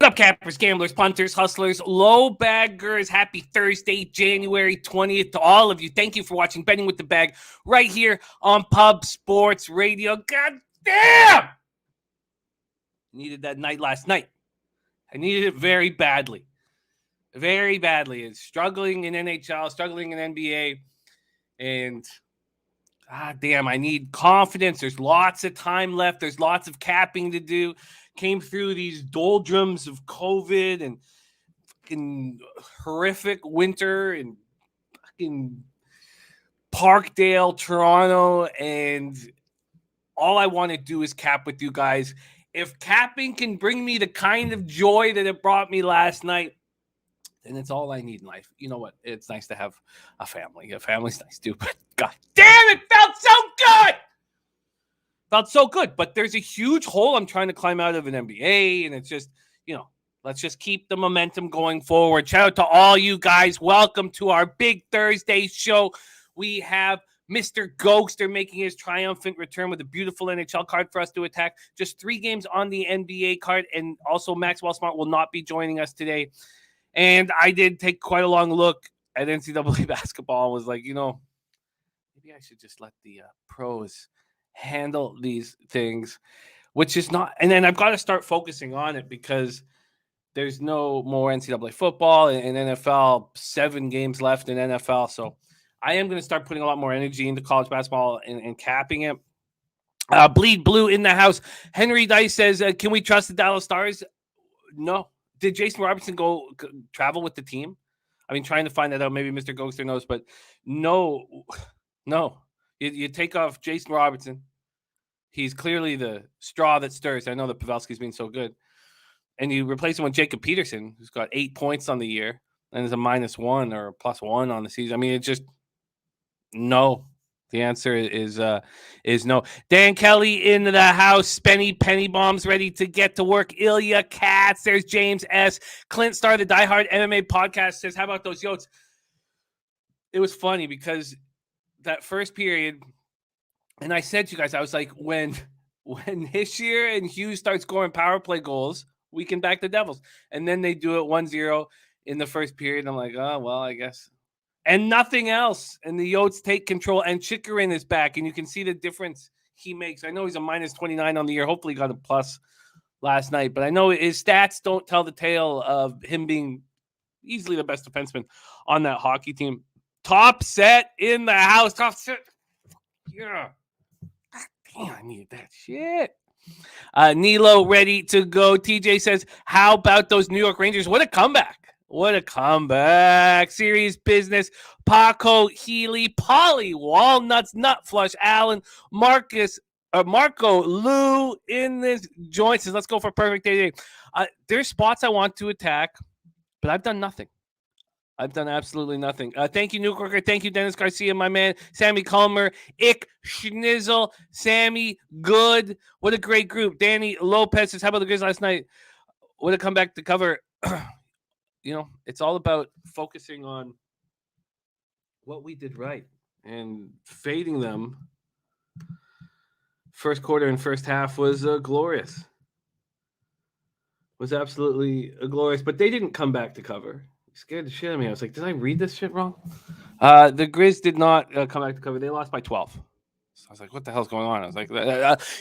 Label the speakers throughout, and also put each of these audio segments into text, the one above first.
Speaker 1: up, cappers, gamblers, punters, hustlers, low baggers? Happy Thursday, January 20th to all of you. Thank you for watching Betting with the Bag right here on Pub Sports Radio. God damn! Needed that night last night. I needed it very badly. Very badly. It's struggling in NHL, struggling in NBA. And God damn, I need confidence. There's lots of time left. There's lots of capping to do. Came through these doldrums of COVID and fucking horrific winter in fucking Parkdale, Toronto, and all I want to do is cap with you guys. If capping can bring me the kind of joy that it brought me last night, then it's all I need in life. You know what? It's nice to have a family. A family's nice too, but God damn, it felt so good! Felt so good, but there's a huge hole I'm trying to climb out of an NBA, and it's just, let's just keep the momentum going forward. Shout out to all you guys. Welcome to our big Thursday show. We have Mr. Gogster making his triumphant return with a beautiful NHL card for us to attack. Just 3 games on the NBA card, and also Maxwell Smart will not be joining us today. And I did take quite a long look at NCAA basketball and was like, maybe I should just let the pros handle these things, which is not. And then I've got to start focusing on it because there's no more NCAA football and NFL, 7 games left in NFL. So I am going to start putting a lot more energy into college basketball and capping it. Bleed Blue in the house. Henry Dice says, can we trust the Dallas Stars? No. Did Jason Robertson go travel with the team? I mean, trying to find that out. Maybe Mr. Gogster knows, but no. You take off Jason Robertson. He's clearly the straw that stirs. I know that Pavelski's been so good. And you replace him with Jacob Peterson, who's got 8 points on the year and is a -1 or +1 on the season. I mean, it's just no. The answer is no. Dan Kelly in the house. Spenny Penny Bombs ready to get to work. Ilya Katz. There's James S. Clint Starr, the diehard MMA podcast, says, how about those Yotes? It was funny because that first period, and I said to you guys, I was like, when Hischier and Hughes start scoring power play goals, we can back the Devils. And then they do it 1-0 in the first period. I'm like, oh, well, I guess. And nothing else. And the Yotes take control. And Chikrin is back. And you can see the difference he makes. I know he's a -29 on the year. Hopefully he got a plus last night. But I know his stats don't tell the tale of him being easily the best defenseman on that hockey team. Top set in the house. Top set. Yeah. Damn, I needed that shit. Nilo ready to go. TJ says, how about those New York Rangers? What a comeback. What a comeback. Serious business. Paco Healy, Polly Walnuts, Nut Flush, Allen, Marco Lou in this joint says, let's go for perfect day. There's spots I want to attack, but I've done nothing. I've done absolutely nothing. Thank you, Newkirker. Thank you, Dennis Garcia, my man. Sammy Culmer, Ick Schnizzle, Sammy Good. What a great group. Danny Lopez says, how about the Grizz last night? What a comeback to cover. It's all about focusing on what we did right and fading them. First quarter and first half was glorious. Was absolutely glorious, but they didn't come back to cover. It scared the shit out of me. I was like, did I read this shit wrong? The Grizz did not come back to cover. They lost by 12. So I was like, what the hell's going on? I was like,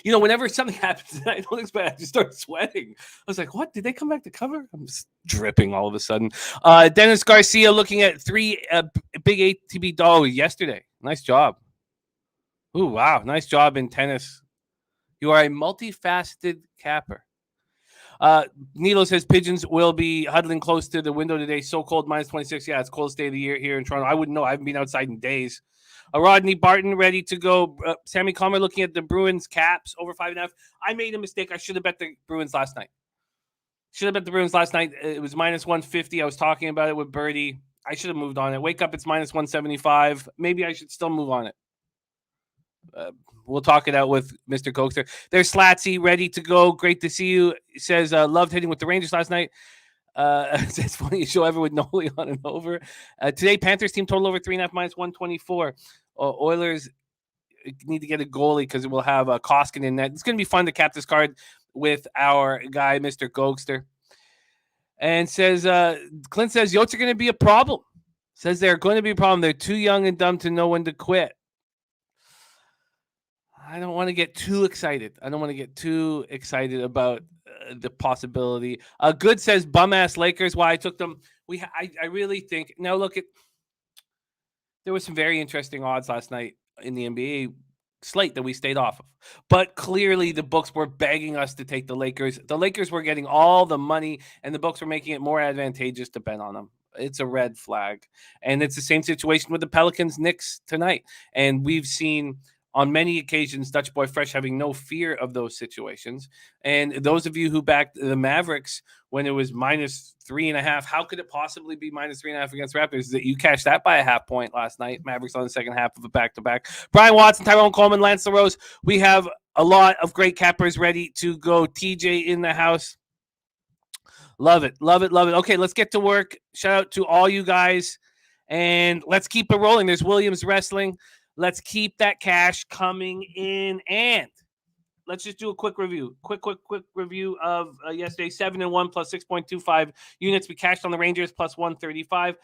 Speaker 1: whenever something happens that I don't expect, I just start sweating. I was like, what? Did they come back to cover? I'm just dripping all of a sudden. Dennis Garcia looking at 3 big ATB dollars yesterday. Nice job. Ooh, wow. Nice job in tennis. You are a multifaceted capper. Nilo says Pigeons will be huddling close to the window today. So cold, -26. Yeah, it's coldest day of the year here in Toronto. I wouldn't know. I haven't been outside in days. Rodney Barton ready to go. Sammy Comer looking at the Bruins caps over 5.5. I made a mistake. I should have bet the Bruins last night. It was -150. I was talking about it with Birdie. I should have moved on it. Wake up, it's -175. Maybe I should still move on it. We'll talk it out with Mr. Gogster. There's Slatsy ready to go. Great to see you. He says, loved hitting with the Rangers last night. It's funny you show ever with Noli on and over. Today, Panthers team total over 3.5 -124. Oilers need to get a goalie because we'll have Koskinen in net. It's going to be fun to cap this card with our guy, Mr. Gogster. and says, Clint says, Yotes are going to be a problem. Says they're going to be a problem. They're too young and dumb to know when to quit. I don't want to get too excited. About the possibility. Good says, bum-ass Lakers. Why I took them. I really think. Now, look, there was some very interesting odds last night in the NBA slate that we stayed off of. But clearly the books were begging us to take the Lakers. The Lakers were getting all the money, and the books were making it more advantageous to bet on them. It's a red flag. And it's the same situation with the Pelicans Knicks tonight. And we've seen on many occasions Dutch Boy Fresh having no fear of those situations. And those of you who backed the Mavericks when it was -3.5, how could it possibly be -3.5 against Raptors? That you cashed that by a half point last night. Mavericks on the second half of a back-to-back. Brian Watson, Tyrone Coleman, Lance LaRose. We have a lot of great cappers ready to go. TJ in the house. Love it. Okay, let's get to work. Shout out to all you guys. And let's keep it rolling. There's Williams Wrestling. Let's keep that cash coming in. And let's just do a quick review. Quick review of yesterday. 7-1 plus 6.25 units. We cashed on the Rangers plus 135.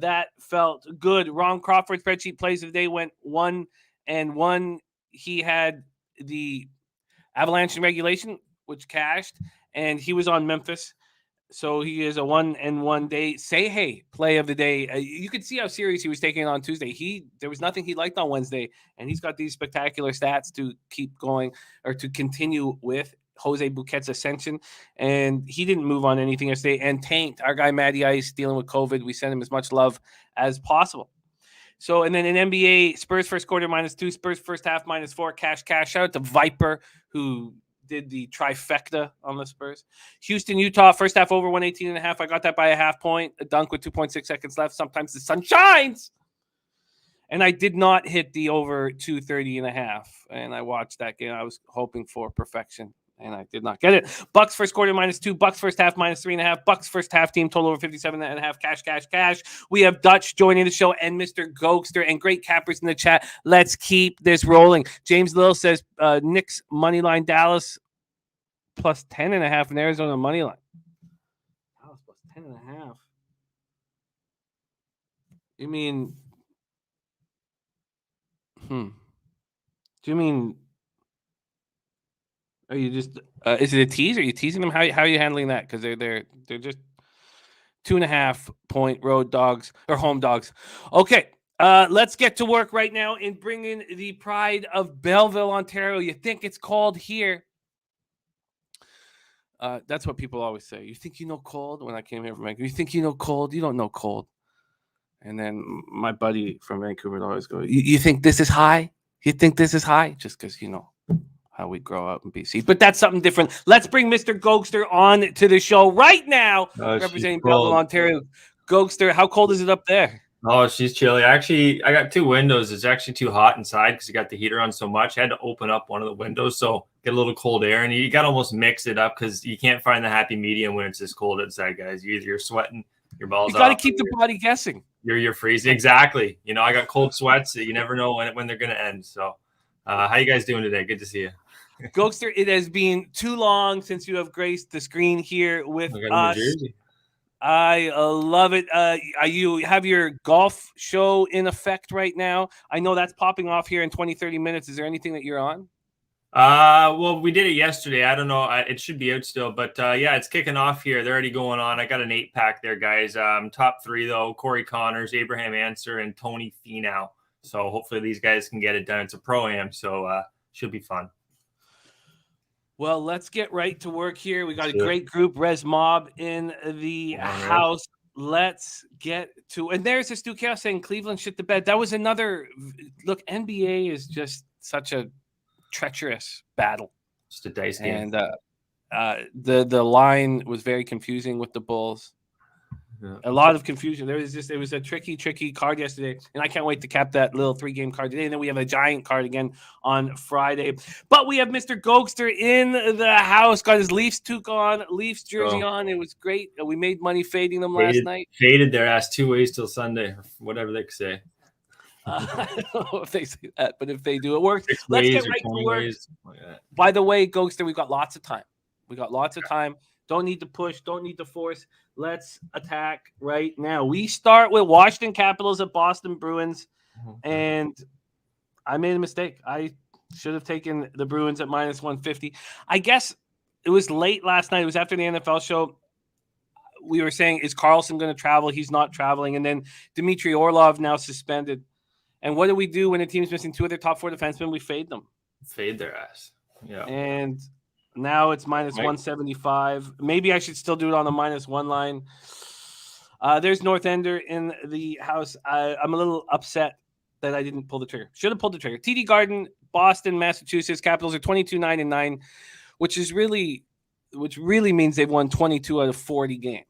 Speaker 1: That felt good. Ron Crawford spreadsheet plays of the day went 1-1. He had the Avalanche in regulation, which cashed, and he was on Memphis. So he is a 1-1 day. Say hey play of the day. You could see how serious he was taking it on Tuesday. There was nothing he liked on Wednesday, and he's got these spectacular stats to keep going or to continue with Jose Bouquet's ascension. And he didn't move on anything yesterday. And Taint, our guy Matty Ice, dealing with COVID. We send him as much love as possible. So, and then in NBA, Spurs first quarter -2, Spurs first half -4, cash. Shout out to Viper, who did the trifecta on the Spurs. Houston, Utah, first half over 118.5. I got that by a half point. A dunk with 2.6 seconds left. Sometimes the sun shines. And I did not hit the over 230.5. And I watched that game. I was hoping for perfection, and I did not get it. Bucks first quarter -2. Bucks first half -3.5. Bucks first half team total over 57.5. Cash. We have Dutch joining the show and Mr. Gogster and great cappers in the chat. Let's keep this rolling. James Lill says Knicks money line Dallas plus 10.5 in Arizona money line. Dallas plus 10.5. You mean? Do you mean? Are you just? Is it a tease? Are you teasing them? How are you handling that? Because they're just 2.5 point road dogs or home dogs. Okay, let's get to work right now in bringing the pride of Belleville, Ontario. You think it's cold here? That's what people always say. You think you know cold? When I came here from Vancouver, you think you know cold? You don't know cold. And then my buddy from Vancouver would always go, you think this is high? You think this is high? Just because, you know, how we grow up in BC. But that's something different. Let's bring Mr. Gogster on to the show right now, representing Belleville, Ontario. Gogster, how cold is it up there?
Speaker 2: Oh, she's chilly. Actually, I got two windows. It's actually too hot inside because you got the heater on so much. I had to open up one of the windows so get a little cold air. And you got to almost mix it up because you can't find the happy medium when it's this cold outside, guys. You're sweating your balls off.
Speaker 1: You got to keep the body guessing.
Speaker 2: You're freezing. Exactly. You know, I got cold sweats. You never know when they're going to end. So how you guys doing today? Good to see you.
Speaker 1: Gogster, it has been too long since you have graced the screen here with us. I love it. You have your golf show in effect right now. I know that's popping off here in 20-30 minutes. Is there anything that you're on?
Speaker 2: Well, we did it yesterday. I don't know. It should be out still, but yeah, it's kicking off here. They're already going on. I got an 8-pack there, guys. Top 3 though: Corey Connors, Abraham Answer, and Tony Finau. So hopefully these guys can get it done. It's a pro-am, so should be fun.
Speaker 1: Well, let's get right to work here. We got a great group, Res Mob, in the house. Let's get to, and there's a Stu Chaos saying Cleveland shit the bed. That was another look. NBA is just such a treacherous battle.
Speaker 2: Just a dice game.
Speaker 1: And the line was very confusing with the Bulls. Yeah. A lot of confusion. It was a tricky card yesterday, and I can't wait to cap that little 3-game card today. And then we have a giant card again on Friday. But we have Mr. Gogster in the house, got his Leafs toque on, Leafs jersey on. It was great. We made money fading them last night.
Speaker 2: Faded their ass 2 ways till Sunday, whatever they could say.
Speaker 1: I don't know if they say that, but if they do, it works. Let's get right to work. By the way, Gogster, we've got lots of time. We got lots of time Don't need to push. Don't need to force. Let's attack right now. We start with Washington Capitals at Boston Bruins. And I made a mistake. I should have taken the Bruins at minus 150. I guess it was late last night. It was after the NFL show. We were saying, is Carlson going to travel? He's not traveling. And then Dmitry Orlov now suspended. And what do we do when a team's missing 2 of their top 4 defensemen? We fade them.
Speaker 2: Fade their ass. Yeah.
Speaker 1: And now it's minus 175. Maybe I should still do it on the minus 1 line. There's North Ender in the house. I'm a little upset that I didn't pull the trigger. Should have pulled the trigger. TD Garden, Boston, Massachusetts. Capitals are 22-9-9, which really means they've won 22 out of 40 games.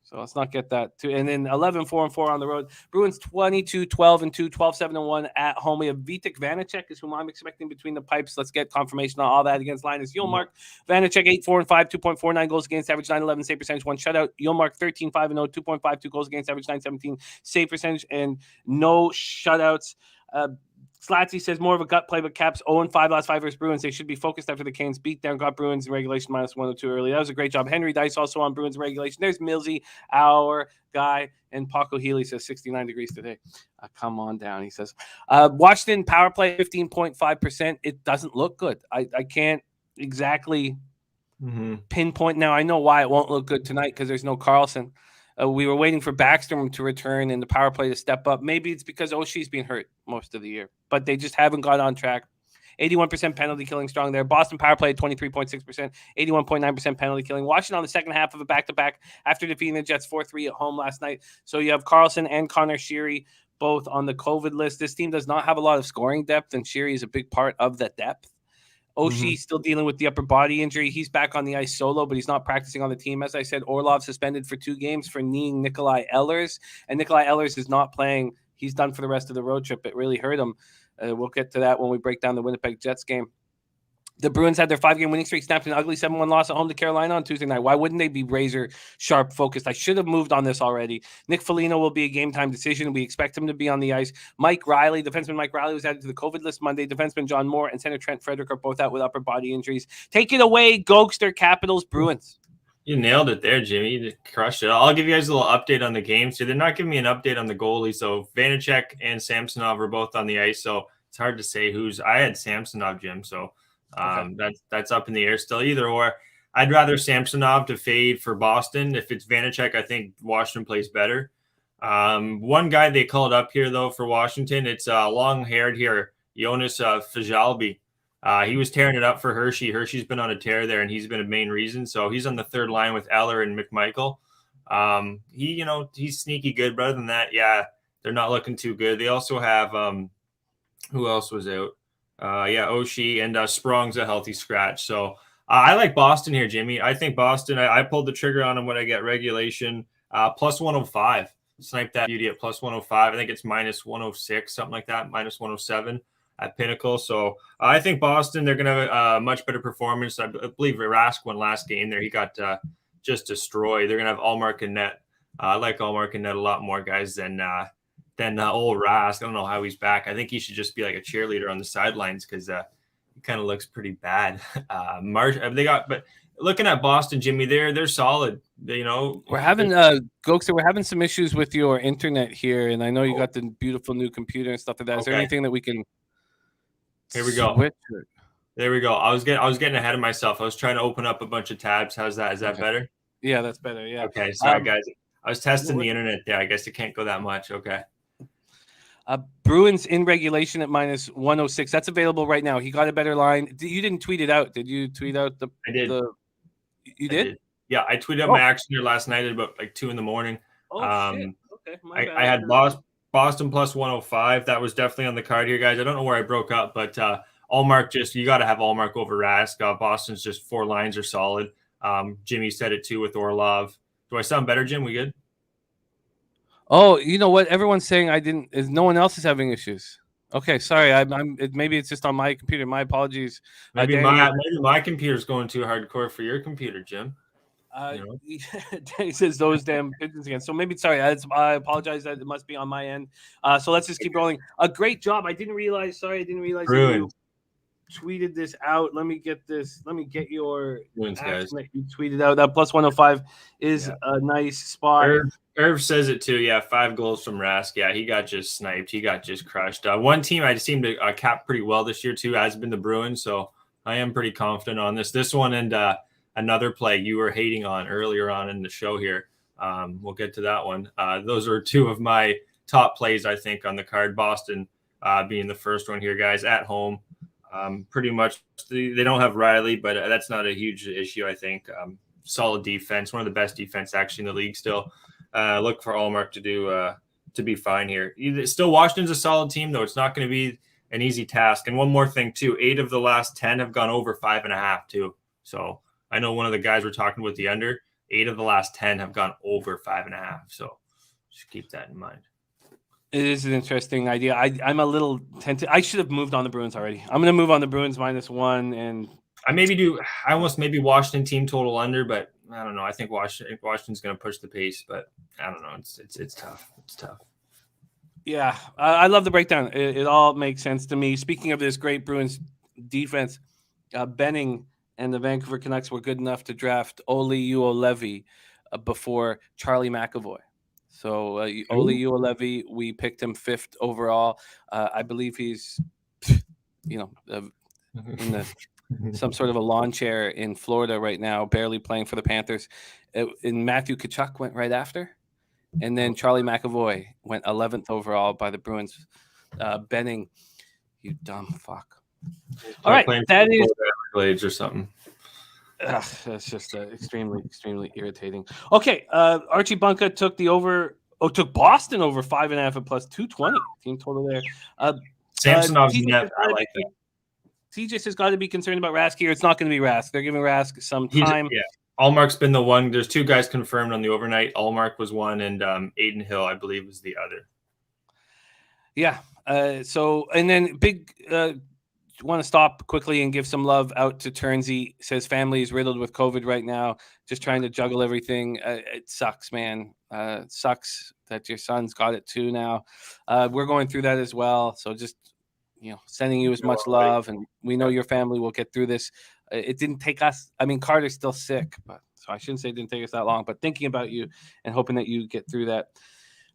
Speaker 1: So let's not get that too. And then 11-4-4 on the road. Bruins 22-12-2, 12-7-1 at home. We have Vitek Vanacek is whom I'm expecting between the pipes. Let's get confirmation on all that against Linus Ullmark. Vanacek 8-4-5, 2.49 goals against average, 9-11 save percentage, 1 shutout. Ullmark 13-5-0, 2.52 goals against average, 9-17 save percentage, and no shutouts. Slatsy says more of a gut play, but Caps 0-5 last 5 versus Bruins. They should be focused after the Canes beat down. Got Bruins in regulation minus 102 early. That was a great job. Henry Dice also on Bruins in regulation. There's Millsy, our guy, and Paco Healy says 69 degrees today. Come on down, he says. Washington power play 15.5%. It doesn't look good. I can't exactly pinpoint. Now, I know why it won't look good tonight because there's no Carlson. We were waiting for Backstrom to return and the power play to step up. Maybe it's because Oshie's been hurt most of the year, but they just haven't got on track. 81% penalty killing strong there. Boston power play at 23.6%, 81.9% penalty killing. Washington on the second half of a back-to-back after defeating the Jets 4-3 at home last night. So you have Carlson and Connor Sheary both on the COVID list. This team does not have a lot of scoring depth, and Sheary is a big part of that depth. Oshie still dealing with the upper body injury. He's back on the ice solo, but he's not practicing on the team. As I said, Orlov suspended for 2 games for kneeing Nikolai Ehlers, and Nikolai Ehlers is not playing. He's done for the rest of the road trip. It really hurt him. We'll get to that when we break down the Winnipeg Jets game. The Bruins had their 5-game winning streak snapped in an ugly 7-1 loss at home to Carolina on Tuesday night. Why wouldn't they be razor sharp focused? I should have moved on this already. Nick Foligno will be a game time decision. We expect him to be on the ice. Mike Riley, defenseman Mike Riley, was added to the COVID list Monday. Defenseman John Moore and center Trent Frederick are both out with upper body injuries. Take it away, Gogster, Capitals, Bruins.
Speaker 2: You nailed it there, Jimmy. You just crushed it. I'll give you guys a little update on the game. So they're not giving me an update on the goalie. So Vanacek and Samsonov are both on the ice. So it's hard to say who's. I had Samsonov, Jim. So that's up in the air still. Either or. I'd rather Samsonov to fade for Boston. If it's Vanacek, I think Washington plays better. One guy they called up here though for Washington. It's long-haired here, Jonas Fajalbi. He was tearing it up for Hershey. Hershey's been on a tear there, and he's been a main reason. So he's on the third line with Eller and McMichael. He's sneaky good. But other than that, yeah, they're not looking too good. They also have who else was out? Oshie and Sprong's a healthy scratch. So I like Boston here, Jimmy. I think Boston. I pulled the trigger on them when I get regulation plus 105. Snipe that beauty at plus 105. I think it's minus 106, something like that, minus 107 at Pinnacle. So I think Boston, they're going to have a much better performance. I believe Rask won last game there. He got just destroyed. They're going to have Allmark and net. I like Allmark and net a lot more, guys, than old Rask. I don't know how he's back. I think he should just be like a cheerleader on the sidelines because he kind of looks pretty bad. But looking at Boston, Jimmy, they're solid.
Speaker 1: We're having Gokster, we're having some issues with your internet here, and I know you got the beautiful new computer and stuff like that. Is there anything that we can?
Speaker 2: Here we go. There we go. I was getting ahead of myself. I was trying to open up a bunch of tabs. How's that? Is that better?
Speaker 1: Yeah, that's better. Yeah.
Speaker 2: Okay. Sorry, guys. I was testing the internet there. I guess it can't go that much. Okay.
Speaker 1: Bruins in regulation at minus 106. That's available right now. He got a better line. You didn't tweet it out. Did you tweet out
Speaker 2: I did.
Speaker 1: You did?
Speaker 2: Yeah, I tweeted out my action here last night at about like 2 a.m.
Speaker 1: Oh, shit. Okay.
Speaker 2: I had Boston plus 105. That was definitely on the card here, guys. I don't know where I broke up, but Allmark you got to have Allmark over Rask. Boston's just 4 lines are solid. Jimmy said it too with Orlov. Do I sound better, Jim? We good?
Speaker 1: Oh, you know what? Everyone's saying I didn't. No one else is having issues. Okay, sorry. Maybe it's just on my computer. My apologies.
Speaker 2: Maybe my computer's going too hardcore for your computer, Jim.
Speaker 1: He says those damn pigeons again. So maybe I apologize that it must be on my end. So let's just keep rolling. A great job. I didn't realize. Bruins. tweeted this out. Let me get this. Let me get your
Speaker 2: Bruins guys.
Speaker 1: action that you tweeted out. That plus 105 is a nice spot.
Speaker 2: Irv says it too. Yeah, 5 goals from Rask. Yeah, he got just sniped. He got just crushed. One team I seem to cap pretty well this year too has been the Bruins. So I am pretty confident on this. This one and another play you were hating on earlier on in the show here. We'll get to that one. Those are 2 of my top plays, I think, on the card. Boston being the first one here, guys, at home. Pretty much they don't have Riley, but that's not a huge issue, I think. Solid defense, one of the best defense actually in the league still. Look for Allmark to be fine here. Still, Washington's a solid team, though. It's not going to be an easy task. And one more thing, too. 8 of the last 10 have gone over 5.5, too. So I know one of the guys we're talking with the under. 8 of the last 10 have gone over 5.5. So just keep that in mind.
Speaker 1: It is an interesting idea. I'm a little tempted. I should have moved on the Bruins already. I'm going to move on the Bruins -1, and
Speaker 2: I almost maybe Washington team total under, but I don't know. I think Washington's going to push the pace, but I don't know. It's tough. It's tough.
Speaker 1: Yeah, I love the breakdown. It all makes sense to me. Speaking of this great Bruins defense, Benning and the Vancouver Canucks were good enough to draft Oli Uolevy before Charlie McAvoy. So Oli Uolevy, we picked him 5th overall. I believe he's, in some sort of a lawn chair in Florida right now, barely playing for the Panthers. And Matthew Tkachuk went right after. And then Charlie McAvoy went 11th overall by the Bruins. Benning, you dumb fuck. All right, that is
Speaker 2: Blades or something.
Speaker 1: That's just extremely, extremely irritating. Okay, Archie Bunka took took Boston over 5.5 at plus 220 team total there.
Speaker 2: Samsonov's net. I like that.
Speaker 1: TJ has got to be concerned about Rask here. It's not going to be Rask. They're giving Rask some time.
Speaker 2: Allmark's been the one. There's 2 guys confirmed on the overnight. Allmark was one, and Aiden Hill, I believe, was the other.
Speaker 1: Yeah. And then big. Want to stop quickly and give some love out to Turnsey. Says family is riddled with COVID right now. Just trying to juggle everything. It sucks, man. It sucks that your son's got it too now. We're going through that as well. So just, sending you as much love, and we know your family will get through this. It didn't take us. I mean, Carter's still sick, so I shouldn't say it didn't take us that long, but thinking about you and hoping that you get through that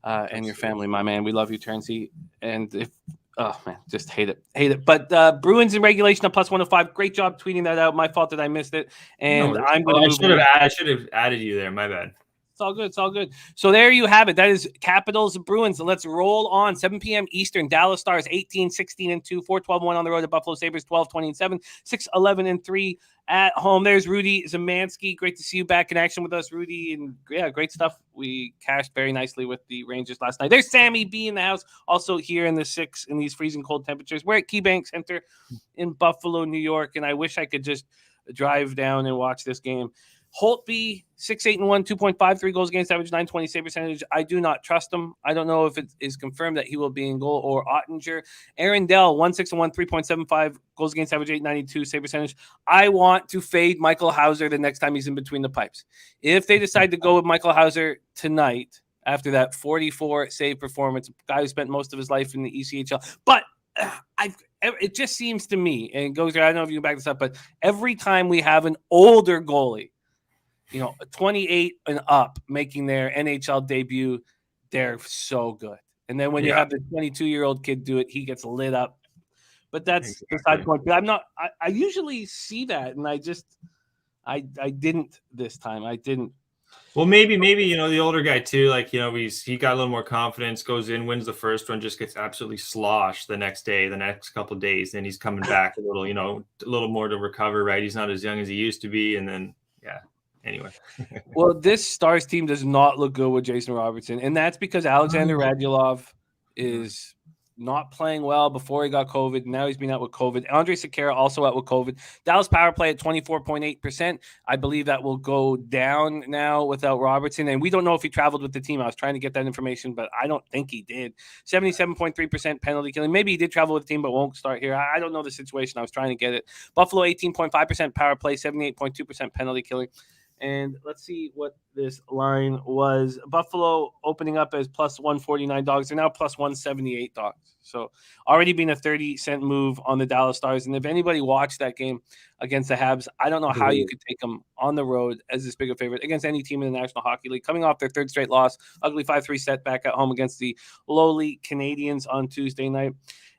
Speaker 1: and your family, my man. We love you, Turnsey. And oh, man, just hate it. But Bruins in regulation at plus 105. Great job tweeting that out. My fault that I missed it. And I'm going to
Speaker 2: I should have added you there. My bad.
Speaker 1: It's all good. It's all good. So there you have it. That is Capitals Bruins. Let's roll on. 7 p.m. Eastern. Dallas Stars 18-16-2, 4-12-1 on the road at Buffalo Sabres 12-20-7, 6-11-3 at home. There's Rudy Zemansky. Great to see you back in action with us, Rudy. And yeah, great stuff. We cashed very nicely with the Rangers last night. There's Sammy B in the house, also here in the 6 in these freezing cold temperatures. We're at KeyBank Center in Buffalo, New York, and I wish I could just drive down and watch this game. Holtby, 6-8-1, 2.53 goals against average, 920 save percentage. I do not trust him. I don't know if it is confirmed that he will be in goal or Ottinger. Aaron Dell, 1-6-1, 3.75 goals against average, 892 save percentage. I want to fade Michael Hauser the next time he's in between the pipes. If they decide to go with Michael Hauser tonight after that 44 save performance, a guy who spent most of his life in the ECHL, but it just seems to me, and Gogster, I don't know if you can back this up, but every time we have an older goalie, 28 and up making their NHL debut, they're so good. And then when you have the 22-year-old kid do it, he gets lit up. But that's beside the point. But I usually see that, and I didn't this time. I didn't.
Speaker 2: Well, maybe the older guy too. Like he got a little more confidence, goes in, wins the first one, just gets absolutely sloshed the next couple of days. Then he's coming back a little more to recover. Right, he's not as young as he used to be, and then Anyway.
Speaker 1: Well, this Stars team does not look good with Jason Robertson, and that's because Alexander Radulov is not playing well before he got COVID. Now he's been out with COVID. Andrei Sekera also out with COVID. Dallas power play at 24.8%. I believe that will go down now without Robertson, and we don't know if he traveled with the team. I was trying to get that information, but I don't think he did. 77.3% penalty killing. Maybe he did travel with the team, but won't start here. I don't know the situation. I was trying to get it. Buffalo 18.5% power play, 78.2% penalty killing. And let's see what this line was. Buffalo opening up as plus 149 dogs. They're now plus 178 dogs. So already been a 30-cent move on the Dallas Stars. And if anybody watched that game against the Habs, I don't know how you could take them on the road as this big a favorite against any team in the National Hockey League. Coming off their third straight loss, ugly 5-3 setback at home against the lowly Canadiens on Tuesday night.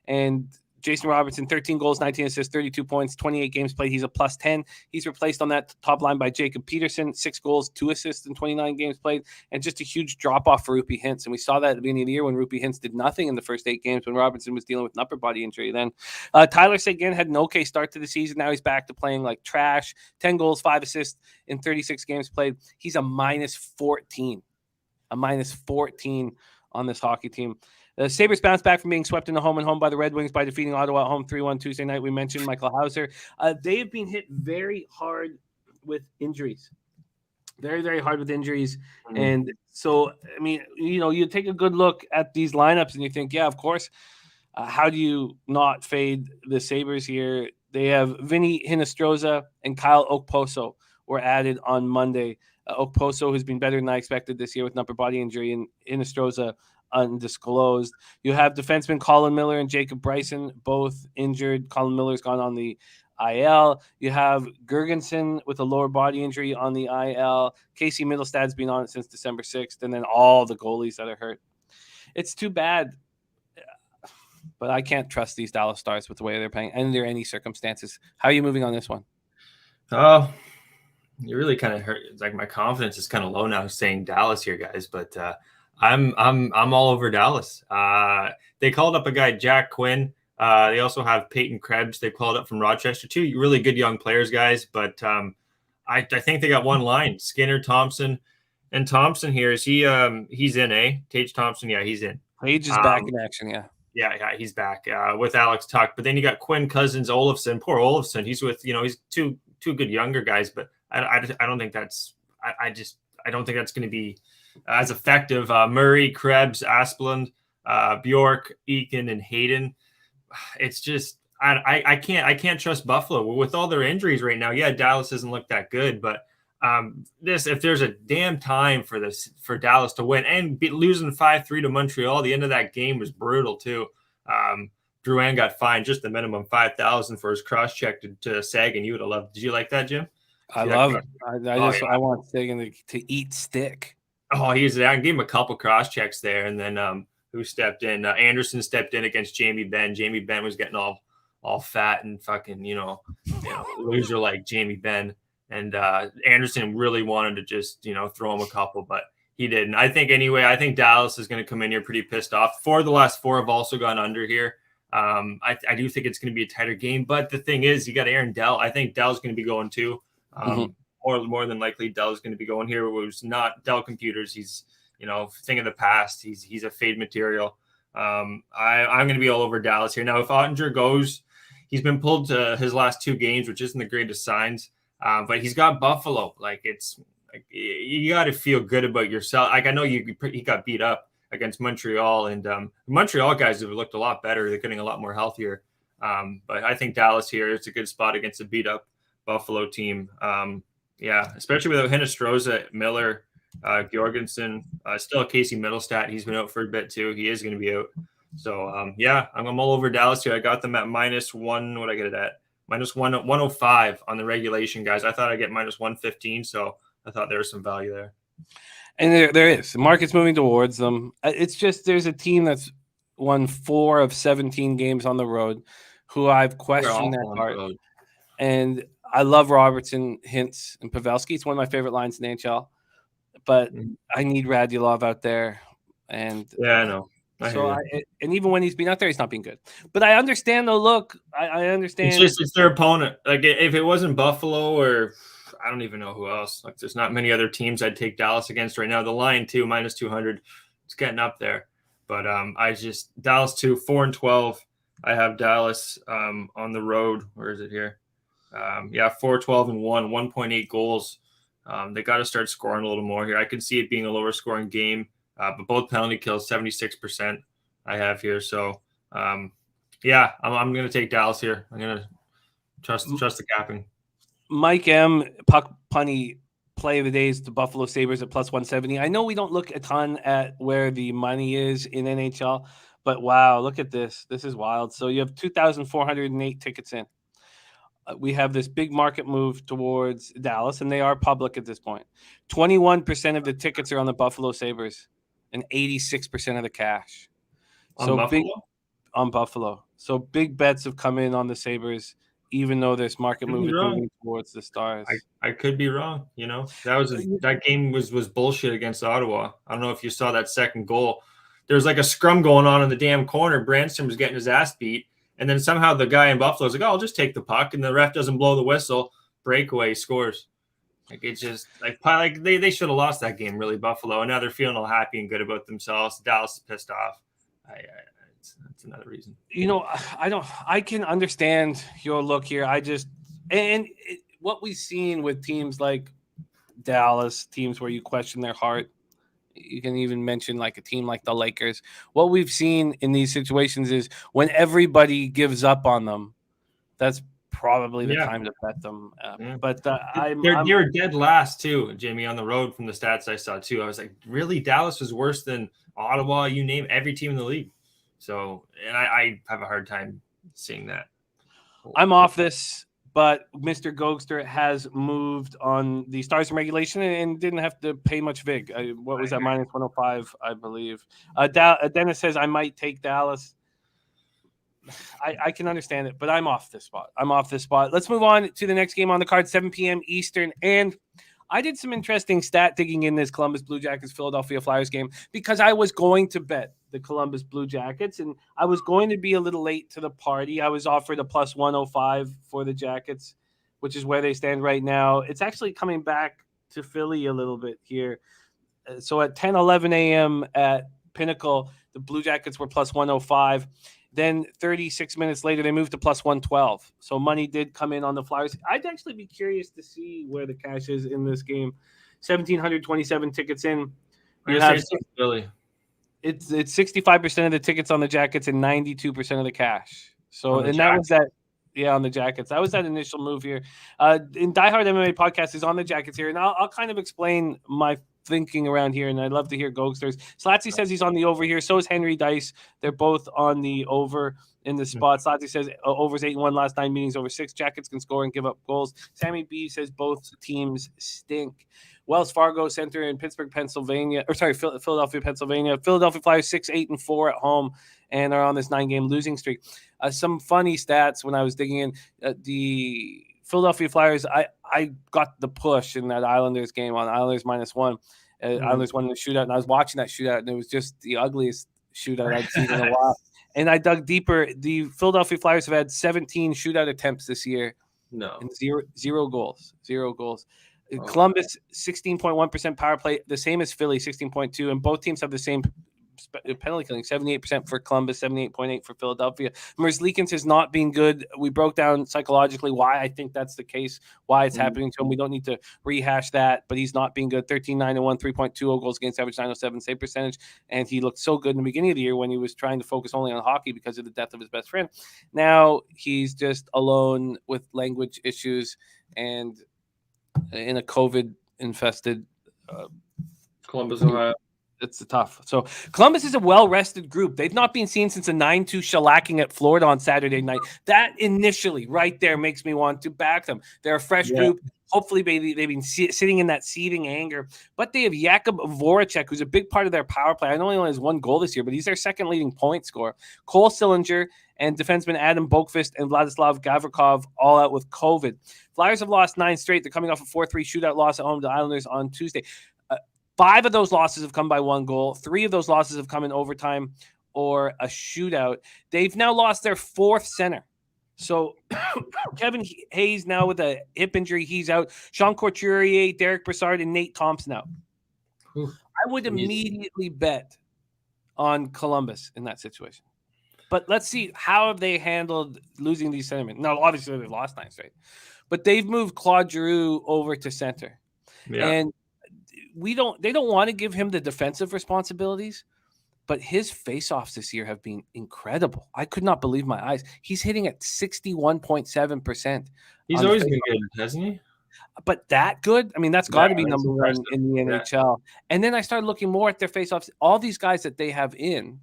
Speaker 1: And Jason Robertson, 13 goals, 19 assists, 32 points, 28 games played. He's a plus 10. He's replaced on that top line by Jacob Peterson, 6 goals, 2 assists in 29 games played, and just a huge drop-off for Rupee Hintz. And we saw that at the beginning of the year when Rupee Hintz did nothing in the first 8 games when Robertson was dealing with an upper body injury. Then Tyler Seguin had an okay start to the season. Now he's back to playing like trash. 10 goals, 5 assists in 36 games played. He's a minus 14. A minus 14 on this hockey team. The Sabres bounced back from being swept in the home and home by the Red Wings by defeating Ottawa at home 3-1 Tuesday night. We mentioned Michael Hauser. They have been hit very hard with injuries. Very, very hard with injuries. Mm-hmm. And so, I mean, you take a good look at these lineups and you think, yeah, of course. How do you not fade the Sabres here? They have Vinny Hinostroza and Kyle Okposo were added on Monday. Okposo has been better than I expected this year with an upper body injury, and Hinostroza undisclosed. You have defenseman Colin Miller and Jacob Bryson, both injured. Colin Miller's gone on the IL. You have Gergensen with a lower body injury on the IL. Casey Middlestad's been on it since December 6th, and then all the goalies that are hurt. It's too bad, but I can't trust these Dallas Stars with the way they're playing under any circumstances. How are you moving on this one?
Speaker 2: Oh, you really kind of hurt. It's like my confidence is kind of low now saying Dallas here, guys, but I'm all over Dallas. They called up a guy, Jack Quinn. They also have Peyton Krebs. They called up from Rochester, 2 really good young players, guys. But I think they got one line: Skinner, Thompson, and Thompson here. Is he's in? Tage Thompson, yeah, he's in.
Speaker 1: Tage is back in action, yeah.
Speaker 2: Yeah, he's back with Alex Tuck. But then you got Quinn Cousins, Olofsson. Poor Olofsson. He's with he's two good younger guys, but I don't think that's I don't think that's going to be as effective. Murray, Krebs, Asplund, Bjork, Eakin, and Hayden. It's just I can't trust Buffalo with all their injuries right now. Yeah, Dallas doesn't look that good, but if there's a damn time for Dallas to win and losing 5-3 to Montreal, the end of that game was brutal too. Drouin got fined just the minimum $5,000 for his cross check to Sagan. You would have loved. Did you like that, Jim?
Speaker 1: I love it. I want Sagan to eat stick.
Speaker 2: Oh, I gave him a couple cross checks there, and then who stepped in? Anderson stepped in against Jamie Benn. Jamie Benn was getting all fat and fucking loser like Jamie Benn, and Anderson really wanted to just throw him a couple, but he didn't. I think Dallas is going to come in here pretty pissed off. 4 of the last 4 have also gone under here. I do think it's going to be a tighter game, but the thing is, you got Aaron Dell. I think Dell's going to be going too. More than likely, Dell's going to be going here. It was not Dell Computers. He's thing of the past. He's a fade material. I'm going to be all over Dallas here. Now, if Ottinger goes, he's been pulled to his last 2 games, which isn't the greatest signs. But he's got Buffalo. You got to feel good about yourself. I know he got beat up against Montreal, and Montreal guys have looked a lot better. They're getting a lot more healthier. But I think Dallas here, it's a good spot against a beat up Buffalo team. Especially with Hinostroza, Miller, Jorgensen, still Casey Middlestat. He's been out for a bit too. He is going to be out. So I'm all over Dallas here. I got them at -1. What I get it at? -105 on the regulation, guys. I thought I'd get -115. So I thought there was some value there.
Speaker 1: And there is. The market's moving towards them. It's just there's a team that's won 4 of 17 games on the road who I've questioned that part. And I love Robertson, Hintz, and Pavelski. It's one of my favorite lines in the NHL. But I need Radulov out there. And
Speaker 2: yeah, I know.
Speaker 1: And even when he's been out there, he's not been good. But I understand, though. Look, I understand.
Speaker 2: It's their opponent. Like, if it wasn't Buffalo or I don't even know who else. Like, there's not many other teams I'd take Dallas against right now. The line, too, -200. It's getting up there. But Dallas 2, 4-12. I have Dallas on the road. Where is it here? 4-12-1, 1.8 goals. They got to start scoring a little more here. I can see it being a lower scoring game, but both penalty kills, 76% I have here. So, I'm going to take Dallas here. I'm going to trust the capping.
Speaker 1: Mike M. Puck Punny play of the day is the Buffalo Sabres at plus 170. I know we don't look a ton at where the money is in NHL, but wow, look at this. This is wild. So you have 2,408 tickets in. We have this big market move towards Dallas, and they are public at this point. 21% of the tickets are on the Buffalo Sabres and 86% of the cash.
Speaker 2: On Buffalo?
Speaker 1: On Buffalo. So big bets have come in on the Sabres, even though this market move is moving towards the Stars.
Speaker 2: I could be wrong. That game was bullshit against Ottawa. I don't know if you saw that second goal. There's like a scrum going on in the damn corner. Brandstrom was getting his ass beat. And then somehow the guy in Buffalo is like, "Oh, I'll just take the puck," and the ref doesn't blow the whistle. Breakaway, scores. Like it's just like they should have lost that game, really. Buffalo, and now they're feeling all happy and good about themselves. Dallas is pissed off. That's another reason.
Speaker 1: I can understand your look here. What we've seen with teams like Dallas, teams where you question their heart. You can even mention like a team like the Lakers. What we've seen in these situations is when everybody gives up on them, that's probably the time to bet them. But
Speaker 2: they were dead last too, Jamie, on the road from the stats I saw too. I was like, really? Dallas was worse than Ottawa? You name every team in the league. So, and I have a hard time seeing that.
Speaker 1: I'm off this. But Mr. Gogster has moved on the Stars in regulation and didn't have to pay much vig. What was that? Minus 105, I believe. Dennis says I might take Dallas. I can understand it, but I'm off this spot. Let's move on to the next game on the card, 7 p.m. Eastern. And I did some interesting stat digging in this Columbus Blue Jackets Philadelphia Flyers game because I was going to bet the Columbus Blue Jackets and I was going to be a little late to the party. I was offered a plus 105 for the Jackets, which is where they stand right now. It's actually coming back to Philly a little bit here. So at 10:11 a.m. at Pinnacle, the Blue Jackets were plus 105. Then 36 minutes later, they moved to plus 112. So money did come in on the Flyers. I'd actually be curious to see where the cash is in this game. 1,727 tickets in. You have
Speaker 2: Philly.
Speaker 1: It's 65% of the tickets on the Jackets and 92% of the cash. So and that was that. Yeah, on the Jackets. That was that initial move here. In Die Hard MMA podcast is on the Jackets here, and I'll kind of explain my thinking around here, and I'd love to hear Gogsters. Slatsy says he's on the over here. So is Henry Dice. They're both on the over in the spot. Slatsy says overs 8-1 last 9 meetings, over 6. Jackets can score and give up goals. Sammy B says both teams stink. Wells Fargo Center in Philadelphia, Pennsylvania. Philadelphia Flyers 6-8-4 at home and are on this 9-game losing streak. Some funny stats when I was digging in. The Philadelphia Flyers, I got the push in that Islanders game on Islanders -1. Islanders won the shootout, and I was watching that shootout, and it was just the ugliest shootout I'd seen in a while. And I dug deeper. The Philadelphia Flyers have had 17 shootout attempts this year.
Speaker 2: No.
Speaker 1: And zero goals. Columbus, 16.1% power play, the same as Philly, 16.2, and both teams have the same penalty killing, 78% for Columbus, 78.8 for Philadelphia. Merzlikins has not been good. We broke down psychologically why I think that's the case, why it's happening to him. We don't need to rehash that, but he's not being good. 13-9-1, 3.20 goals against average, 907 save percentage, and he looked so good in the beginning of the year when he was trying to focus only on hockey because of the death of his best friend. Now he's just alone with language issues and in a COVID-infested
Speaker 2: Columbus, Ohio.
Speaker 1: It's tough. So Columbus is a well-rested group. They've not been seen since a 9-2 shellacking at Florida on Saturday night. That initially right there makes me want to back them. They're a fresh group. Hopefully they've been sitting in that seething anger. But they have Jakub Voracek, who's a big part of their power play. I know he only has 1 goal this year, but he's their second leading point scorer. Cole Sillinger and defenseman Adam Boqvist and Vladislav Gavrikov all out with COVID. Flyers have lost 9 straight. They're coming off a 4-3 shootout loss at home to Islanders on Tuesday. 5 of those losses have come by 1 goal. 3 of those losses have come in overtime or a shootout. They've now lost their 4th center. So Kevin Hayes now with a hip injury, he's out. Sean Couturier, Derek Brassard, and Nate Thompson out. I would immediately bet on Columbus in that situation. But let's see, how have they handled losing these centermen? Now, obviously they've lost 9 straight, but they've moved Claude Giroux over to center. Yeah. And they don't want to give him the defensive responsibilities, but his faceoffs this year have been incredible. I could not believe my eyes. He's hitting at 61.7%.
Speaker 2: He's always been good, hasn't he?
Speaker 1: But that good? I mean, that's got to be number one in the NHL. And then I started looking more at their faceoffs. All these guys that they have in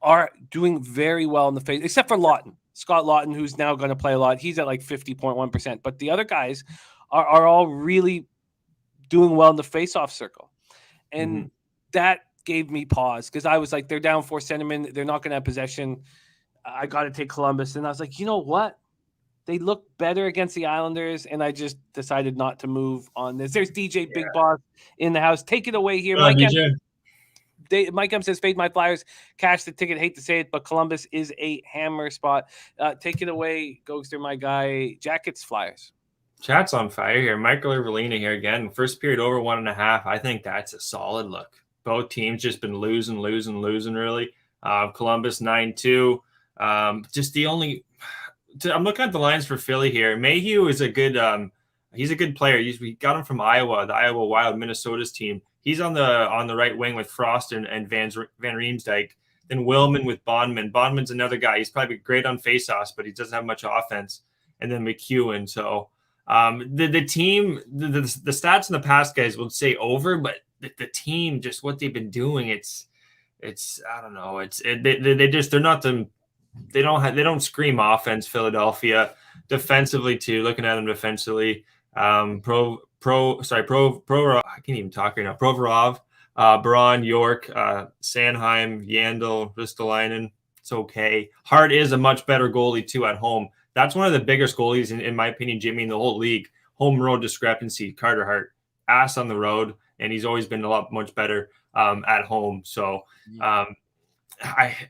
Speaker 1: are doing very well in the face, except for Lawton. Scott Lawton, who's now going to play a lot. He's at like 50.1%. But the other guys are all really doing well in the faceoff circle. And that gave me pause because I was like, they're down 4 centermen. They're not going to have possession. I got to take Columbus. And I was like, you know what? They look better against the Islanders, and I just decided not to move on this. There's DJ Big Boss in the house. Take it away here. Mike M says, fade my Flyers, cash the ticket. Hate to say it, but Columbus is a hammer spot. Take it away, Gogster, my guy. Jackets, Flyers.
Speaker 2: Chat's on fire here. Michael Ervelina here again. First period over 1.5. I think that's a solid look. Both teams just been losing, really. Columbus 9-2. Just the only... I'm looking at the lines for Philly here. Mayhew is a good he's a good player. We got him from Iowa, the Iowa Wild, Minnesota's team. He's on the right wing with Frost and Van Riemsdyk. Then Willman with Bondman. Bondman's another guy. He's probably great on faceoffs, but he doesn't have much offense. And then McEwen. So the team, the stats in the past, guys, would say over, but the team, just what they've been doing, it's I don't know. They don't scream offense. Philadelphia defensively too. Looking at them defensively, I can't even talk right now. Provorov, Braun, York, Sanheim, Yandel, Ristolainen. It's okay. Hart is a much better goalie too at home. That's one of the biggest goalies in my opinion, Jimmy, in the whole league. Home road discrepancy. Carter Hart, ass on the road, and he's always been to better at home. So. I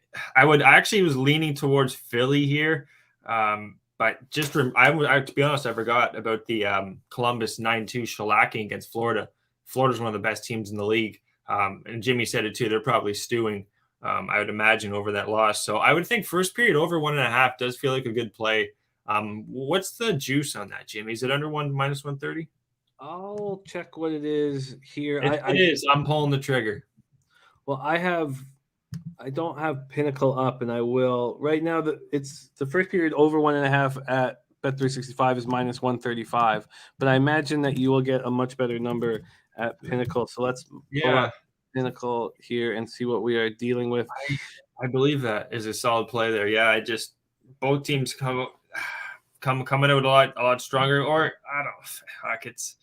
Speaker 2: actually was leaning towards Philly here, but just to be honest, I forgot about the Columbus 9-2 shellacking against Florida. Florida's one of the best teams in the league, and Jimmy said it too. They're probably stewing, I would imagine, over that loss. So I would think first period over 1.5 does feel like a good play. What's the juice on that, Jimmy? Is it under minus 130?
Speaker 1: I'll check what it is here.
Speaker 2: It is. I'm pulling the trigger.
Speaker 1: Well, I don't have Pinnacle up, and I will right now. It's the first period over 1.5 at Bet365 is minus 135, but I imagine that you will get a much better number at Pinnacle. So let's pull up Pinnacle here and see what we are dealing with.
Speaker 2: I believe that is a solid play there. Yeah, both teams coming out a lot stronger. Or I don't. It's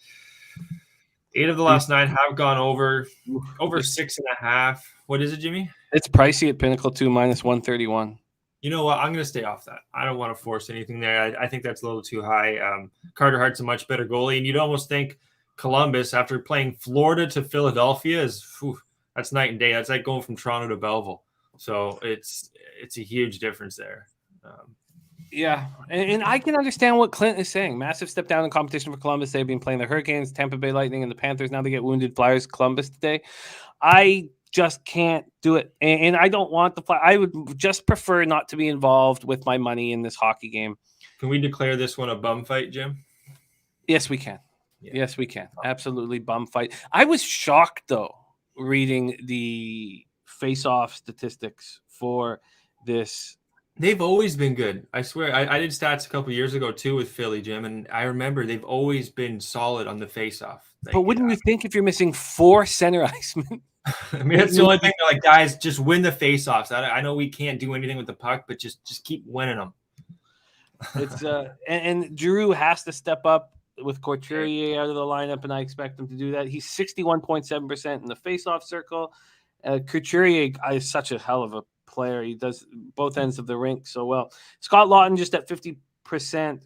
Speaker 2: 8 of the last 9 have gone over 6.5. What is it, Jimmy?
Speaker 1: It's pricey at Pinnacle too, minus 131.
Speaker 2: You know what? I'm going to stay off that. I don't want to force anything there. I think that's a little too high. Carter Hart's a much better goalie, and you'd almost think Columbus, after playing Florida to Philadelphia, that's night and day. That's like going from Toronto to Belleville. So it's a huge difference there.
Speaker 1: Yeah, and I can understand what Clint is saying. Massive step down in competition for Columbus. They've been playing the Hurricanes, Tampa Bay Lightning, and the Panthers. Now they get wounded. Flyers, Columbus today. I just can't do it, and I don't want the Flyers. I would just prefer not to be involved with my money in this hockey game.
Speaker 2: Can we declare this one a bum fight, Jim?
Speaker 1: Yes, we can. Yeah. Yes, we can. Absolutely bum fight. I was shocked, though, reading the face-off statistics for this.
Speaker 2: They've always been good. I swear. I did stats a couple years ago, too, with Philly, Jim, and I remember they've always been solid on the face-off.
Speaker 1: But wouldn't you think if you're missing 4 center icemen?
Speaker 2: I mean, that's the only thing. Like, guys, just win the face-offs. I know we can't do anything with the puck, but just keep winning them.
Speaker 1: It's and Giroux has to step up with Couturier out of the lineup, and I expect him to do that. He's 61.7% in the face-off circle. Couturier is such a hell of a player. He does both ends of the rink so well. Scott Lawton just at 50%.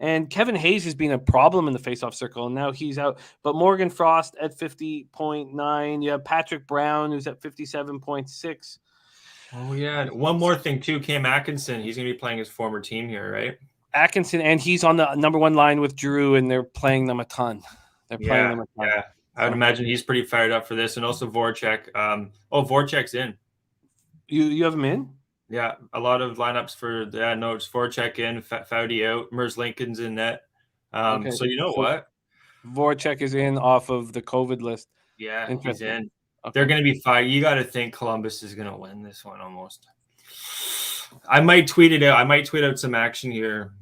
Speaker 1: And Kevin Hayes has been a problem in the faceoff circle, and now he's out. But Morgan Frost at 50.9. You have Patrick Brown, who's at 57.6.
Speaker 2: Oh, yeah. One more thing, too. Cam Atkinson, he's going to be playing his former team here, right?
Speaker 1: Atkinson, and he's on the number 1 line with Giroux, and they're playing them a ton. They're playing them a ton.
Speaker 2: Yeah, I would imagine he's pretty fired up for this. And also Voracek. Voracek's in. You
Speaker 1: have him in?
Speaker 2: Yeah, a lot of lineups for that. No, it's Voracek in, Foudy out, Mers Lincoln's in net. Okay. So you know what?
Speaker 1: Voracek is in off of the COVID list.
Speaker 2: Yeah, he's in. Okay. They're going to be fine. You got to think Columbus is going to win this one almost. I might tweet it out. I might tweet out some action here,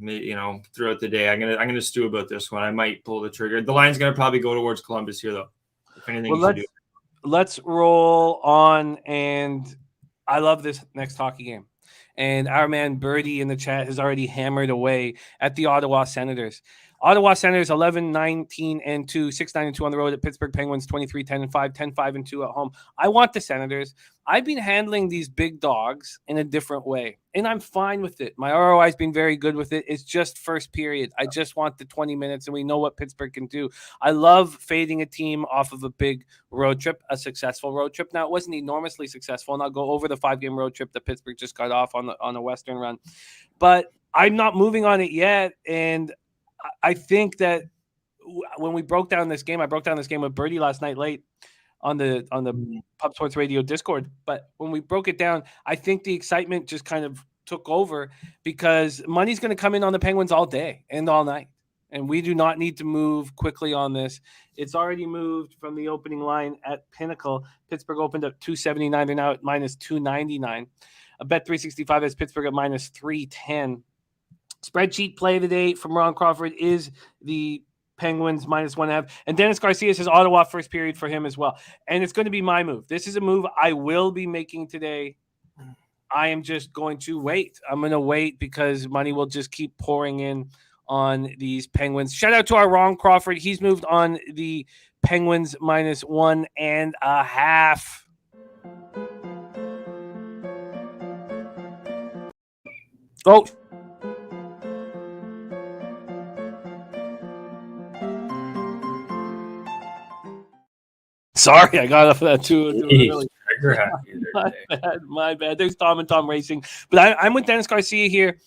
Speaker 2: throughout the day. I'm gonna stew about this one. I might pull the trigger. The line's gonna probably go towards Columbus here, though. If anything, you should do.
Speaker 1: Let's roll on, and I love this next hockey game. And our man Birdie in the chat has already hammered away at the Ottawa Senators. Ottawa Senators 11-19-2, 6-9-2 on the road at Pittsburgh Penguins 23-10-5, 10-5-2 at home. I want the Senators. I've been handling these big dogs in a different way, and I'm fine with it. My ROI has been very good with it. It's just first period. I just want the 20 minutes, and we know what Pittsburgh can do. I love fading a team off of a big road trip, a successful road trip. Now, it wasn't enormously successful, and I'll go over the 5-game road trip that Pittsburgh just got off on a Western run. But I'm not moving on it yet, and I think that when we broke down this game, I broke down this game with Birdie last night late on the Pub Sports Radio Discord. But when we broke it down, I think the excitement just kind of took over because money's going to come in on the Penguins all day and all night. And we do not need to move quickly on this. It's already moved from the opening line at Pinnacle. Pittsburgh opened up 279. They're now at minus 299. A bet 365 has Pittsburgh at minus 310. Spreadsheet play of the day from Ron Crawford is the Penguins minus 1.5. And Dennis Garcia says Ottawa first period for him as well. And it's going to be my move. This is a move I will be making today. I am just going to wait. I'm going to wait because money will just keep pouring in on these Penguins. Shout out to our Ron Crawford. He's moved on the Penguins minus 1.5. Oh, sorry, I got off of that too. My bad. There's Tom and Tom Racing. But I'm with Dennis Garcia here.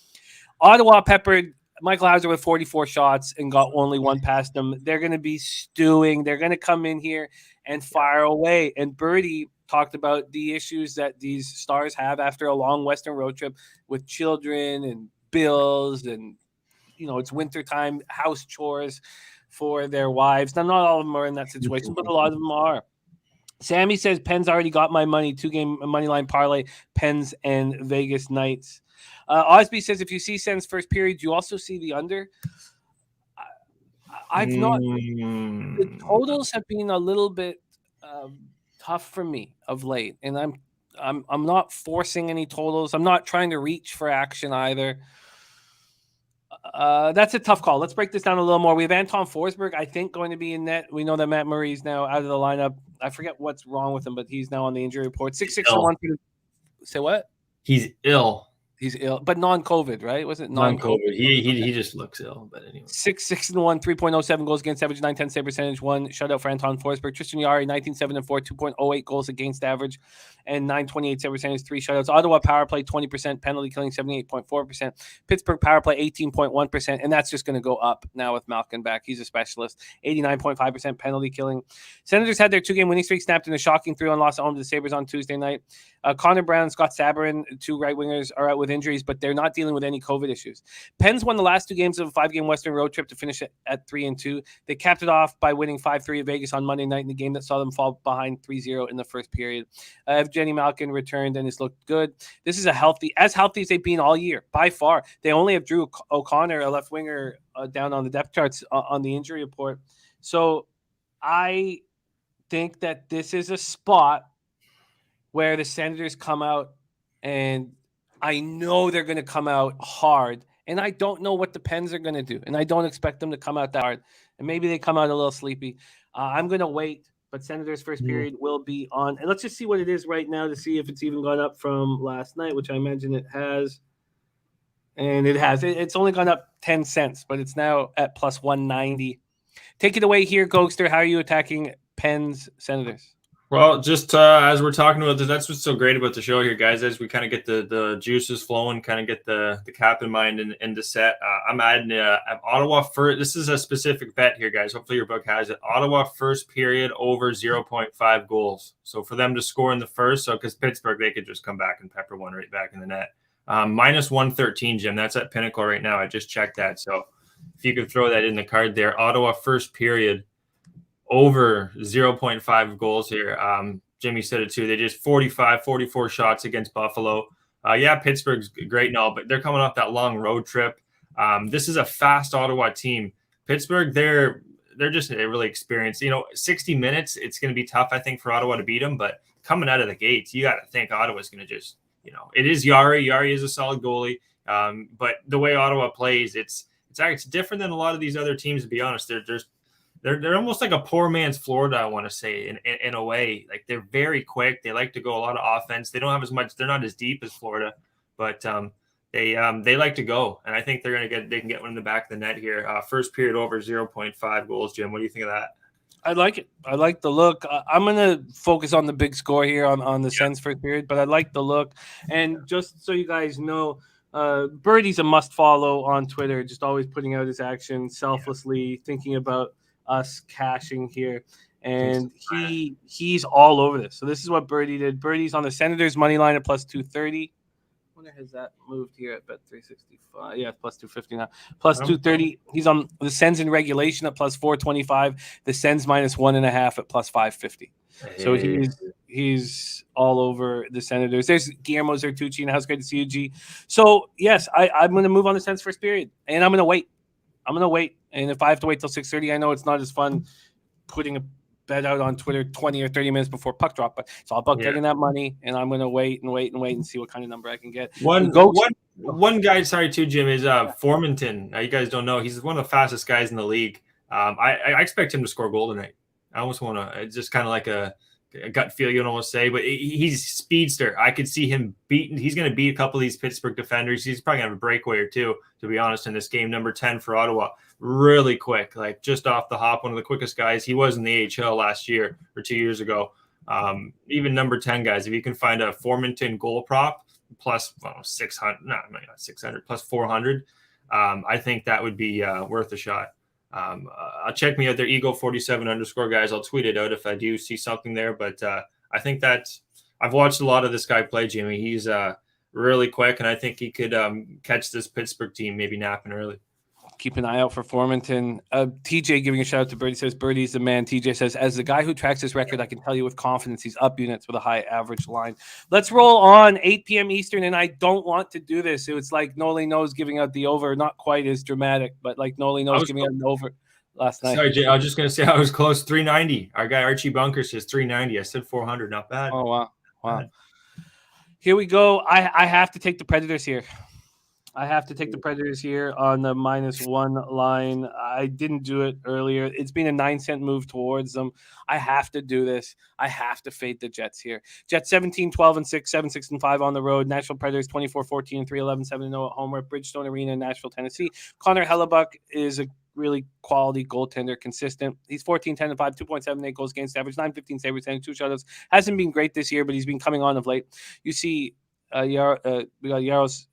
Speaker 1: Ottawa peppered Michael Hauser with 44 shots and got only one past them. They're going to be stewing. They're going to come in here and fire away. And Birdie talked about the issues that these stars have after a long Western road trip with children and bills and, it's wintertime, house chores for their wives. Now, not all of them are in that situation, but a lot of them are. Sammy says, Pens already got my money, 2-game money line parlay, Pens and Vegas Knights. Osby says, if you see Sens first period, you also see the under. I've not. The totals have been a little bit tough for me of late, and I'm not forcing any totals. I'm not trying to reach for action either. That's a tough call. Let's break this down a little more. We have Anton Forsberg, I think, going to be in net. We know that Matt Murray is now out of the lineup. I forget what's wrong with him, but he's now on the injury report. 6-6-1. Say what?
Speaker 2: He's ill.
Speaker 1: He's ill, but non-COVID, right? Was it
Speaker 2: non-COVID? He just looks ill, but anyway.
Speaker 1: 6-6-1, 3.07 goals against average, 910 save percentage, 1 shutout for Anton Forsberg. Tristan Jarry, 19-7-4, 2.08 goals against average, and 928 save percentage, 3 shutouts. Ottawa power play 20%, penalty killing 78.4%. Pittsburgh power play 18.1%, and that's just going to go up now with Malkin back. He's a specialist. 89.5% penalty killing. Senators had their 2-game winning streak snapped in a shocking 3-1 loss at home to the Sabres on Tuesday night. Connor Brown, Scott Sabrin, 2 right wingers are out with injuries, but they're not dealing with any COVID issues. Pens won the last 2 games of a 5-game Western road trip to finish it at 3-2. They capped it off by winning 5-3 at Vegas on Monday night in the game that saw them fall behind 3-0 in the first period. Evgeny Malkin returned and has looked good. This is as healthy as they've been all year, by far. They only have Drew O'Connor, a left winger, down on the depth charts on the injury report. So I think that this is a spot where the Senators come out, and I know they're going to come out hard, and I don't know what the Pens are going to do, and I don't expect them to come out that hard, and maybe they come out a little sleepy. I'm going to wait, but Senators first period will be on, and let's just see what it is right now to see if it's even gone up from last night, which I imagine it has, and it has. It's only gone up 10 cents, but it's now at plus 190. Take it away here, Gogster. How are you attacking Pens Senators?
Speaker 2: Well, just as we're talking about this, that's what's so great about the show here, guys, as we kind of get the juices flowing, kind of get the cap in mind and the set. I'm adding Ottawa first. This is a specific bet here, guys. Hopefully your book has it. Ottawa first period over 0.5 goals. So for them to score in the first, because Pittsburgh, they could just come back and pepper one right back in the net. Minus 113, Jim. That's at Pinnacle right now. I just checked that. So if you could throw that in the card there. Ottawa first period over 0.5 goals here. Jimmy said it too. They just 44 shots against Buffalo. Yeah, Pittsburgh's great and all, but they're coming off that long road trip. This is a fast Ottawa team. Pittsburgh, they're just really experienced. 60 minutes, it's going to be tough, I think, for Ottawa to beat them. But coming out of the gates, you got to think Ottawa's going to just, it is Yari. Yari is a solid goalie. But the way Ottawa plays, it's different than a lot of these other teams. To be honest, they're almost like a poor man's Florida, I want to say, in a way. Like, they're very quick. They like to go a lot of offense. They don't have as much. They're not as deep as Florida, but they like to go. And I think they can get one in the back of the net here. First period over 0.5 goals. Jim, what do you think of that?
Speaker 1: I like it. I like the look. I'm going to focus on the big score here on the Sens first period, but I like the look. And just so you guys know, Birdie's a must follow on Twitter, just always putting out his action selflessly, thinking about us cashing here, and he's all over this. So this is what Birdie did. Birdie's on the Senators money line at plus 230. I wonder, has that moved here at bet 365? Yeah, plus 250 now. Plus 230. He's on the Sens in regulation at plus 425. The Sens minus 1.5 at plus 550. So he's all over the Senators. There's Guillermo Zertucci, and how's great to see you, G. So yes, I'm going to move on to Sens first period, and I'm going to wait. And if I have to wait till 6:30, I know it's not as fun putting a bet out on Twitter 20 or 30 minutes before puck drop, but it's all about getting that money, and I'm going to wait and see what kind of number I can get.
Speaker 2: One guy, sorry too, Jim, is Formanton. You guys don't know, he's one of the fastest guys in the league. I expect him to score a goal tonight. I almost want to, it's just kind of like a gut feel, you'd almost say, but he's speedster. I could see him he's going to beat a couple of these Pittsburgh defenders. He's probably going to have a breakaway or two, to be honest, in this game. Number 10 for Ottawa, really quick, like just off the hop, one of the quickest guys. He was in the AHL last year or 2 years ago. Even number 10 guys, if you can find a Formanton goal prop plus 600, not 600, plus 400, I think that would be worth a shot. I'll check me out there, Eagle47_ guys. I'll tweet it out if I do see something there. But I think I've watched a lot of this guy play, Jimmy. He's really quick, and I think he could catch this Pittsburgh team maybe napping early.
Speaker 1: Keep an eye out for Formanton. TJ giving a shout out to Birdie, says Birdie's the man. TJ says, as the guy who tracks his record, I can tell you with confidence he's up units with a high average line. Let's roll on 8 p.m. Eastern, and I don't want to do this. It's like Noli knows giving out the over, not quite as dramatic, but like Noli knows giving out an over last night.
Speaker 2: Sorry, Jay, I was just going to say I was close. 390. Our guy Archie Bunker says 390. I said 400. Not bad.
Speaker 1: Oh, wow. Here we go. I have to take the Predators here. I have to take the Predators here on the -1 line. I didn't do it earlier. It's been a 9-cent move towards them. I have to do this. I have to fade the Jets here. Jets 17-12-6, 7-6-5 on the road. Nashville Predators 24-14-3, 11-7-0 at home. We're at Bridgestone Arena in Nashville, Tennessee. Connor Hellebuck is a really quality goaltender, consistent. He's 14-10-5, 2.78 goals against average, 9-15 save percentage, 2 shutouts. Hasn't been great this year, but he's been coming on of late. You see, we got Yaros.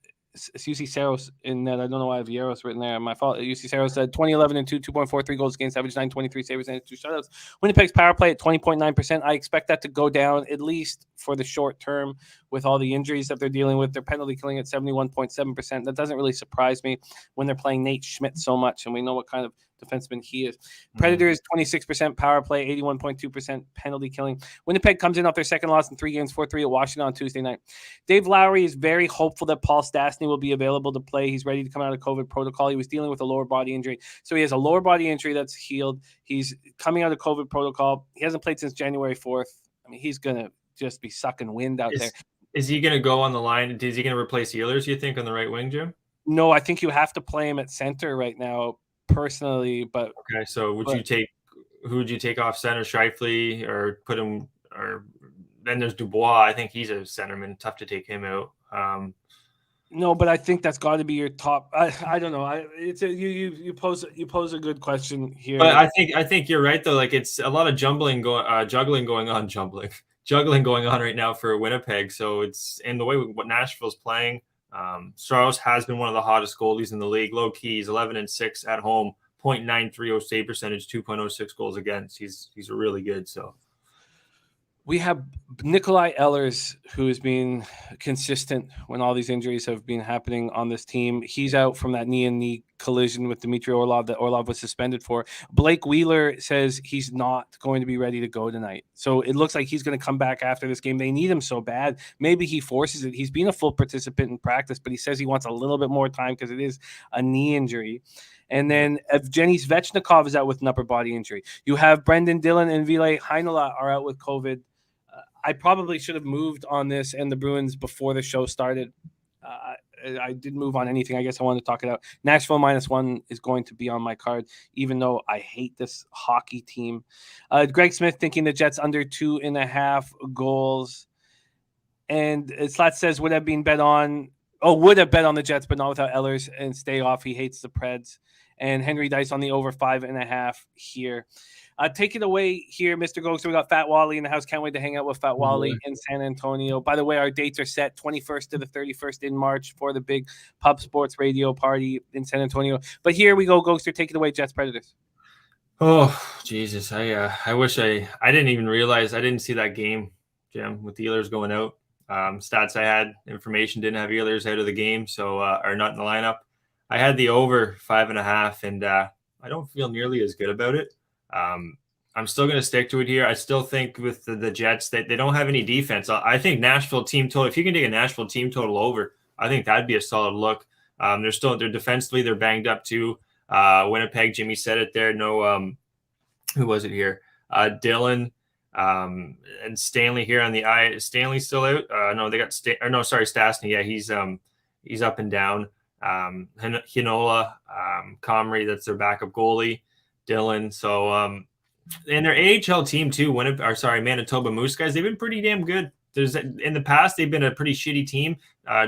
Speaker 1: UC Saros in that. I don't know why I have Yaros written there. My fault. UC Saros said 20-11-2, 2.43 goals against average, 9.23 savers and 2 shutouts. Winnipeg's power play at 20.9%. I expect that to go down at least for the short term with all the injuries that they're dealing with. Their penalty killing at 71.7%. That doesn't really surprise me when they're playing Nate Schmidt so much, and we know what kind of defenseman he is. Predators 26% power play, 81.2% penalty killing. Winnipeg comes in off their second loss in 3 games, 4-3 at Washington on Tuesday night. Dave Lowry is very hopeful that Paul Stastny will be available to play. He's ready to come out of COVID protocol. He was dealing with a lower body injury, so he has a lower body injury that's healed. He's coming out of COVID protocol. He hasn't played since January 4th. I mean, he's gonna just be sucking wind out there.
Speaker 2: Is he gonna go on the line? Is he gonna replace Ehlers, you think, on the right wing, Jim?
Speaker 1: No, I think you have to play him at center right now, personally. But
Speaker 2: okay, so who would you take off center? Scheifele, or put him, or then there's Dubois. I think he's a centerman. Tough to take him out.
Speaker 1: No, but I think that's got to be your top. I don't know. You pose a good question here.
Speaker 2: But I think you're right though. Like, it's a lot of juggling going on right now for Winnipeg. So it's in the way what Nashville's playing. Strauss has been one of the hottest goalies in the league. Low key, he's 11-6 at home, .930 save percentage, 2.06 goals against. He's really good. So
Speaker 1: we have Nikolai Ehlers, who has been consistent when all these injuries have been happening on this team. He's out from that knee and knee collision with Dmitry Orlov that Orlov was suspended for. Blake Wheeler says he's not going to be ready to go tonight. So it looks like he's going to come back after this game. They need him so bad. Maybe he forces it. He's been a full participant in practice, but he says he wants a little bit more time because it is a knee injury. And then Evgeny Svechnikov is out with an upper body injury. You have Brendan Dillon and Ville Heinola are out with COVID. I probably should have moved on this and the Bruins before the show started. I didn't move on anything. I guess I wanted to talk it out. Nashville -1 is going to be on my card, even though I hate this hockey team. Greg Smith thinking the Jets under 2.5 goals. And Slat says, would have bet on the Jets, but not without Ehlers and stay off. He hates the Preds. And Henry Dice on the over 5.5 here. Take it away here, Mr. Gogster. We got Fat Wally in the house. Can't wait to hang out with Fat Wally in San Antonio. By the way, our dates are set 21st to the 31st in March for the big Pub Sports Radio party in San Antonio. But here we go, Gogster. Take it away, Jets Predators.
Speaker 2: Oh, Jesus. I wish I didn't even realize. I didn't see that game, Jim, with the Oilers going out. Stats I had, information, didn't have Oilers out of the game, so or not in the lineup. I had the over 5.5, and I don't feel nearly as good about it. I'm still going to stick to it here. I still think with the Jets that they don't have any defense. I think Nashville team total, if you can take a Nashville team total over, I think that'd be a solid look. They're defensively, they're banged up too. Winnipeg, Jimmy said it there. No, who was it here? Dylan, and Stanley here on the eye. Stanley's still out. No, they got Stastny. Yeah, he's up and down. Hinola, Comrie, that's their backup goalie. Dylan. So, and their AHL team too, Manitoba Moose guys, they've been pretty damn good. In the past, they've been a pretty shitty team,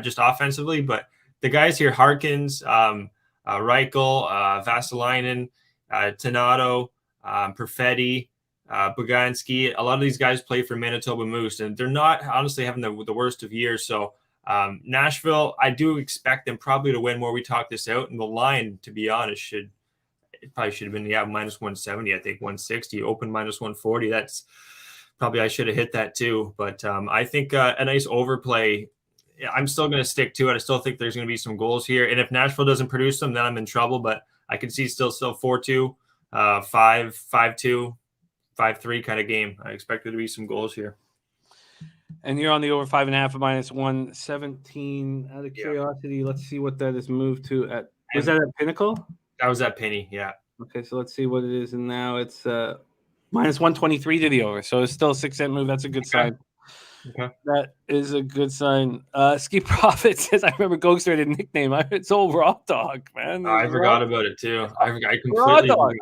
Speaker 2: just offensively, but the guys here, Harkins, Reichel, Vasilinen, Tanato, Perfetti, Boganski, a lot of these guys play for Manitoba Moose, and they're not honestly having the worst of years. So Nashville, I do expect them probably to win more. We talked this out, and the line, to be honest, it probably should have been -170. I think 160 open -140. That's probably, I should have hit that too. But I think a nice overplay. I'm still going to stick to it. I still think there's going to be some goals here. And if Nashville doesn't produce them, then I'm in trouble. But I can see still 4-2, 5-2, 5-3 kind of game. I expect there to be some goals here.
Speaker 1: And you're on the over 5.5 at -117. Out of curiosity, let's see what that is moved to at. Was that at Pinnacle?
Speaker 2: That was at Penny, yeah.
Speaker 1: Okay, so let's see what it is. And now it's -123 to the over. So it's still a 6-cent move. That's a good sign.
Speaker 2: Okay.
Speaker 1: That is a good sign. Ski Profit says, I remember Gogster had a nickname. It's old Raw Dog, man.
Speaker 2: I forgot about it too. I completely forgot.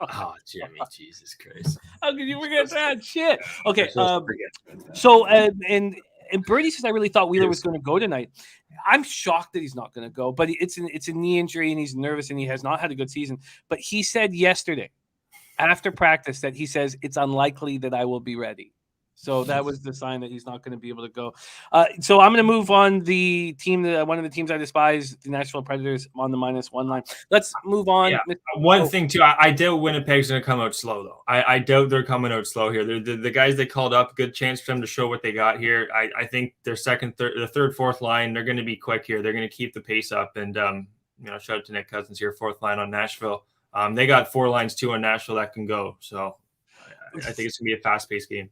Speaker 2: Oh, Jimmy, Jesus Christ.
Speaker 1: How could you forget that shit? Okay, so and Brady says, I really thought Wheeler was going to go tonight. I'm shocked that he's not going to go, but it's a knee injury and he's nervous and he has not had a good season. But he said yesterday after practice that he says it's unlikely that I will be ready. So that was the sign that he's not going to be able to go. So I'm going to move on the team, one of the teams I despise, the Nashville Predators, on the -1 line. Let's move on.
Speaker 2: Yeah. One thing, too, I doubt Winnipeg's going to come out slow, though. I doubt they're coming out slow here. The guys they called up, good chance for them to show what they got here. I think their third, fourth line, they're going to be quick here. They're going to keep the pace up. And, shout out to Nick Cousins here, fourth line on Nashville. They got 4 lines, 2 on Nashville that can go. So I think it's going to be a fast-paced game.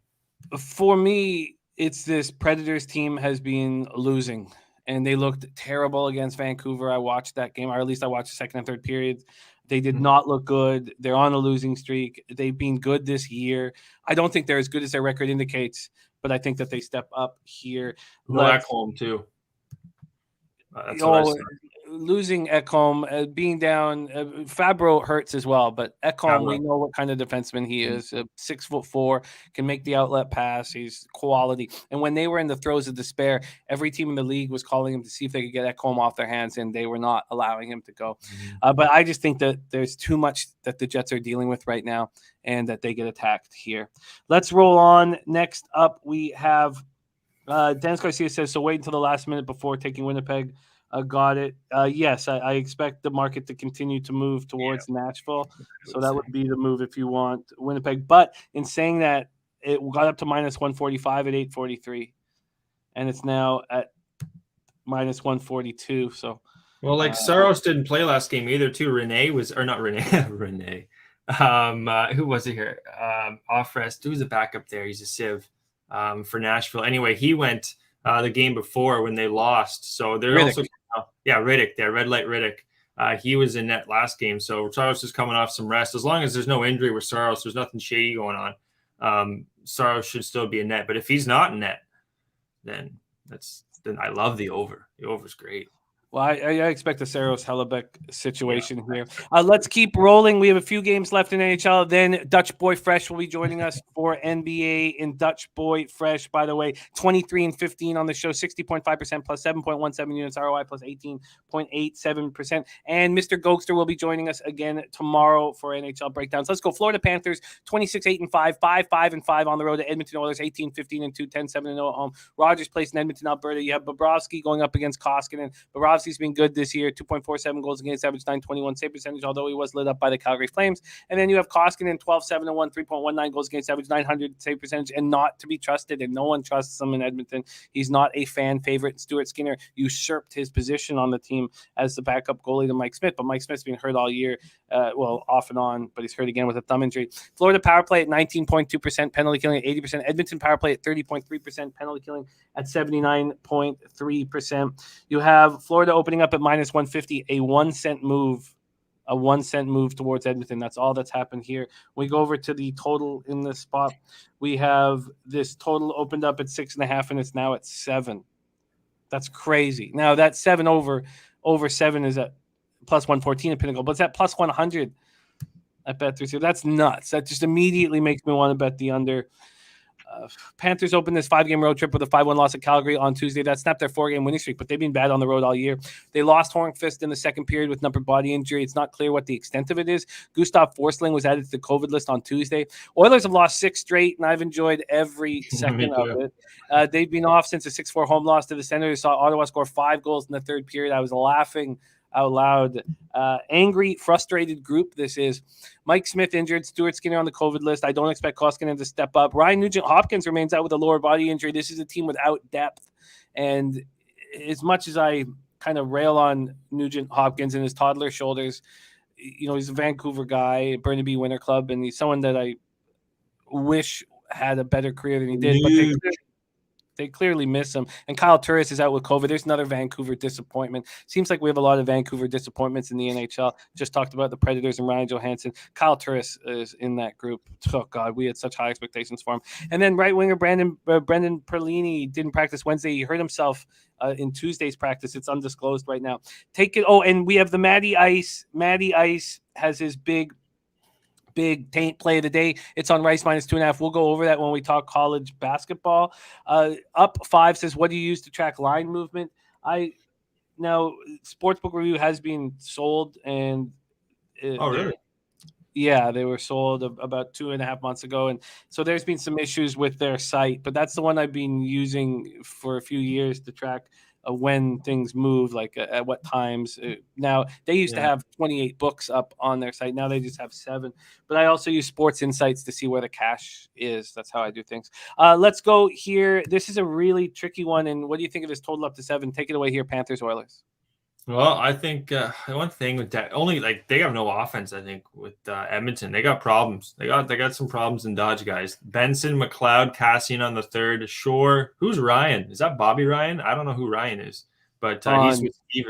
Speaker 1: For me, it's this Predators team has been losing, and they looked terrible against Vancouver. I watched that game, or at least I watched the second and third periods. They did not look good. They're on a losing streak. They've been good this year. I don't think they're as good as their record indicates, but I think that they step up here.
Speaker 2: Ekholm, too. That's what I said.
Speaker 1: Losing Ekholm, being down, Fabro hurts as well. But Ekholm, we know what kind of defenseman he is. 6'4", can make the outlet pass. He's quality. And when they were in the throes of despair, every team in the league was calling him to see if they could get Ekholm off their hands, and they were not allowing him to go. But I just think that there's too much that the Jets are dealing with right now, and that they get attacked here. Let's roll on. Next up, we have Dennis Garcia says, so wait until the last minute before taking Winnipeg. Got it. Yes, I expect the market to continue to move towards Nashville. So that would be the move if you want Winnipeg. But in saying that, it got up to -145 at 8:43. And it's now at -142. So
Speaker 2: Well, like Saros didn't play last game either, too. Renee was, or not Renee, Renee. Who was it here? Off rest. Who was a backup there? He's a Civ for Nashville. Anyway, he went the game before when they lost. So they're
Speaker 1: Riddick.
Speaker 2: also, Riddick there, Red Light Riddick. He was in net last game. So Saros is coming off some rest. As long as there's no injury with Saros, there's nothing shady going on. Saros should still be in net. But if he's not in net, then I love the over. The over's great.
Speaker 1: Well, I expect a Saros Hellebuck situation here. Let's keep rolling. We have a few games left in NHL. Then Dutch Boy Fresh will be joining us for NBA in Dutch Boy Fresh. By the way, 23-15 on the show, 60.5% plus 7.17 units, ROI plus 18.87%. And Mr. Gogster will be joining us again tomorrow for NHL breakdowns. Let's go. Florida Panthers, 26-8-5, 5-5-5 on the road to Edmonton Oilers, 18-15-2, 10-7-0 at home. Rogers Place in Edmonton, Alberta. You have Bobrovsky going up against Koskinen. Bobrovsky's been good this year, 2.47 goals against average, 921 save percentage, although he was lit up by the Calgary Flames. And then you have Koskinen, 12-7-1, 3.19 goals against average, 900 save percentage, and not to be trusted, and no one trusts him in Edmonton. He's not a fan favorite. Stuart Skinner usurped his position on the team as the backup goalie to Mike Smith, but Mike Smith's been hurt all year, off and on, but he's hurt again with a thumb injury. Florida power play at 19.2%, penalty killing at 80%. Edmonton power play at 30.3%, penalty killing at 79.3%. You have Florida opening up at minus 150, a 1 cent move towards Edmonton. That's all that's happened here. We go over to the total in this spot. We have this total opened up at 6.5, and it's now at 7. That's crazy. Now that 7 over 7 is at plus 114 at Pinnacle, but it's at plus 100 at Bet3. That's nuts. That just immediately makes me want to bet the under. Panthers opened this 5-game road trip with a 5-1 loss at Calgary on Tuesday. That snapped their 4-game winning streak, but they've been bad on the road all year. They lost Hornqvist in the second period with an upper body injury. It's not clear what the extent of it is. Gustav Forsling was added to the COVID list on Tuesday. Oilers have lost 6 straight, and I've enjoyed every second of it. They've been off since a 6-4 home loss to the Senators. Saw Ottawa score 5 goals in the third period. I was laughing out loud. Angry, frustrated group this is. Mike Smith injured, Stuart Skinner on the COVID list. I don't expect Koskinen to step up. Ryan Nugent-Hopkins remains out with a lower body injury. This is a team without depth. And as much as I kind of rail on Nugent-Hopkins and his toddler shoulders, he's a Vancouver guy, Burnaby Winter Club, and he's someone that I wish had a better career than he did. But they clearly miss him. And Kyle Turris is out with COVID. There's another Vancouver disappointment. Seems like we have a lot of Vancouver disappointments in the NHL. Just talked about the Predators and Ryan Johansson. Kyle Turris is in that group. Oh, God, we had such high expectations for him. And then right winger Brendan Perlini didn't practice Wednesday. He hurt himself in Tuesday's practice. It's undisclosed right now. And we have the Matty Ice. Matty Ice has his big taint play of the day. It's on Rice minus 2.5. We'll go over that when we talk college basketball. Up 5 says, what do you use to track line movement? Now Sportsbook Review has been sold, and
Speaker 2: really?
Speaker 1: Yeah, they were sold about 2.5 months ago, and so there's been some issues with their site, but that's the one I've been using for a few years to track when things move, like at what times. Now, they used to have 28 books up on their site. Now they just have 7. But I also use Sports Insights to see where the cash is. That's how I do things. Let's go here. This is a really tricky one. And what do you think of this total up to 7? Take it away here, Panthers Oilers.
Speaker 2: Well, I think one thing with that, only they have no offense. I think with Edmonton, they got problems. They got some problems in Dodge, guys. Benson, McLeod, Cassian on the third. Shore. Who's Ryan? Is that Bobby Ryan? I don't know who Ryan is, but he's with Steve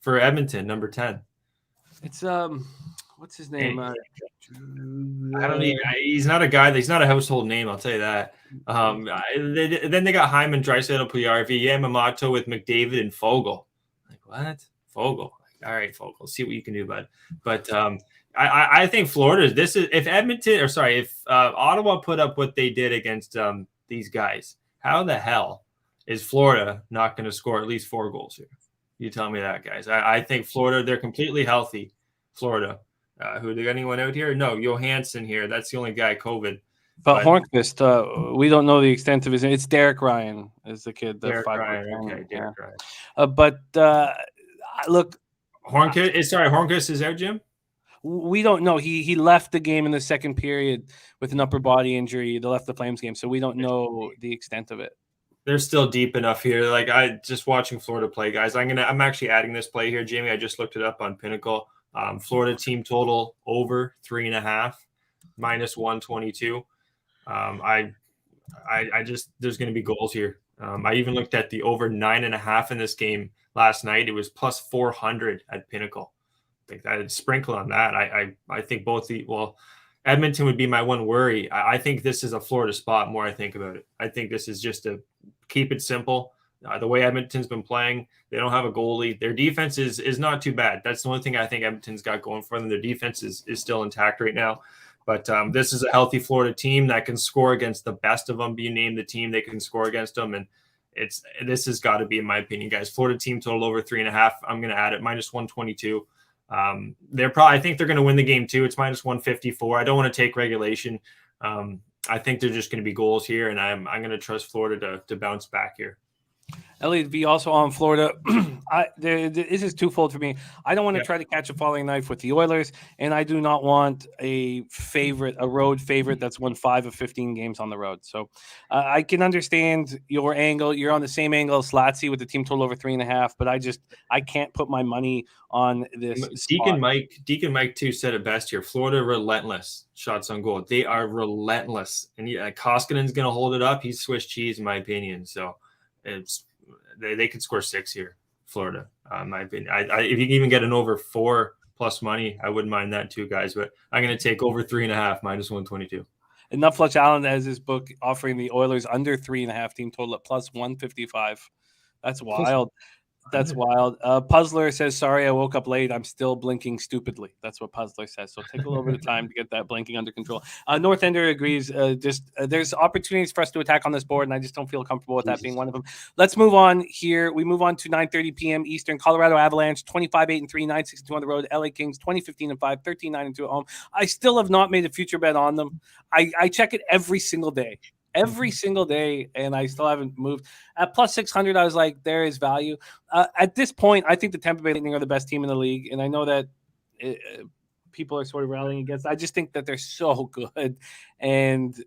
Speaker 2: for Edmonton, number 10. It's
Speaker 1: what's his name?
Speaker 2: I don't even. He's not a guy. He's not a household name. I'll tell you that. Then they got Hyman, Draisaitl, Puyarvi, Yamamoto with McDavid and Fogle. Like what? Fogle. All right, Fogle. See what you can do, bud. But I think Florida. If Ottawa put up what they did against these guys, how the hell is Florida not going to score at least 4 goals here? You tell me that, guys. I think Florida. They're completely healthy. Florida. Who did anyone out here? No, Johansson here. That's the only guy COVID.
Speaker 1: But Hornqvist, we don't know the extent of his. It's Derek Ryan is the kid.
Speaker 2: Derek Ryan. Okay, Derek Ryan.
Speaker 1: Look,
Speaker 2: Hornqvist is out, Jim?
Speaker 1: We don't know. He left the game in the second period with an upper body injury. They left the Flames game, so we don't know the extent of it.
Speaker 2: they're still deep enough here. Like I just watching Florida play, guys. I'm actually adding this play here, Jamie. I just looked it up on Pinnacle. Florida team total over 3.5, -122. I just there's going to be goals here. I even looked at the over 9.5 in this game last night. It was plus 400 at Pinnacle. I think I'd sprinkle on that. I think Edmonton would be my one worry. I think this is a Florida spot more I think about it. I think this is just to keep it simple. The way Edmonton's been playing, they don't have a goalie. Their defense is not too bad. That's the only thing I think Edmonton's got going for them. Their defense is still intact right now. But this is a healthy Florida team that can score against the best of them. You name the team, they can score against them. And this has got to be, in my opinion, guys, Florida team total over 3.5. I'm going to add it -122. I think they're going to win the game too. It's -154. I don't want to take regulation. I think they're just going to be goals here, and I'm going to trust Florida to bounce back here.
Speaker 1: Elliot V also on Florida. This is twofold for me. I don't want to try to catch a falling knife with the Oilers, and I do not want a road favorite that's won 5 of 15 games on the road. So I can understand your angle. You're on the same angle as Slatsy with the team total over 3.5, but I can't put my money on this.
Speaker 2: Deacon Mike too said it best here. Florida relentless shots on goal. They are relentless, and Koskinen's going to hold it up. He's Swiss cheese in my opinion. So they could score 6 here, Florida. In my opinion, if you can even get an over 4 plus money, I wouldn't mind that too, guys. But I'm going to take over 3.5 -122.
Speaker 1: Enough Fletch Allen has his book offering the Oilers under 3.5 team total at +155. That's wild. That's wild. Puzzler says, sorry, I woke up late. I'm still blinking stupidly. That's what Puzzler says. So take a little bit of time to get that blinking under control. North Ender agrees. There's opportunities for us to attack on this board, and I just don't feel comfortable with that being one of them. Let's move on here. We move on to 9:30 p.m. Eastern. Colorado Avalanche, 25-8-3, 9-6-2 on the road. LA Kings, 20-15-5, 13-9-2 at home. I still have not made a future bet on them. I check it every single day. And I still haven't moved. At +600, I was like, there is value. At this point, I think the Tampa Bay Lightning are the best team in the league, and I know that people are sort of rallying against it. I just think that they're so good, and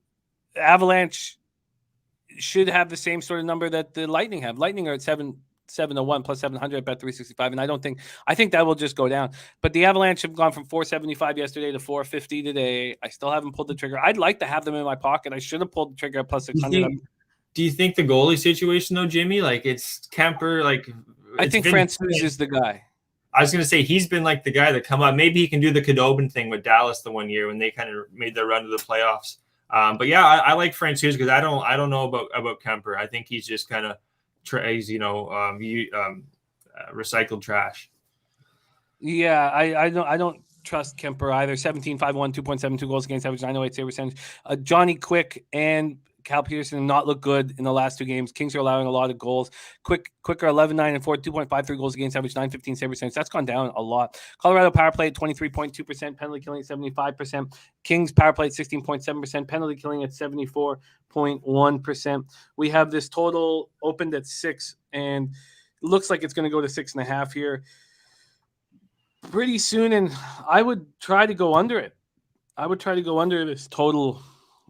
Speaker 1: Avalanche should have the same sort of number that the Lightning have. Lightning are at 701 +700 at bet 365, and I think that will just go down. But the Avalanche have gone from 475 yesterday to 450 today. I still haven't pulled the trigger. I'd like to have them in my pocket. I should have pulled the trigger at +600.
Speaker 2: Do you think the goalie situation though, Jimmy? Like it's Kemper.
Speaker 1: I think Francouz is the guy.
Speaker 2: I was going to say he's been like the guy that come up. Maybe he can do the Khudobin thing with Dallas the one year when they kind of made their run to the playoffs. But yeah, I like Francouz because I don't know about Kemper. I think he's just kind of trays, recycled trash.
Speaker 1: Yeah, I don't trust Kemper either. 17-5-1, 2.72 goals against average, 908 save percentage. Johnny Quick and Cal Peterson have not looked good in the last 2 games. Kings are allowing a lot of goals. Quick are 11-9-4, 2.53 goals against average, 915 save percentage. That's gone down a lot. Colorado power play at 23.2%, penalty killing at 75%. Kings power play at 16.7%, penalty killing at 74.1%. We have this total opened at 6, and looks like it's going to go to 6.5 here pretty soon, and I would try to go under it. I would try to go under this total.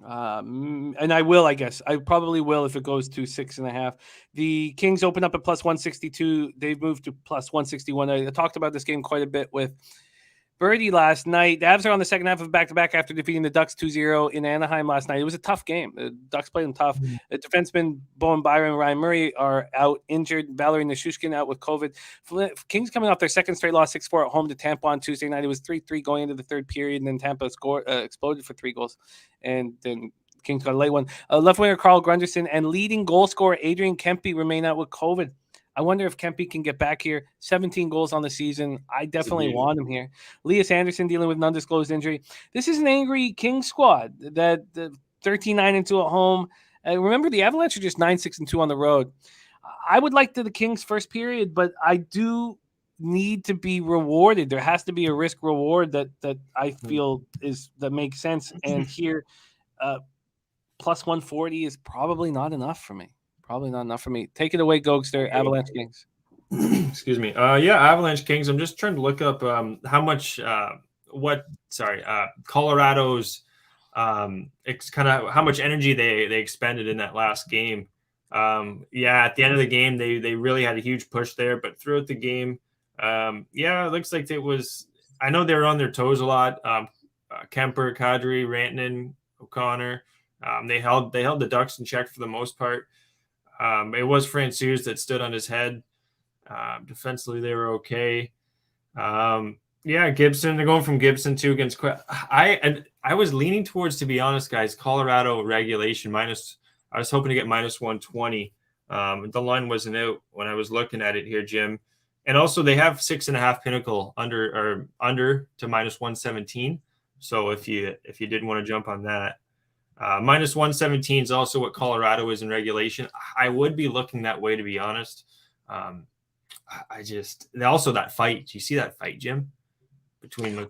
Speaker 1: And I will, I guess. I probably will if it goes to 6.5. The Kings open up at +162. They've moved to +161. I talked about this game quite a bit with Birdie last night. The Avs are on the second half of back-to-back after defeating the Ducks 2-0 in Anaheim last night. It was a tough game. The Ducks played them tough. The defensemen Bowen Byron and Ryan Murray are out injured. Valerie Nichushkin out with COVID. Kings coming off their second straight loss, 6-4 at home to Tampa on Tuesday night. It was 3-3 going into the third period, and then Tampa exploded for 3 goals. And then Kings got a late one. Left winger Carl Grunderson and leading goal scorer Adrian Kempe remain out with COVID. I wonder if Kempe can get back here. 17 goals on the season. I definitely want him here. Elias Anderson dealing with an undisclosed injury. This is an angry Kings squad that 13-9-2 at home. Remember, the Avalanche are just 9-6-2 on the road. I would like the Kings first period, but I do need to be rewarded. There has to be a risk reward that I feel that makes sense. And here, +140 is probably not enough for me. Take it away, Gogster. Avalanche Kings.
Speaker 2: Excuse me. Avalanche Kings. I'm just trying to look up how much Colorado's it's kind of how much energy they expended in that last game. At the end of the game, they really had a huge push there, but throughout the game, it looks like it was. I know they were on their toes a lot. Kemper, Kadri, Rantanen, O'Connor, they held the Ducks in check for the most part. It was Francouz that stood on his head. Defensively, they were okay. Gibson. They're going from Gibson too against. I was leaning towards, to be honest, guys, Colorado regulation minus. I was hoping to get minus 120. The line wasn't out when I was looking at it here, Jim. And also they have 6.5 pinnacle under to minus 117. So if you did want to jump on that, minus 117 is also what Colorado is in regulation. I would be looking that way, to be honest. Also that fight. Do you see that fight, Jim? Between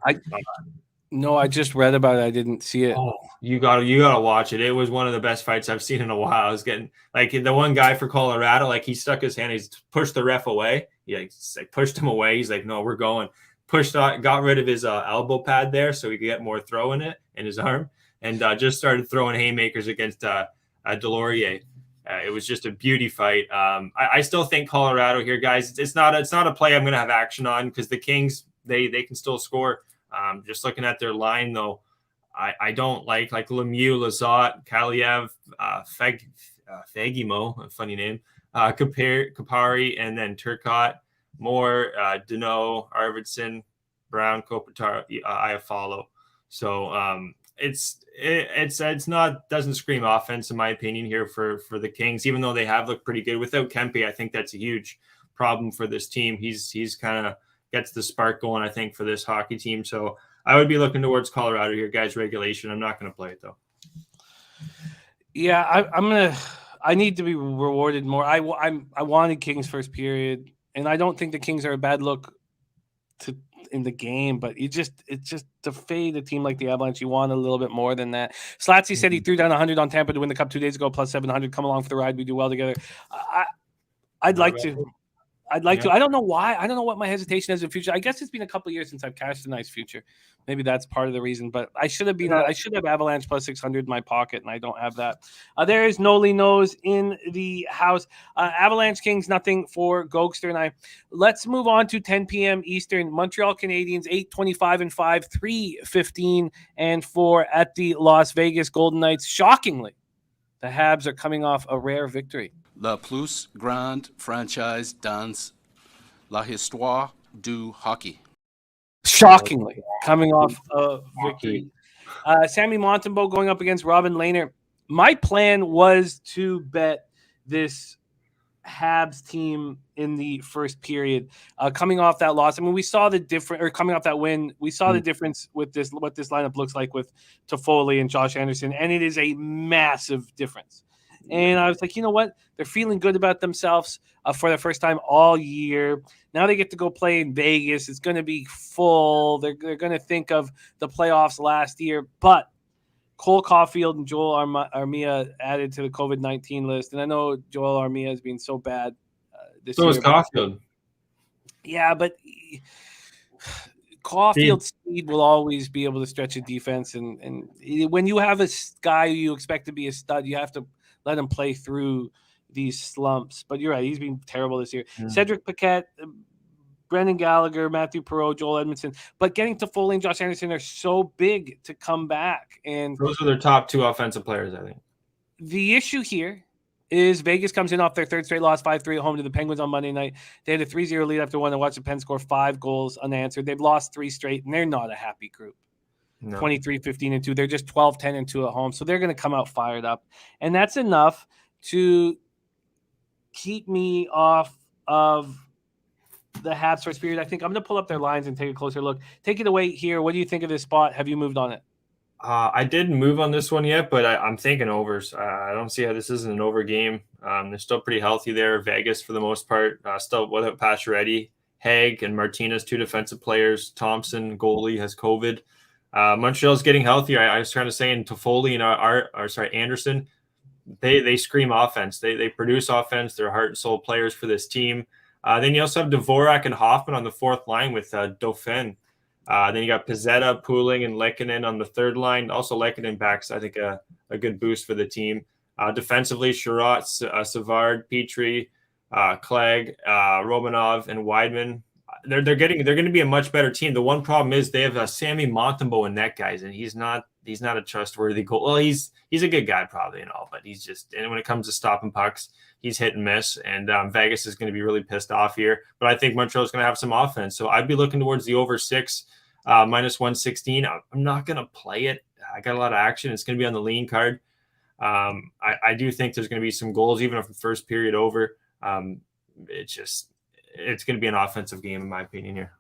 Speaker 1: No, I just read about it. I didn't see it.
Speaker 2: Oh, you gotta watch it. It was one of the best fights I've seen in a while. I was getting like the one guy for Colorado, like he stuck his hand, he's pushed the ref away. He pushed him away. He's like, no, we're going. Got rid of his elbow pad there so he could get more throw in his arm, and just started throwing haymakers against Delorier. It was just a beauty fight. I still think Colorado here, guys. It's not a play I'm going to have action on because the Kings they can still score. Just looking at their line, though, I don't like Lemieux, Lizotte, Kaliev, Fagimo, a funny name, Kapari, and then Turcotte, Moore, Deneau, Arvidsson, Brown, Kopitar, Iafallo. So it's not doesn't scream offense in my opinion here for the Kings, even though they have looked pretty good without Kempe. I think that's a huge problem for this team. He's kind of gets the spark going, I think, for this hockey team. So I would be looking towards Colorado here, guys. Regulation. I'm not going to play it though.
Speaker 1: Yeah, I need to be rewarded more. I wanted Kings first period, and I don't think the Kings are a bad look in the game, but it's just to fade a team like the Avalanche, you want a little bit more than that. Slatsy said he threw down 100 on Tampa to win the Cup 2 days ago, plus 700. Come along for the ride. We do well together. I'd like to. I don't know why. I don't know what my hesitation is in the future. I guess it's been a couple of years since I've cashed a nice future. Maybe that's part of the reason. But I should have Avalanche plus 600 in my pocket, and I don't have that. There is Noli Nose in the house. Avalanche Kings, nothing for Gogster and I. Let's move on to 10 p.m. Eastern. Montreal Canadiens 8-25-5, 3-15-4 at the Las Vegas Golden Knights. Shockingly, the Habs are coming off a rare victory.
Speaker 3: La plus grande franchise dans la histoire du hockey.
Speaker 1: Shockingly, coming off a victory. Sammy Montembeault going up against Robin Lehner. My plan was to bet this Habs team in the first period. Coming off that loss, I mean, we saw the difference, or coming off that win, we saw the difference with this, what this lineup looks like with Toffoli and Josh Anderson, and it is a massive difference. And I was like, you know what? They're feeling good about themselves for the first time all year. Now they get to go play in Vegas. It's going to be full. They're going to think of the playoffs last year. But Cole Caulfield and Joel Armia added to the COVID-19 list. And I know Joel Armia has been so bad this year.
Speaker 2: So is Caulfield.
Speaker 1: Yeah, but Caulfield's speed will always be able to stretch a defense. And when you have a guy who you expect to be a stud, you have to let him play through these slumps. But you're right. He's been terrible this year. Yeah. Cedric Paquette, Brendan Gallagher, Matthew Perreault, Joel Edmondson. But getting to Foley and Josh Anderson are so big to come back. And
Speaker 2: those are their top two offensive players, I think.
Speaker 1: The issue here is Vegas comes in off their third straight loss, 5-3 at home to the Penguins on Monday night. They had a 3-0 lead after one. I watched the Pens score 5 goals unanswered. They've lost 3 straight, and they're not a happy group. No. 23-15-2. They're just 12-10-2 at home. So they're going to come out fired up. And that's enough to keep me off of the Habs first period. I think I'm going to pull up their lines and take a closer look. Take it away here. What do you think of this spot? Have you moved on it?
Speaker 2: I didn't move on this one yet, but I'm thinking overs. I don't see how this isn't an over game. They're still pretty healthy there. Vegas, for the most part, still without Pacioretty. Haig and Martinez, 2 defensive players. Thompson, goalie, has COVID. Montreal's getting healthier. I was trying to say in Toffoli and Anderson, they scream offense. They produce offense. They're heart and soul players for this team. Then you also have Dvorak and Hoffman on the 4th line with Dauphin. Then you got Pizzetta, Pooling, and Lehkonen on the 3rd line. Also Lehkonen backs, I think, a good boost for the team. Defensively, Sherratt, Savard, Petrie, Clegg, Romanov, and Weidman. They're going to be a much better team. The one problem is they have Sammy Montembeault in net, guys, and he's not a trustworthy goal. Well, he's a good guy probably and all, but he's just, and when it comes to stopping pucks, he's hit and miss. And Vegas is going to be really pissed off here. But I think Montreal is going to have some offense, so I'd be looking towards the over 6 minus 116. I'm not going to play it. I got a lot of action. It's going to be on the lean card. I do think there's going to be some goals, even if the first period over. It's going to be an offensive game, in my opinion, here.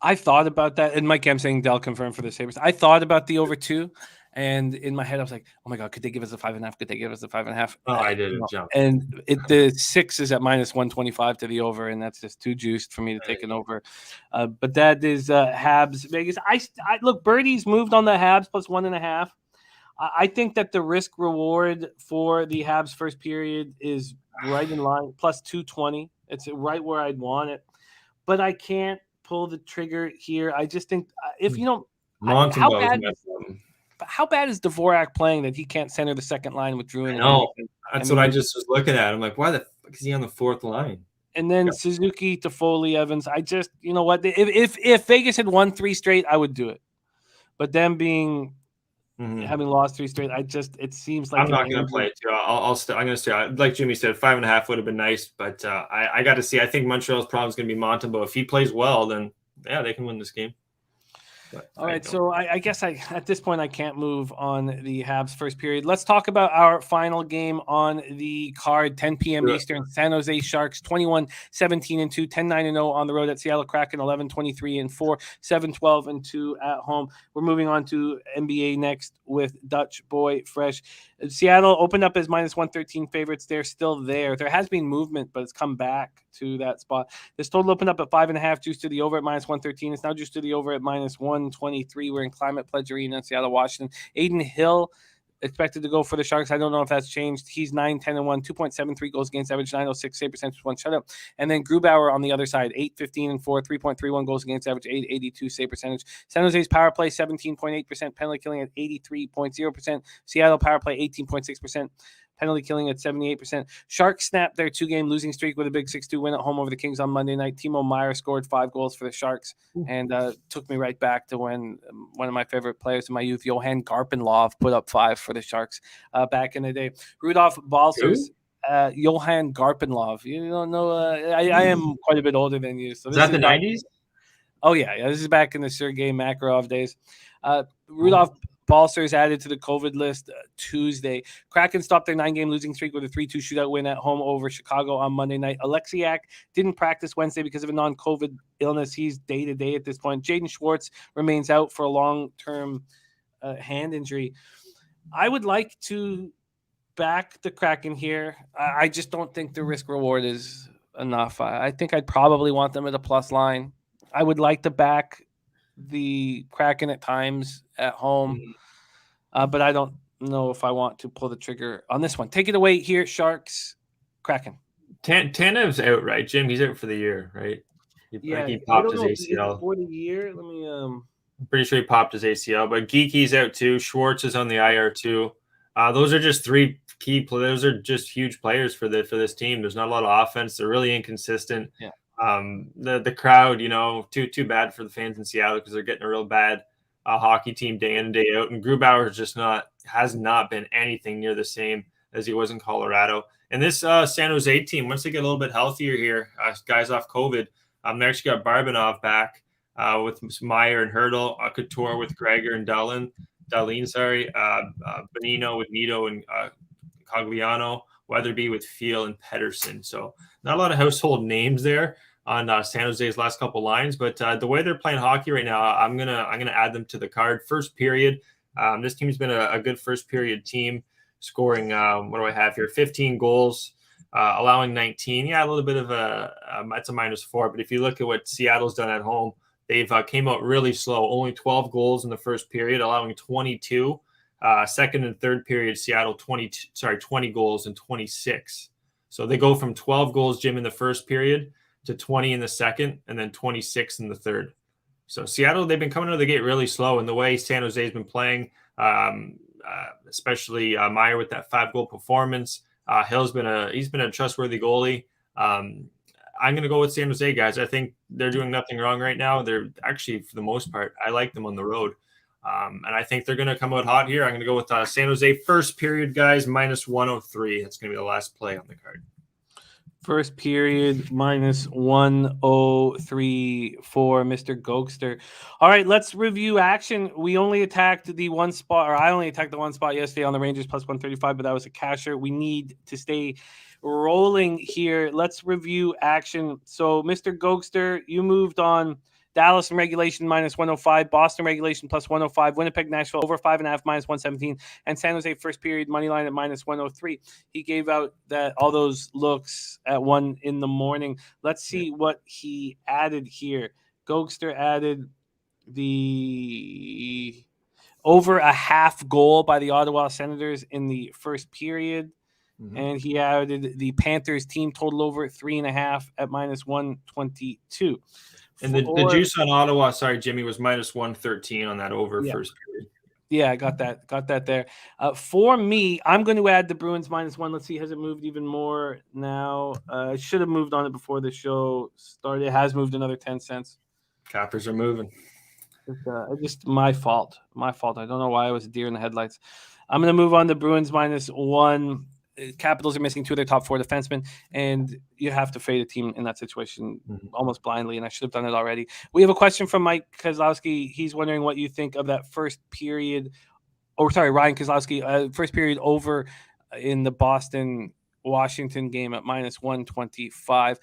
Speaker 1: I thought about that. And Mike, I'm saying Dell confirmed for the Sabres. I thought about the over 2. And in my head, I was like, oh my God, could they give us a 5.5? Could they give us a 5.5?
Speaker 2: Oh, I did a jump.
Speaker 1: And the 6 is at minus 125 to the over. And that's just too juiced for me to take an over. But that is Habs Vegas. I look, Birdie's moved on the Habs plus 1.5. I think that the risk reward for the Habs first period is right in line, plus 220. It's right where I'd want it, but I can't pull the trigger here. I just think if you know how bad is Dvorak playing that he can't center the second line with Druin?
Speaker 2: No, that's what I just was looking at. I'm like, why the fuck is he on the fourth line?
Speaker 1: And then Suzuki, Toffoli, Evans. I just, you know what? If Vegas had won 3 straight, I would do it. But them being having lost 3 straight, it seems like
Speaker 2: I'm not going to play it too. I'm going to stay. Like Jimmy said, 5.5 would have been nice, but I got to see. I think Montreal's problem is going to be Montembeault. If he plays well, then yeah, they can win this game. But
Speaker 1: all right, so I guess at this point I can't move on the Habs first period. Let's talk about our final game on the card, 10 p.m. Eastern. San Jose Sharks 21-17-2, 10-9-0 on the road at Seattle Kraken 11-23-4, 7-12-2 at home. We're moving on to NBA next with Dutch Boy Fresh. Seattle opened up as minus 113 favorites. They're still there. There has been movement, but it's come back to that spot. This total opened up at 5.5, juiced to the over at minus 113. It's now juiced to the over at minus 123. We're in Climate Pledge Arena in Seattle, Washington. Aiden Hill expected to go for the Sharks. I don't know if that's changed. He's 9-10-1, 2.73 goals against average, 906 save percentage, 1 shutout. And then Grubauer on the other side, 8-15-4, 3.31 goals against average, 882 save percentage. San Jose's power play, 17.8%, penalty killing at 83.0%. Seattle power play, 18.6%. Penalty killing at 78%. Sharks snapped their 2-game losing streak with a big 6-2 win at home over the Kings on Monday night. Timo Meier scored 5 goals for the Sharks and took me right back to when one of my favorite players in my youth, Johan Garpenlov, put up 5 for the Sharks back in the day. Rudolph Balcers, Johan Garpenlov. You don't know? I am quite a bit older than you. So
Speaker 2: is that the 90s?
Speaker 1: Oh, yeah. This is back in the Sergei Makarov days. Rudolph Balcers added to the COVID list Tuesday. Kraken stopped their 9-game losing streak with a 3-2 shootout win at home over Chicago on Monday night. Alexiak didn't practice Wednesday because of a non-COVID illness. He's day-to-day at this point. Jaden Schwartz remains out for a long-term hand injury. I would like to back the Kraken here. I just don't think the risk-reward is enough. I think I'd probably want them at a plus line. I would like to back the Kraken at times at home, but I don't know if I want to pull the trigger on this one. Take it away here, Sharks, Kraken.
Speaker 2: Tanev's out, right, Jim? He's out for the year, right? He popped his ACL.
Speaker 1: For the year, let me.
Speaker 2: I'm pretty sure he popped his ACL, but Geeky's out too. Schwartz is on the IR too. Those are just 3 key players. Those are just huge players for this team. There's not a lot of offense. They're really inconsistent.
Speaker 1: Yeah.
Speaker 2: The crowd, too bad for the fans in Seattle because they're getting a real bad hockey team day in and day out. And Grubauer has not been anything near the same as he was in Colorado. And this San Jose team, once they get a little bit healthier here, guys off COVID, they actually got Barbinov back with Meyer and Hurdle, Couture with Gregor and Dahlin, Bonino with Nito and Cogliano, Weatherby with Fiel and Pedersen. So not a lot of household names there on San Jose's last couple lines, but the way they're playing hockey right now, I'm gonna add them to the card. First period, this team's been a good first period team, scoring what do I have here? 15 goals, allowing 19. Yeah, a little bit of that's a -4. But if you look at what Seattle's done at home, they've came out really slow. Only 12 goals in the first period, allowing 22. Second and third period, Seattle 20 goals and 26. So they go from 12 goals, Jim, in the first period to 20 in the second, and then 26 in the third. So Seattle, they've been coming out of the gate really slow, and the way San Jose's been playing, especially Meyer with that 5-goal performance. Hill's been a trustworthy goalie. I'm going to go with San Jose, guys. I think they're doing nothing wrong right now. They're actually, for the most part, I like them on the road. And I think they're going to come out hot here. I'm going to go with San Jose first period, guys, minus 103. That's going to be the last play on the card.
Speaker 1: First period, minus 103 for Mr. Gogster. All right, let's review action. We only attacked the one spot, or I only attacked the one spot yesterday on the Rangers plus 135, but that was a casher. We need to stay rolling here. Let's review action. So, Mr. Gogster, you moved on Dallas in regulation minus 105, Boston regulation plus 105, Winnipeg, Nashville over 5.5 minus 117, and San Jose first period money line at minus 103. He gave out all those looks at 1 a.m. Let's see what he added here. Gogster added the over a half goal by the Ottawa Senators in the first period. And he added the Panthers team total over 3.5 at minus 122.
Speaker 2: And the juice on Ottawa, sorry, Jimmy, was minus 113 on that over first period.
Speaker 1: Yeah, I got that there. For me, I'm going to add the Bruins minus 1. Let's see, has it moved even more now? I should have moved on it before the show started. It has moved another 10 cents.
Speaker 2: Cappers are moving.
Speaker 1: It's just my fault. I don't know why I was a deer in the headlights. I'm going to move on to Bruins minus 1. Capitals are missing 2 of their top 4 defensemen, and you have to fade a team in that situation almost blindly, and I should have done it already. We have a question from Mike Kozlowski. He's wondering what you think of that first period, Ryan Kozlowski, first period over in the Boston-Washington game at minus 125.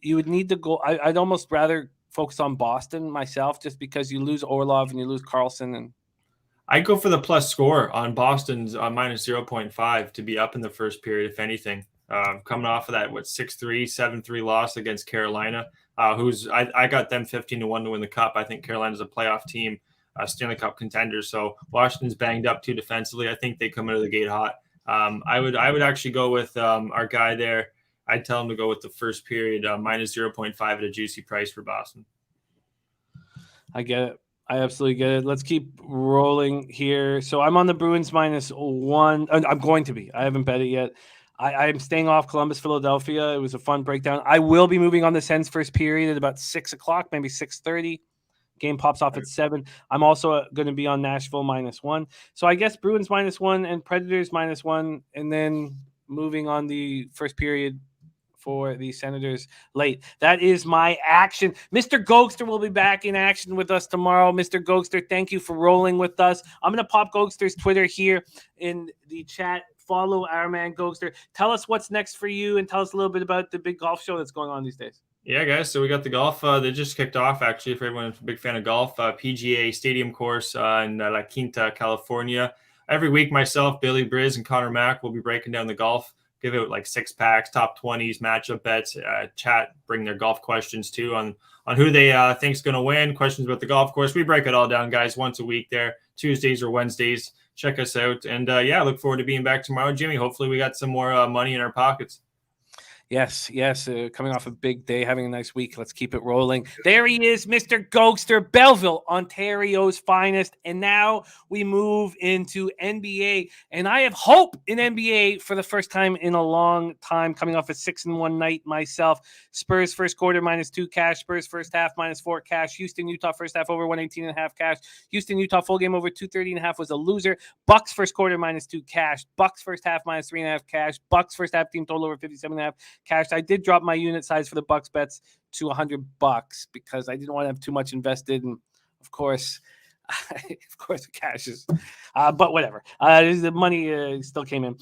Speaker 1: You would need to go – I'd almost rather focus on Boston myself just because you lose Orlov and you lose Carlson and –
Speaker 2: I go for the plus score on Boston's minus 0.5 to be up in the first period, if anything. Coming off of that, 6-3, 7-3 loss against Carolina, I got them 15-1 to win the Cup. I think Carolina's a playoff team, Stanley Cup contender. So Washington's banged up too defensively. I think they come out of the gate hot. I would actually go with our guy there. I'd tell him to go with the first period, minus 0.5 at a juicy price for Boston.
Speaker 1: I get it. I absolutely get it. Let's keep rolling here. So I'm on the Bruins minus 1. I'm going to be. I haven't bet it yet. I'm staying off Columbus, Philadelphia. It was a fun breakdown. I will be moving on the Sens first period at about 6 o'clock, maybe 6:30. Game pops off at 7. I'm also going to be on Nashville minus 1. So I guess Bruins minus 1 and Predators minus 1, and then moving on the first period for the Senators late. That is my action. Mr. Gogster will be back in action with us tomorrow. Mr. Gogster, thank you for rolling with us. I'm going to pop Gogster's Twitter here in the chat. Follow our man Gogster. Tell us what's next for you and tell us a little bit about the big golf show that's going on these days.
Speaker 2: Yeah, guys. So we got the golf. They just kicked off, actually, for everyone who's a big fan of golf. PGA Stadium course in La Quinta, California. Every week, myself, Billy Briz, and Connor Mack will be breaking down the golf. Give out like 6-packs, top 20s, matchup bets, chat, bring their golf questions too on who they think's going to win, questions about the golf course. We break it all down, guys, once a week there, Tuesdays or Wednesdays. Check us out. And look forward to being back tomorrow, Jimmy. Hopefully we got some more money in our pockets.
Speaker 1: Yes. Coming off a big day, having a nice week. Let's keep it rolling. There he is, Mr. Gogster, Belleville, Ontario's finest. And now we move into NBA. And I have hope in NBA for the first time in a long time, coming off a 6-1 night myself. Spurs first quarter minus 2 cash. Spurs first half minus 4 cash. Houston, Utah first half over 118.5 cash. Houston, Utah full game over 230.5 was a loser. Bucks first quarter minus 2 cash. Bucks first half minus 3.5 cash. Bucks first half team total over 57.5 cash. I did drop my unit size for the Bucks bets to $100 because I didn't want to have too much invested, and of course, the cash is, but whatever. The money still came in,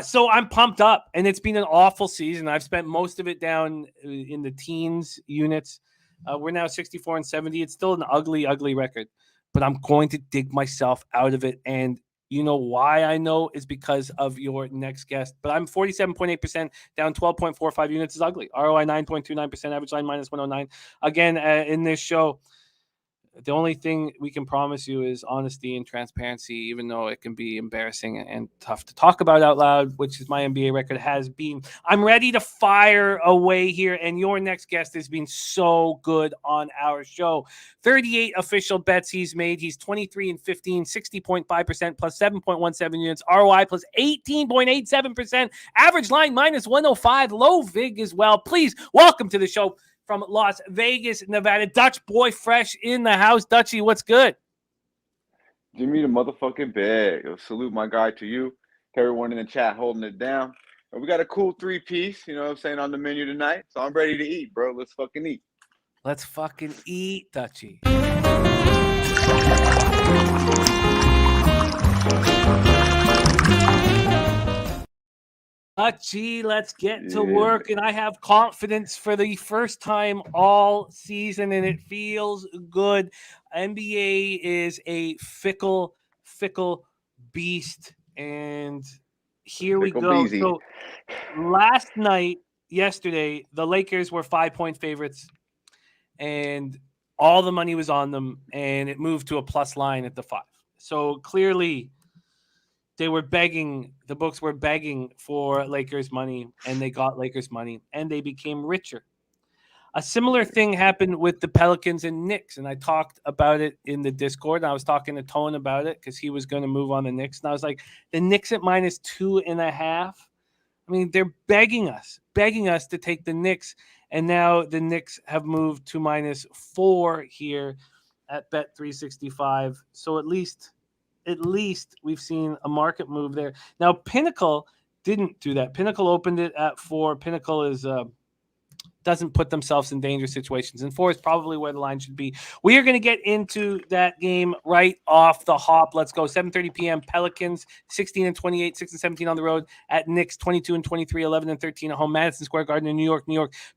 Speaker 1: so I'm pumped up, and it's been an awful season. I've spent most of it down in the teens units. We're now 64-70. It's still an ugly record, but I'm going to dig myself out of it, and you know why I know is because of your next guest. But I'm 47.8% down 12.45 units is ugly. ROI 9.29%, average line minus 109. Again, in this show, The only thing we can promise you is honesty and transparency, even though it can be embarrassing and tough to talk about out loud, which is my NBA record has been. I'm ready to fire away here, and your next guest has been so good on our show. 38 official bets he's made. He's 23 and 15, 60.5% plus 7.17 units, ROI plus 18.87%, average line minus 105, low VIG as well. Please welcome to the show from Las Vegas, Nevada, Dutch boy fresh in the house. Dutchy, what's good?
Speaker 4: Give me the motherfucking bag. Salute my guy to you, to everyone in the chat holding it down. And we got a cool 3-piece, you know what I'm saying, on the menu tonight. So I'm ready to eat, bro. Let's fucking eat.
Speaker 1: Let's fucking eat, Dutchy. Dutchy, let's get to work. And I have confidence for the first time all season, and it feels good. NBA is a fickle beast. And here we go.
Speaker 4: Beezy.
Speaker 1: So yesterday, the Lakers were 5-point favorites, and all the money was on them, and it moved to a plus line at the 5. So clearly, the books were begging for Lakers money, and they got Lakers money, and they became richer. A similar thing happened with the Pelicans and Knicks, and I talked about it in the Discord. I was talking to Tone about it because he was going to move on the Knicks, and I was like, the Knicks at minus 2.5. I mean, they're begging us to take the Knicks, and now the Knicks have moved to minus 4 here at Bet365. So at least we've seen a market move there. Now, Pinnacle didn't do that. Pinnacle opened it at 4. Pinnacle is doesn't put themselves in dangerous situations, and 4 is probably where the line should be. We are going to get into that game right off the hop. Let's go. 7:30 p.m. Pelicans 16 and 28, 6 and 17 on the road at Knicks 22 and 23, 11 and 13 at home. Madison Square Garden in New York.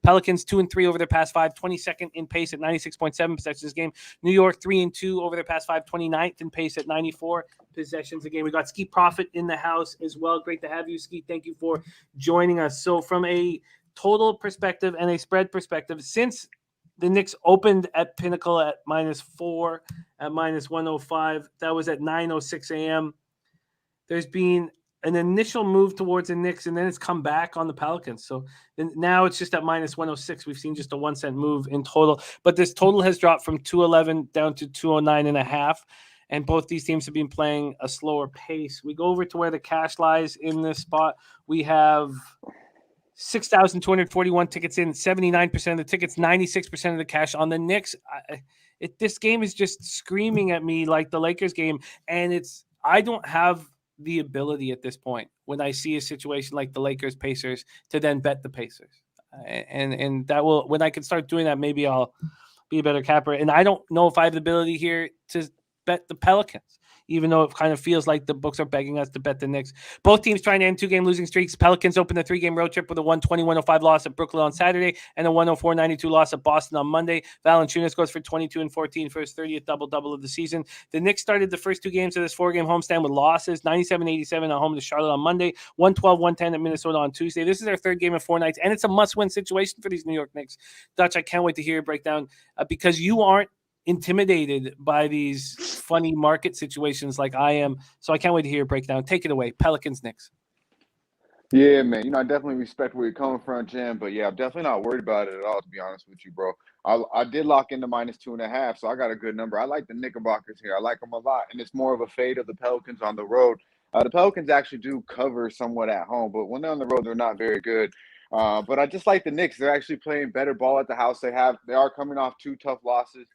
Speaker 1: Pelicans 2 and 3 over their past 5, 22nd in pace at 96.7 possessions a game. New York 3 and 2 over their past 5, 29th in pace at 94 possessions a game. We got Ski Profit in the house as well. Great to have you, Ski. Thank you for joining us. So from a total perspective and a spread perspective, since the Knicks opened at Pinnacle at minus 4 at minus 105, that was at 9:06 a.m. There's been an initial move towards the Knicks, and then it's come back on the Pelicans. So now it's just at minus 106. We've seen just a 1 cent move in total, but this total has dropped from 211 down to 209.5. And both these teams have been playing a slower pace. We go over to where the cash lies in this spot. We have 6,241 tickets in, 79% of the tickets, 96% of the cash on the Knicks. This game is just screaming at me like the Lakers game, and I don't have the ability at this point when I see a situation like the Lakers Pacers to then bet the Pacers, and that will, when I can start doing that, maybe I'll be a better capper. And I don't know if I have the ability here to bet the Pelicans, even though it kind of feels like the books are begging us to bet the Knicks. Both teams trying to end 2-game losing streaks. Pelicans opened the 3-game road trip with a 120-105 loss at Brooklyn on Saturday and a 104-92 loss at Boston on Monday. Valanciunas goes for 22 and 14 for his 30th double-double of the season. The Knicks started the first 2 games of this 4-game homestand with losses, 97-87 at home to Charlotte on Monday, 112-110 at Minnesota on Tuesday. This is their 3rd game in 4 nights, and it's a must-win situation for these New York Knicks. Dutch, I can't wait to hear your breakdown because you aren't intimidated by these funny market situations like I am. So I can't wait to hear your breakdown. Take it away. Pelicans, Knicks.
Speaker 4: Yeah, man. You know, I definitely respect where you're coming from, Jim. But yeah, I'm definitely not worried about it at all, to be honest with you, bro. I did lock into minus 2.5, so I got a good number. I like the Knickerbockers here. I like them a lot. And it's more of a fade of the Pelicans on the road. The Pelicans actually do cover somewhat at home, but when they're on the road, they're not very good. But I just like the Knicks. They're actually playing better ball at the house. They are coming off 2 tough losses.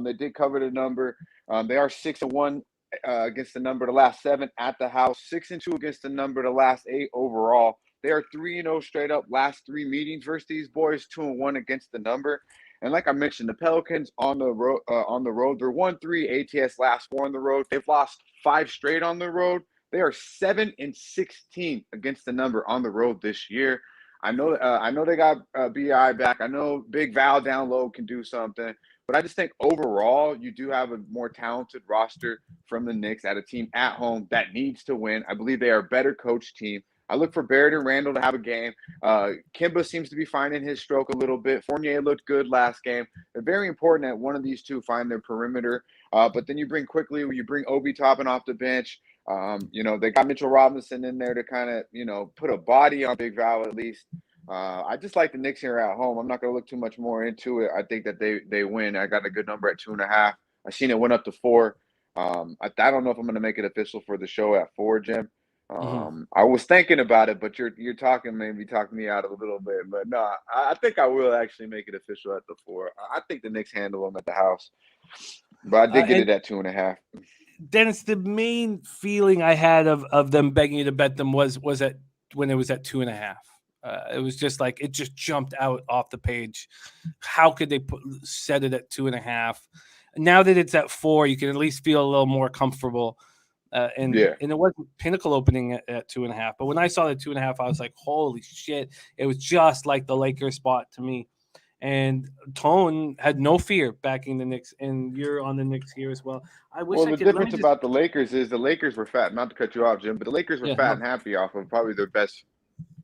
Speaker 4: They did cover the number. They are 6-1 against the number the last 7 at the house, 6-2 against the number the last 8 overall. They are 3-0 straight up last 3 meetings versus these boys, 2-1 against the number. And like I mentioned, the Pelicans on the road, they're 1-3 ATS last 4 on the road. They've lost 5 straight on the road. They are 7-16 against the number on the road this year. I know they got BI back. I know Big Val down low can do something. But I just think overall, you do have a more talented roster from the Knicks at a team at home that needs to win. I believe they are a better coach team. I look for Barrett and Randall to have a game. Kimba seems to be finding his stroke a little bit. Fournier looked good last game. They're very important that one of these two find their perimeter. But then you bring Obi Toppin off the bench. They got Mitchell Robinson in there to kind of, put a body on Big Val at least. I just like the Knicks here at home. I'm not going to look too much more into it. I think that they win. I got a good number at 2.5. I seen it went up to 4. I don't know if I'm going to make it official for the show at 4, Jim. I was thinking about it, but you're talking me out a little bit. But no, I think I will actually make it official at the 4. I think the Knicks handle them at the house. But I did get it at 2.5.
Speaker 1: Dennis, the main feeling I had of them begging you to bet them was at when it was at 2.5. It was just like it just jumped out off the page. How could they set it at 2.5? Now that it's at 4, you can at least feel a little more comfortable. And it wasn't Pinnacle opening at 2.5. But when I saw the 2.5, I was like, holy shit. It was just like the Lakers spot to me. And Tone had no fear backing the Knicks, and you're on the Knicks here as well.
Speaker 4: The difference about the Lakers is the Lakers were fat. Not to cut you off, Jim, but the Lakers were fat and happy off of probably their best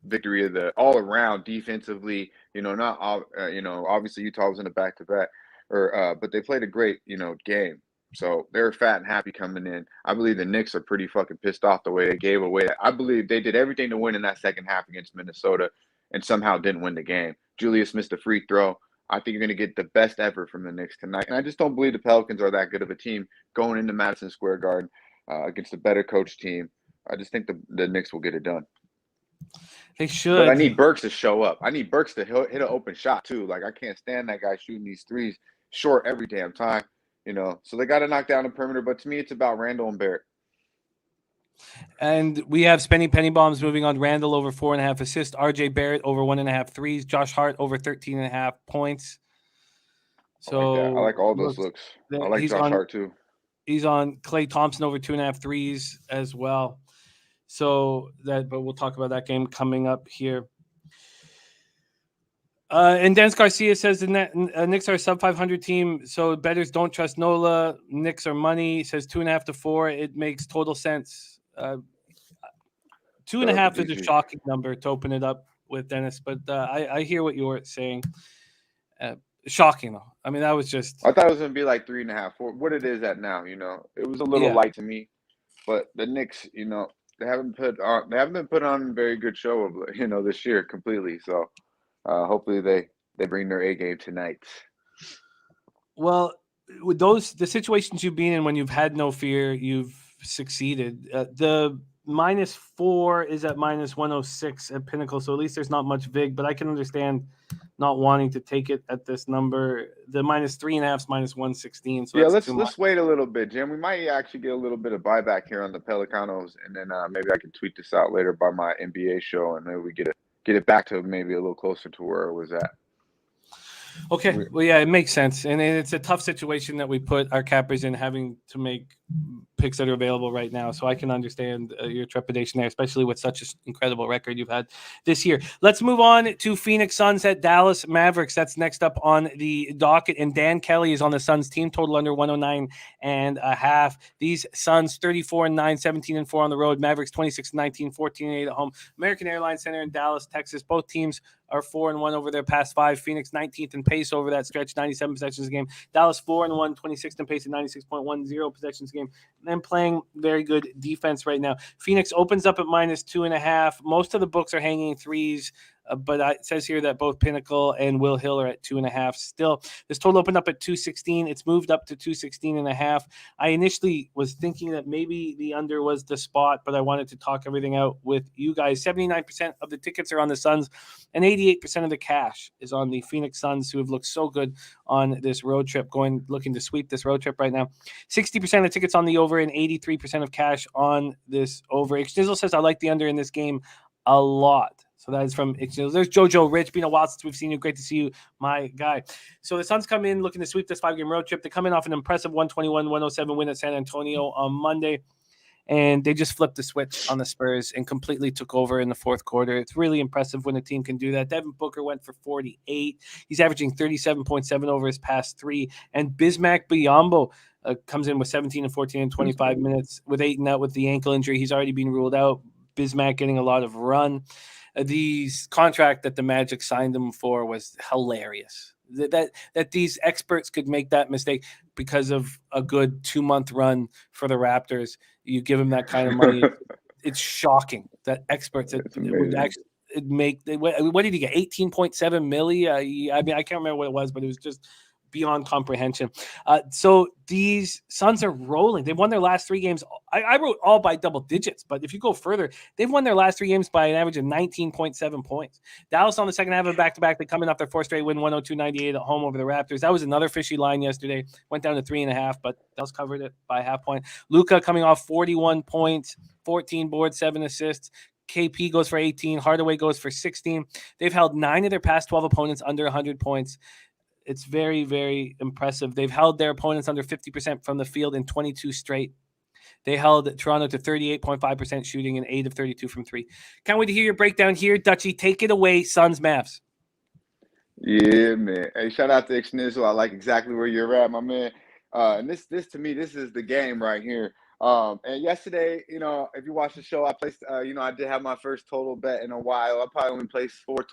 Speaker 4: victory of the all around defensively. Obviously Utah was in a back-to-back, but they played a great game. So they're fat and happy coming in. I believe the Knicks are pretty fucking pissed off the way they gave away. I believe they did everything to win in that second half against Minnesota and somehow didn't win the game. Julius missed a free throw. I think you're going to get the best effort from the Knicks tonight. And I just don't believe the Pelicans are that good of a team going into Madison Square Garden against a better coach team. I just think the Knicks will get it done.
Speaker 1: They should.
Speaker 4: But I need Burks to show up. I need Burks to hit an open shot too. Like, I can't stand that guy shooting these threes short every damn time. So they got to knock down the perimeter. But to me, it's about Randall and Barrett.
Speaker 1: And we have spending penny bombs moving on. Randall over 4.5 assists. RJ Barrett over 1.5 threes. Josh Hart over 13.5 points. So
Speaker 4: I like all those looks. I like Josh Hart too.
Speaker 1: He's on Klay Thompson over 2.5 threes as well. But we'll talk about that game coming up here. And Dennis Garcia says the Knicks are a sub 500 team, so bettors don't trust Nola. Knicks are money. He says 2.5 to 4. It makes total sense. 2.5 is a shocking number to open it up with, Dennis, but I hear what you're saying. Shocking though. I mean, that was just.
Speaker 4: I thought it was going to be like 3.5, 4. What it is at now, it was a little light to me, but the Knicks, they haven't been put on a very good show of this year completely. So hopefully they bring their A game tonight. Well,
Speaker 1: with the situations you've been in when you've had no fear, you've succeeded. The -4 is at -106 at Pinnacle, so at least there's not much vig. But I can understand not wanting to take it at this number. The -3.5 is -116. So
Speaker 4: let's wait a little bit, Jim. We might actually get a little bit of buyback here on the Pelicanos, and then maybe I can tweet this out later by my NBA show, and maybe we get it back to maybe a little closer to where it was at.
Speaker 1: Okay. Well, yeah, it makes sense. And it's a tough situation that we put our cappers in, having to make picks that are available right now. So I can understand your trepidation there, especially with such an incredible record you've had this year. Let's move on to Phoenix Suns at Dallas Mavericks. That's next up on the docket. And Dan Kelly is on the Suns team, total under 109.5. These Suns 34-9, 17-4 on the road. Mavericks 26-19, 14-8 at home. American Airlines Center in Dallas, Texas. Both teams are 4-1 over their past 5. Phoenix 19th in pace over that stretch, 97 possessions a game. Dallas 4-1, 26th in pace at 96.10 possessions a game, and playing very good defense right now. Phoenix opens up at -2.5. Most of the books are hanging threes, but it says here that both Pinnacle and Will Hill are at 2.5. Still, this total opened up at 216. It's moved up to 216.5. I initially was thinking that maybe the under was the spot, but I wanted to talk everything out with you guys. 79% of the tickets are on the Suns, and 88% of the cash is on the Phoenix Suns, who have looked so good on this road trip, looking to sweep this road trip right now. 60% of tickets on the over and 83% of cash on this over. Ixnizzle says, I like the under in this game a lot. So that is from Ixnizzle. There's Jojo Rich. Been a while since we've seen you. Great to see you, my guy. So the Suns come in looking to sweep this 5-game road trip. They come in off an impressive 121-107 win at San Antonio on Monday. And they just flipped the switch on the Spurs and completely took over in the fourth quarter. It's really impressive when a team can do that. Devin Booker went for 48. He's averaging 37.7 over his past 3. And Bismack Biyombo comes in with 17 and 14 in 25 minutes with 8 and out with the ankle injury. He's already been ruled out. Bismack getting a lot of run. The contract that the Magic signed him for was hilarious. That these experts could make that mistake because of a good 2-month run for the Raptors. You give him that kind of money. It's shocking that experts would actually make. What did he get? 18.7 milli. I mean, I can't remember what it was, but it was just beyond comprehension. So these Suns are rolling. They won their last 3 games. I wrote all by double digits, but if you go further, they've won their last 3 games by an average of 19.7 points. Dallas on the second half of back-to-back. They come in off their 4th straight win, 102-98 at home over the Raptors. That was another fishy line yesterday. Went down to 3.5, but Dallas covered it by a half point. Luka coming off 41 points, 14 boards, 7 assists. KP goes for 18. Hardaway goes for 16. They've held 9 of their past 12 opponents under 100 points. It's very, very impressive. They've held their opponents under 50% from the field in 22 straight. They held Toronto to 38.5% shooting and 8 of 32 from 3. Can't wait to hear your breakdown here. Dutchie, take it away, Suns Mavs.
Speaker 4: Yeah, man. Hey, shout out to Xnizzle. I like exactly where you're at, my man. And this to me, this is the game right here. And yesterday, if you watch the show, I placed, I did have my first total bet in a while. I probably only placed 4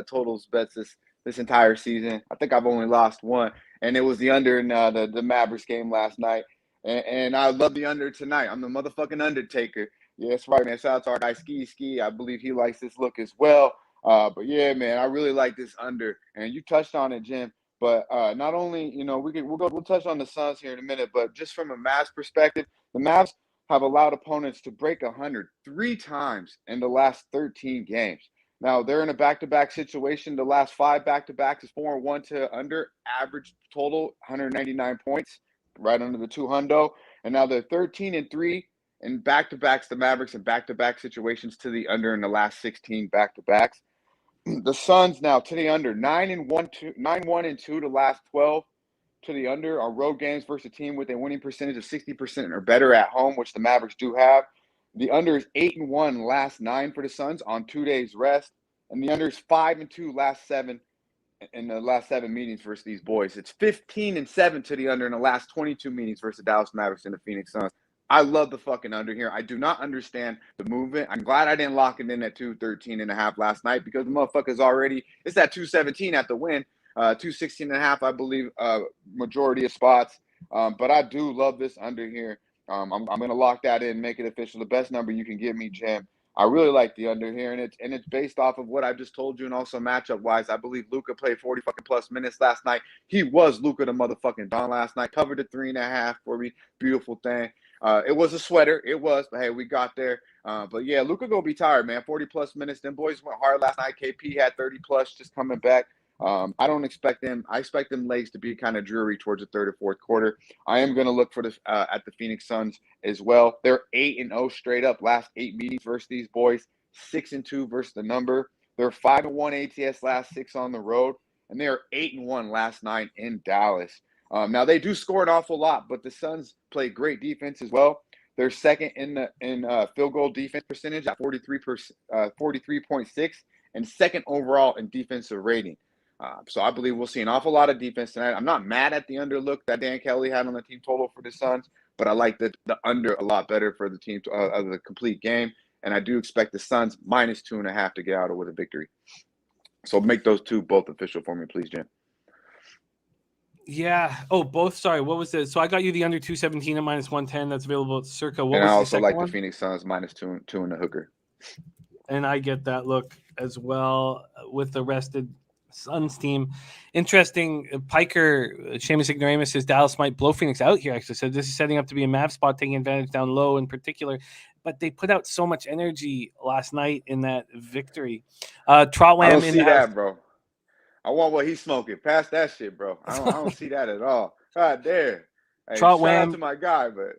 Speaker 4: totals bets this entire season. I think I've only lost 1, and it was the under in the Mavericks game last night. And I love the under tonight. I'm the motherfucking Undertaker. Yeah, that's right, man. Shout out to our guy Ski. I believe he likes this look as well. But yeah, man, I really like this under. And you touched on it, Jim. But not only, we'll touch on the Suns here in a minute, but just from a Mavs perspective, the Mavs have allowed opponents to break 100 3 times in the last 13 games. Now, they're in a back-to-back situation. The last 5 back-to-backs is 4-1 to under, average total 199 points, right under the 200. And now they're 13-3 in back-to-backs, the Mavericks, in back-to-back situations to the under in the last 16 back-to-backs. The Suns now to the under, 9-1-2 the last 12 to the under on road games versus a team with a winning percentage of 60% or better at home, which the Mavericks do have. The under is 8-1 last 9 for the Suns on 2 days rest, and the under is 5-2 last 7 in the last 7 meetings versus these boys. It's 15-7 to the under in the last 22 meetings versus the Dallas Mavericks and the Phoenix Suns. I love the fucking under here. I do not understand the movement. I'm glad I didn't lock it in at 213.5 last night because the motherfucker's already, it's at 217 at the win, 216.5, I believe, majority of spots. But I do love this under here. I'm going to lock that in, make it official. The best number you can give me, Jim. I really like the under here, and it's based off of what I just told you, and also matchup-wise. I believe Luka played 40 fucking plus minutes last night. He was Luka the motherfucking Don last night. Covered the 3.5 for me. Beautiful thing. It was a sweater. It was, but hey, we got there. But yeah, Luka gonna be tired, man. 40 plus minutes. Them boys went hard last night. KP had 30 plus, just coming back. I don't expect them. I expect them legs to be kind of dreary towards the 3rd or 4th quarter. I am going to look for at the Phoenix Suns as well. They're 8-0 straight up last 8 meetings versus these boys. 6-2 versus the number. They're 5-1 ATS last 6 on the road, and they are 8-1 last 9 in Dallas. Now they do score an awful lot, but the Suns play great defense as well. They're second in field goal defense percentage at 43.6, and second overall in defensive rating. So I believe we'll see an awful lot of defense tonight. I'm not mad at the underlook that Dan Kelly had on the team total for the Suns, but I like the under a lot better for the team of the complete game. And I do expect the Suns -2.5 to get out with a victory. So make those two both official for me, please, Jim.
Speaker 1: Yeah. Oh, both. Sorry. What was it? So I got you the under 217 and -110. That's available at Circa. What
Speaker 4: and
Speaker 1: was
Speaker 4: I
Speaker 1: the
Speaker 4: also
Speaker 1: second
Speaker 4: like
Speaker 1: one?
Speaker 4: the Phoenix Suns -2 in the hooker.
Speaker 1: And I get that look as well with the rested Suns team. Interesting. Piker, Seamus Ignoramus says Dallas might blow Phoenix out here. Actually said this is setting up to be a Mav spot, taking advantage down low in particular. But they put out so much energy last night in that victory. Trotwam
Speaker 4: I don't
Speaker 1: in
Speaker 4: see
Speaker 1: the
Speaker 4: that,
Speaker 1: house.
Speaker 4: bro. I want what he's smoking. Pass that shit, bro. I don't see that at all. God damn. Hey, shout out to my guy, but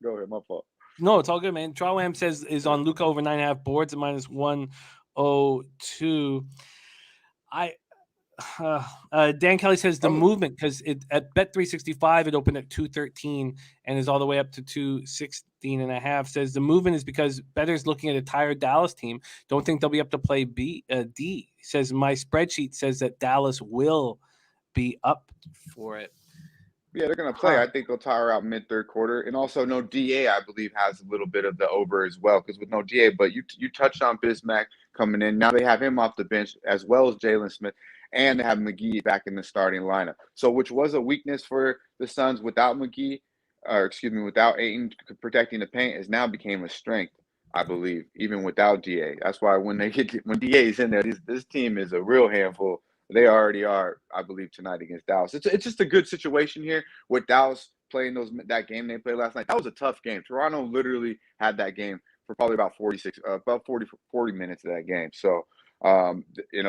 Speaker 4: go ahead, my fault.
Speaker 1: No, it's all good, man. Trotwam says is on Luka over 9.5 boards at -102. Dan Kelly says the movement, because it at Bet365 it opened at 213 and is all the way up to 216.5. Says the movement is because bettors looking at a tired Dallas team don't think they'll be up to play D. Says my spreadsheet says that Dallas will be up for it.
Speaker 4: Yeah, they're going to play.
Speaker 1: Huh.
Speaker 4: I think they'll tire out mid third quarter, and also no DA. I believe has a little bit of the over as well because with no DA. But you touched on Bismack coming in. Now they have him off the bench as well as Jalen Smith, and they have McGee back in the starting lineup. So which was a weakness for the Suns without McGee, or excuse me, without Ayton protecting the paint, has now became a strength. I believe even without DA. That's why when DA is in there, this team is a real handful. They already are, I believe, tonight against Dallas. It's just a good situation here with Dallas playing that game they played last night. That was a tough game. Toronto literally had that game for probably about 40 minutes of that game. So,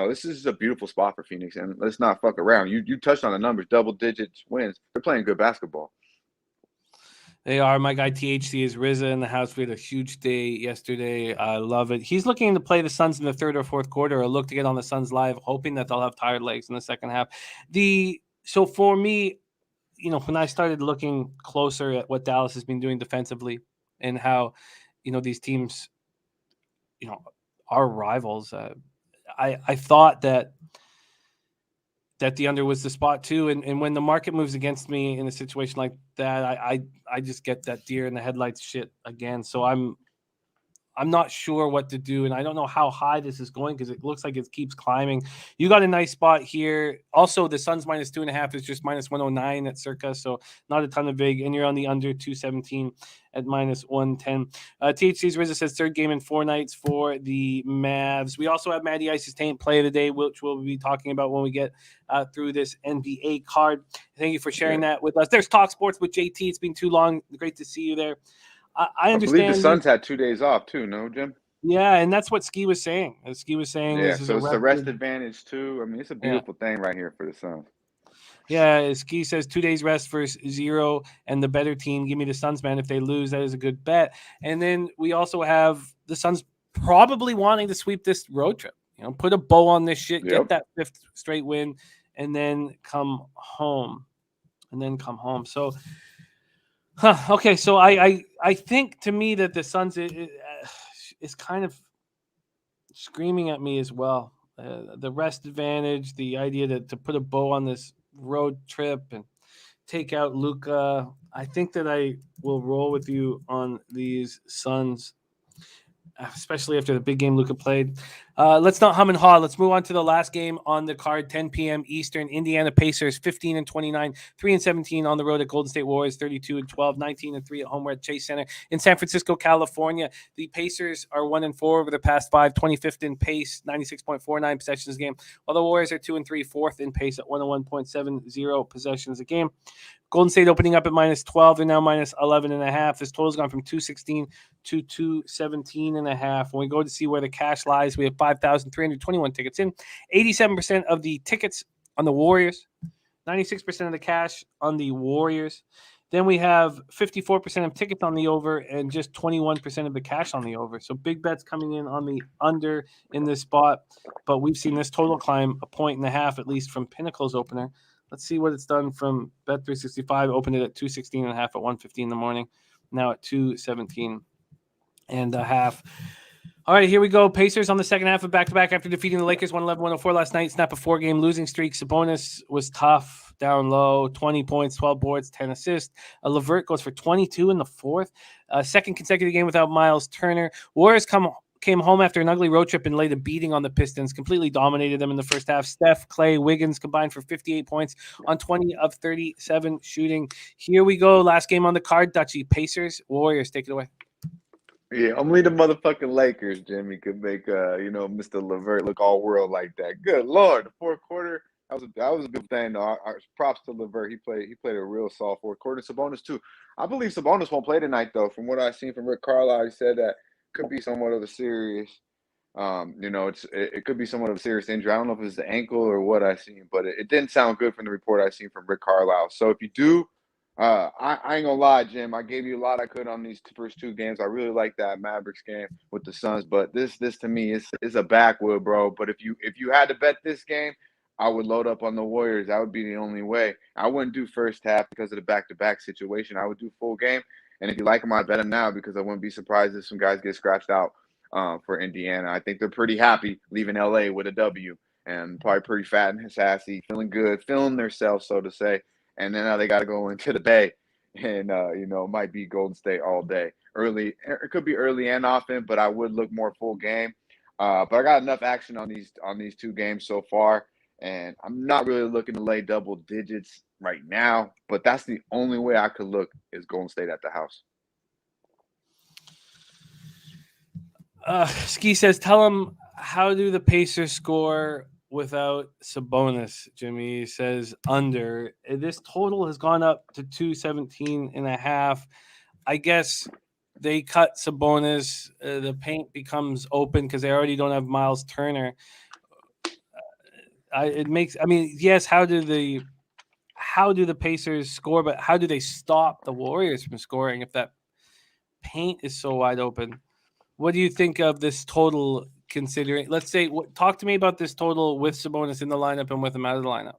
Speaker 4: this is a beautiful spot for Phoenix, and let's not fuck around. You touched on the numbers, double digits wins. They're playing good basketball.
Speaker 1: They are. My guy THC is Rizza in the house. We had a huge day yesterday. I love it. He's looking to play the Suns in the third or fourth quarter, or look to get on the Suns live, hoping that they'll have tired legs in the second half. So for me, when I started looking closer at what Dallas has been doing defensively and how, these teams, are rivals, I thought that the under was the spot too. And when the market moves against me in a situation like that, I just get that deer in the headlights shit again. So I'm not sure what to do, and I don't know how high this is going because it looks like it keeps climbing. You got a nice spot here. Also, the Suns minus 2.5 is just minus 109 at circa, so not a ton of big. And you're on the under 217 at minus 110. THC's Rizza says third game in 4 nights for the Mavs. We also have Matty Ice's Taint play of the day, which we'll be talking about when we get through this NBA card. Thank you for sharing that with us. There's Talk Sports with JT. It's been too long. Great to see you there. I understand.
Speaker 4: I believe the Suns had 2 days off too, no, Jim?
Speaker 1: Yeah, and that's what Ski was saying. Ski was saying,
Speaker 4: yeah, so it's a rest advantage too. I mean, it's a beautiful thing right here for the Suns.
Speaker 1: Yeah, Ski says 2 days rest versus 0, and the better team. Give me the Suns, man. If they lose, that is a good bet. And then we also have the Suns probably wanting to sweep this road trip. Put a bow on this shit, get that 5th straight win, and then come home. So. Okay, so I think to me that the Suns is kind of screaming at me as well. The rest advantage, the idea to put a bow on this road trip and take out Luka. I think that I will roll with you on these Suns, especially after the big game Luka played. Let's not hum and haw. Let's move on to the last game on the card, 10 p.m. Eastern. Indiana Pacers, 15-29, 3-17 on the road at Golden State Warriors, 32-12, 19-3 at home at Chase Center in San Francisco, California. The Pacers are 1-4 over the past 5, 25th in pace, 96.49 possessions a game, while the Warriors are 2-3, 4th in pace at 101.70 possessions a game. Golden State opening up at minus 12 and now minus 11.5. This total's gone from 216 to 217.5. When we go to see where the cash lies, we have 5,321 tickets in. 87% of the tickets on the Warriors. 96% of the cash on the Warriors. Then we have 54% of tickets on the over and just 21% of the cash on the over. So big bets coming in on the under in this spot. But we've seen this total climb 1.5 at least from Pinnacle's opener. Let's see what it's done from Bet365. Opened it at 216.5 at 1:15 in the morning. Now at 217.5. All right, here we go. Pacers on the second half of back-to-back after defeating the Lakers 111-104 last night. Snap a 4-game losing streak. Sabonis was tough, down low, 20 points, 12 boards, 10 assists. LeVert goes for 22 in the fourth. Second consecutive game without Miles Turner. Warriors came home after an ugly road trip and laid a beating on the Pistons, completely dominated them in the first half. Steph, Clay, Wiggins combined for 58 points on 20 of 37 shooting. Here we go. Last game on the card, Dutchy. Pacers, Warriors, take it away.
Speaker 4: Yeah, only the motherfucking Lakers, Jimmy, could make Mr. LeVert look all world like that. Good Lord, the fourth quarter, that was a good thing. Though. Props to LeVert. He played a real soft fourth quarter. Sabonis too. I believe Sabonis won't play tonight though. From what I've seen from Rick Carlisle, he said that could be somewhat of a serious. It could be somewhat of a serious injury. I don't know if it's the ankle or what I've seen, but it didn't sound good from the report I've seen from Rick Carlisle. So if you do. I ain't gonna lie, Jim. I gave you a lot I could on these first 2 games. I really like that Mavericks game with the Suns, but this to me is a backwood, bro. But if you had to bet this game, I would load up on the Warriors. That would be the only way. I wouldn't do first half because of the back-to-back situation. I would do full game, and if you like them, I bet them now because I wouldn't be surprised if some guys get scratched out for Indiana. I think they're pretty happy leaving LA with a W and probably pretty fat and sassy, feeling good, feeling themselves, so to say. and then now they got to go into the Bay, and it might be Golden State all day. Early, it could be early and often, but I would look more full game. But I got enough action on these two games so far, and I'm not really looking to lay double digits right now. But that's the only way I could look is Golden State at the house.
Speaker 1: Ski says, tell him, how do the Pacers score without Sabonis? Jimmy says under. This total has gone up to 217.5. I guess they cut Sabonis. The paint becomes open because they already don't have Miles Turner. Yes. How do the Pacers score? But how do they stop the Warriors from scoring if that paint is so wide open? What do you think of this total? Considering, let's say, talk to me about this total with Sabonis in the lineup and with him out of the lineup.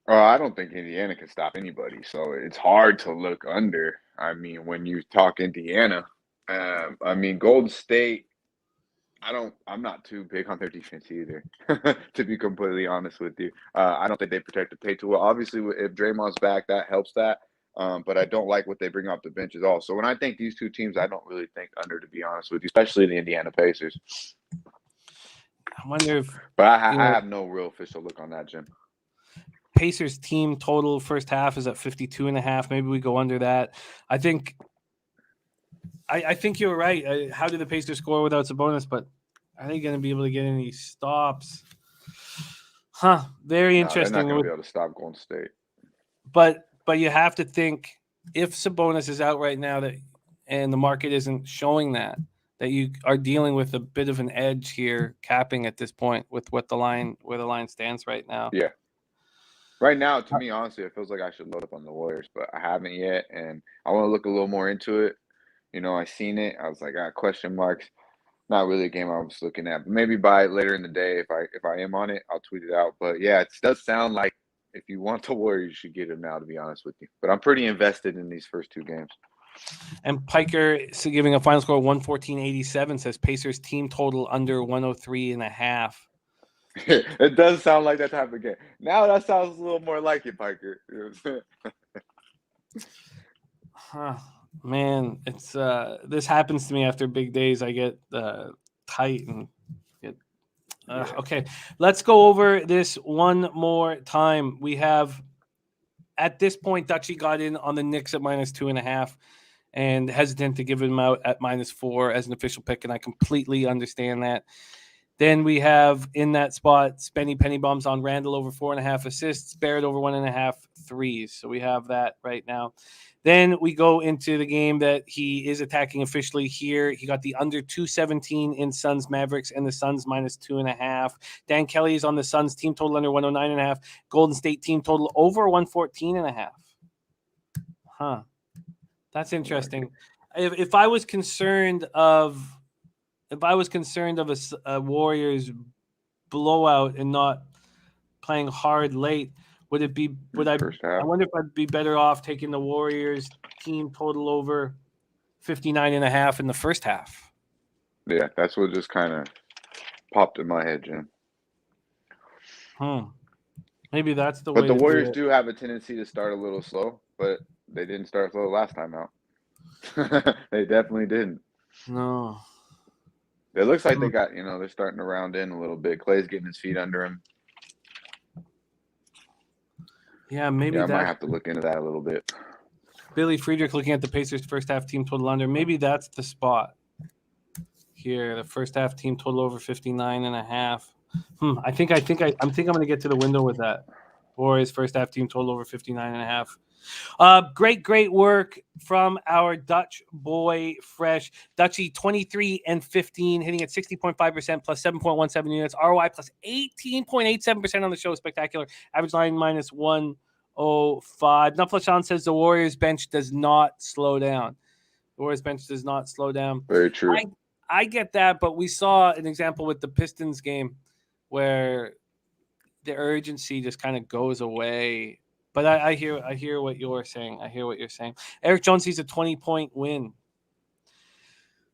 Speaker 4: I don't think Indiana can stop anybody, so it's hard to look under. I mean, when you talk Indiana, Golden State, I'm not too big on their defense either, to be completely honest with you. I don't think they protect the paint too well. Obviously, if Draymond's back, that helps that. But I don't like what they bring off the bench at all. So when I think these two teams, I don't really think under, to be honest with you, especially the Indiana Pacers.
Speaker 1: I wonder if...
Speaker 4: But I have no real official look on that, Jim.
Speaker 1: Pacers team total first half is at 52.5. Maybe we go under that. I think you're right. How do the Pacers score without Sabonis? But are they going to be able to get any stops? Very interesting.
Speaker 4: They're not going to be able to stop Golden State.
Speaker 1: But you have to think, if Sabonis is out right now and the market isn't showing that you are dealing with a bit of an edge here, capping at this point with where the line stands right now.
Speaker 4: Yeah. Right now, to me, honestly, it feels like I should load up on the Warriors, but I haven't yet, and I want to look a little more into it. I seen it. I was like, question marks. Not really a game I was looking at, but maybe by later in the day, if I am on it, I'll tweet it out. But yeah, it does sound like if you want the Warriors, you should get them now, to be honest with you. But I'm pretty invested in these first two games.
Speaker 1: And Piker, giving a final score of 114.87, says Pacers team total under 103.5.
Speaker 4: It does sound like that type of game. Now that sounds a little more like it, Piker.
Speaker 1: Man, it's this happens to me after big days. I get tight and get okay. Let's go over this one more time. We have, at this point, Dutchie got in on the Knicks at -2.5 and hesitant to give him out at -4 as an official pick, and I completely understand that. Then we have in that spot Spenny penny bombs on Randall over 4.5 assists, Barrett over 1.5 threes. So we have that right now. Then we go into the game that he is attacking officially here. He got the under 217 in Suns Mavericks and the Suns -2.5. Dan Kelly is on the Suns team total under 109.5. Golden State team total over 114.5. That's interesting. If I was concerned of a Warriors blowout and not playing hard late, I wonder if I'd be better off taking the Warriors team total over 59.5 in the first half.
Speaker 4: Yeah, that's what just kind of popped in my head, Jim.
Speaker 1: Maybe that's the way.
Speaker 4: But the Warriors do have a tendency to start a little slow, but they didn't start slow last time out. They definitely didn't.
Speaker 1: No.
Speaker 4: It looks like they got, they're starting to round in a little bit. Clay's getting his feet under him.
Speaker 1: Yeah, maybe
Speaker 4: I might have to look into that a little bit.
Speaker 1: Billy Friedrich looking at the Pacers first half team total under. Maybe that's the spot here. The first half team total over 59.5. I think I'm going to get to the window with that. Warriors first half team total over 59.5. Great work from our Dutch boy Fresh. Dutchy 23 and 15, hitting at 60.5% plus 7.17 units. ROI plus 18.87% on the show. Spectacular. Average line -105. Nufflachon says the Warriors bench does not slow down. The Warriors bench does not slow down.
Speaker 4: Very true.
Speaker 1: I get that, but we saw an example with the Pistons game where the urgency just kind of goes away. But I hear what you're saying. Eric Jones sees a 20-point win.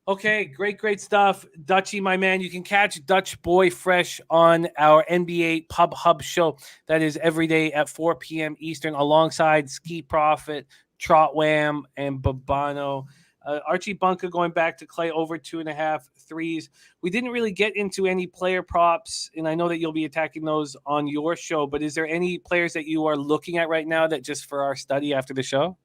Speaker 1: Okay, great stuff. Dutchy, my man. You can catch Dutch Boy Fresh on our NBA Pub Hub show. That is every day at 4 p.m. Eastern, alongside Ski Profit, Trot Wham, and Babano. Archie Bunker going back to Clay over 2.5 threes. We didn't really get into any player props, and I know that you'll be attacking those on your show, but is there any players that you are looking at right now that just for our study after the show?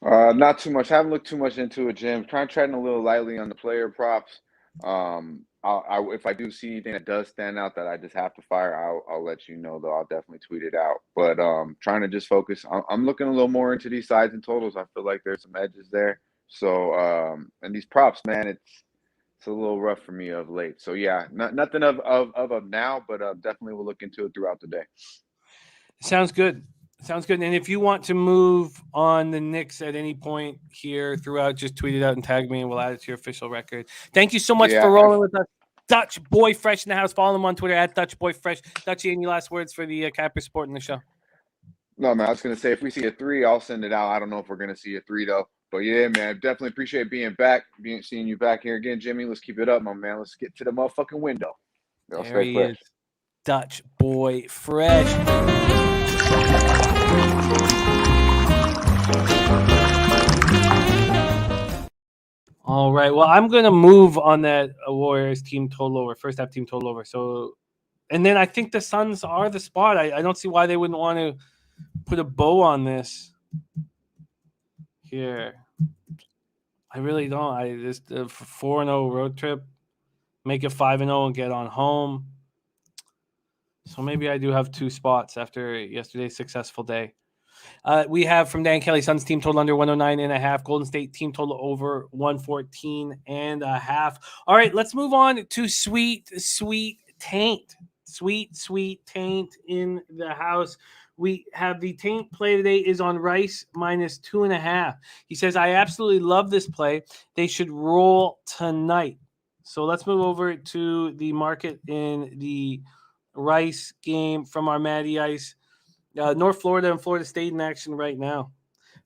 Speaker 4: Not too much. I haven't looked too much into it, Jim. Treading a little lightly on the player props. If I do see anything that does stand out that I just have to fire, I'll let you know, though. I'll definitely tweet it out. But trying to just focus. I'm looking a little more into these sides and totals. I feel like there's some edges there. So and these props, man, it's a little rough for me of late. So yeah, nothing of now, but definitely we'll look into it throughout the day.
Speaker 1: Sounds good. And if you want to move on the Knicks at any point here throughout, just tweet it out and tag me, and we'll add it to your official record. Thank you so much for rolling with us. Dutch Boy Fresh in the house. Follow him on Twitter at Dutch Boy Fresh. Dutchy, any last words for the Capper Sport in the show?
Speaker 4: No, man, I was going to say, if we see a 3, I'll send it out. I don't know if we're going to see a 3, though. But yeah, man, definitely appreciate being back, seeing you back here again, Jimmy. Let's keep it up, my man. Let's get to the motherfucking window.
Speaker 1: There he is. Dutch Boy Fresh. All right. Well, I'm going to move on that Warriors team total over, first half team total over. So, and then I think the Suns are the spot. I don't see why they wouldn't want to put a bow on this here. I really don't. I just 4-0 road trip, make it 5-0 and get on home. So maybe I do have 2 spots after yesterday's successful day. We have from Dan Kelly, Suns team total under 109.5. Golden State team total over 114.5. All right, let's move on to sweet taint. Sweet taint in the house. We have the taint play today is on Rice minus 2.5. He says, I absolutely love this play. They should roll tonight. So let's move over to the market in the Rice game from our Matty Ice. North Florida and Florida State in action right now.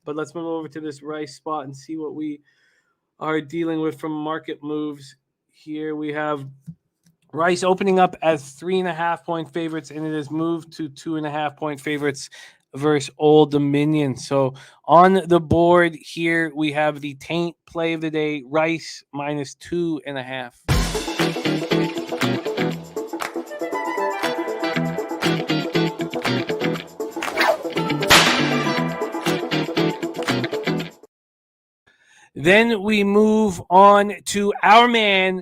Speaker 1: But let's move over to this Rice spot and see what we are dealing with from market moves. Here we have Rice opening up as 3.5-point favorites, and it has moved to 2.5-point favorites versus Old Dominion. So on the board here, we have the taint play of the day, Rice minus 2.5. Then we move on to our man,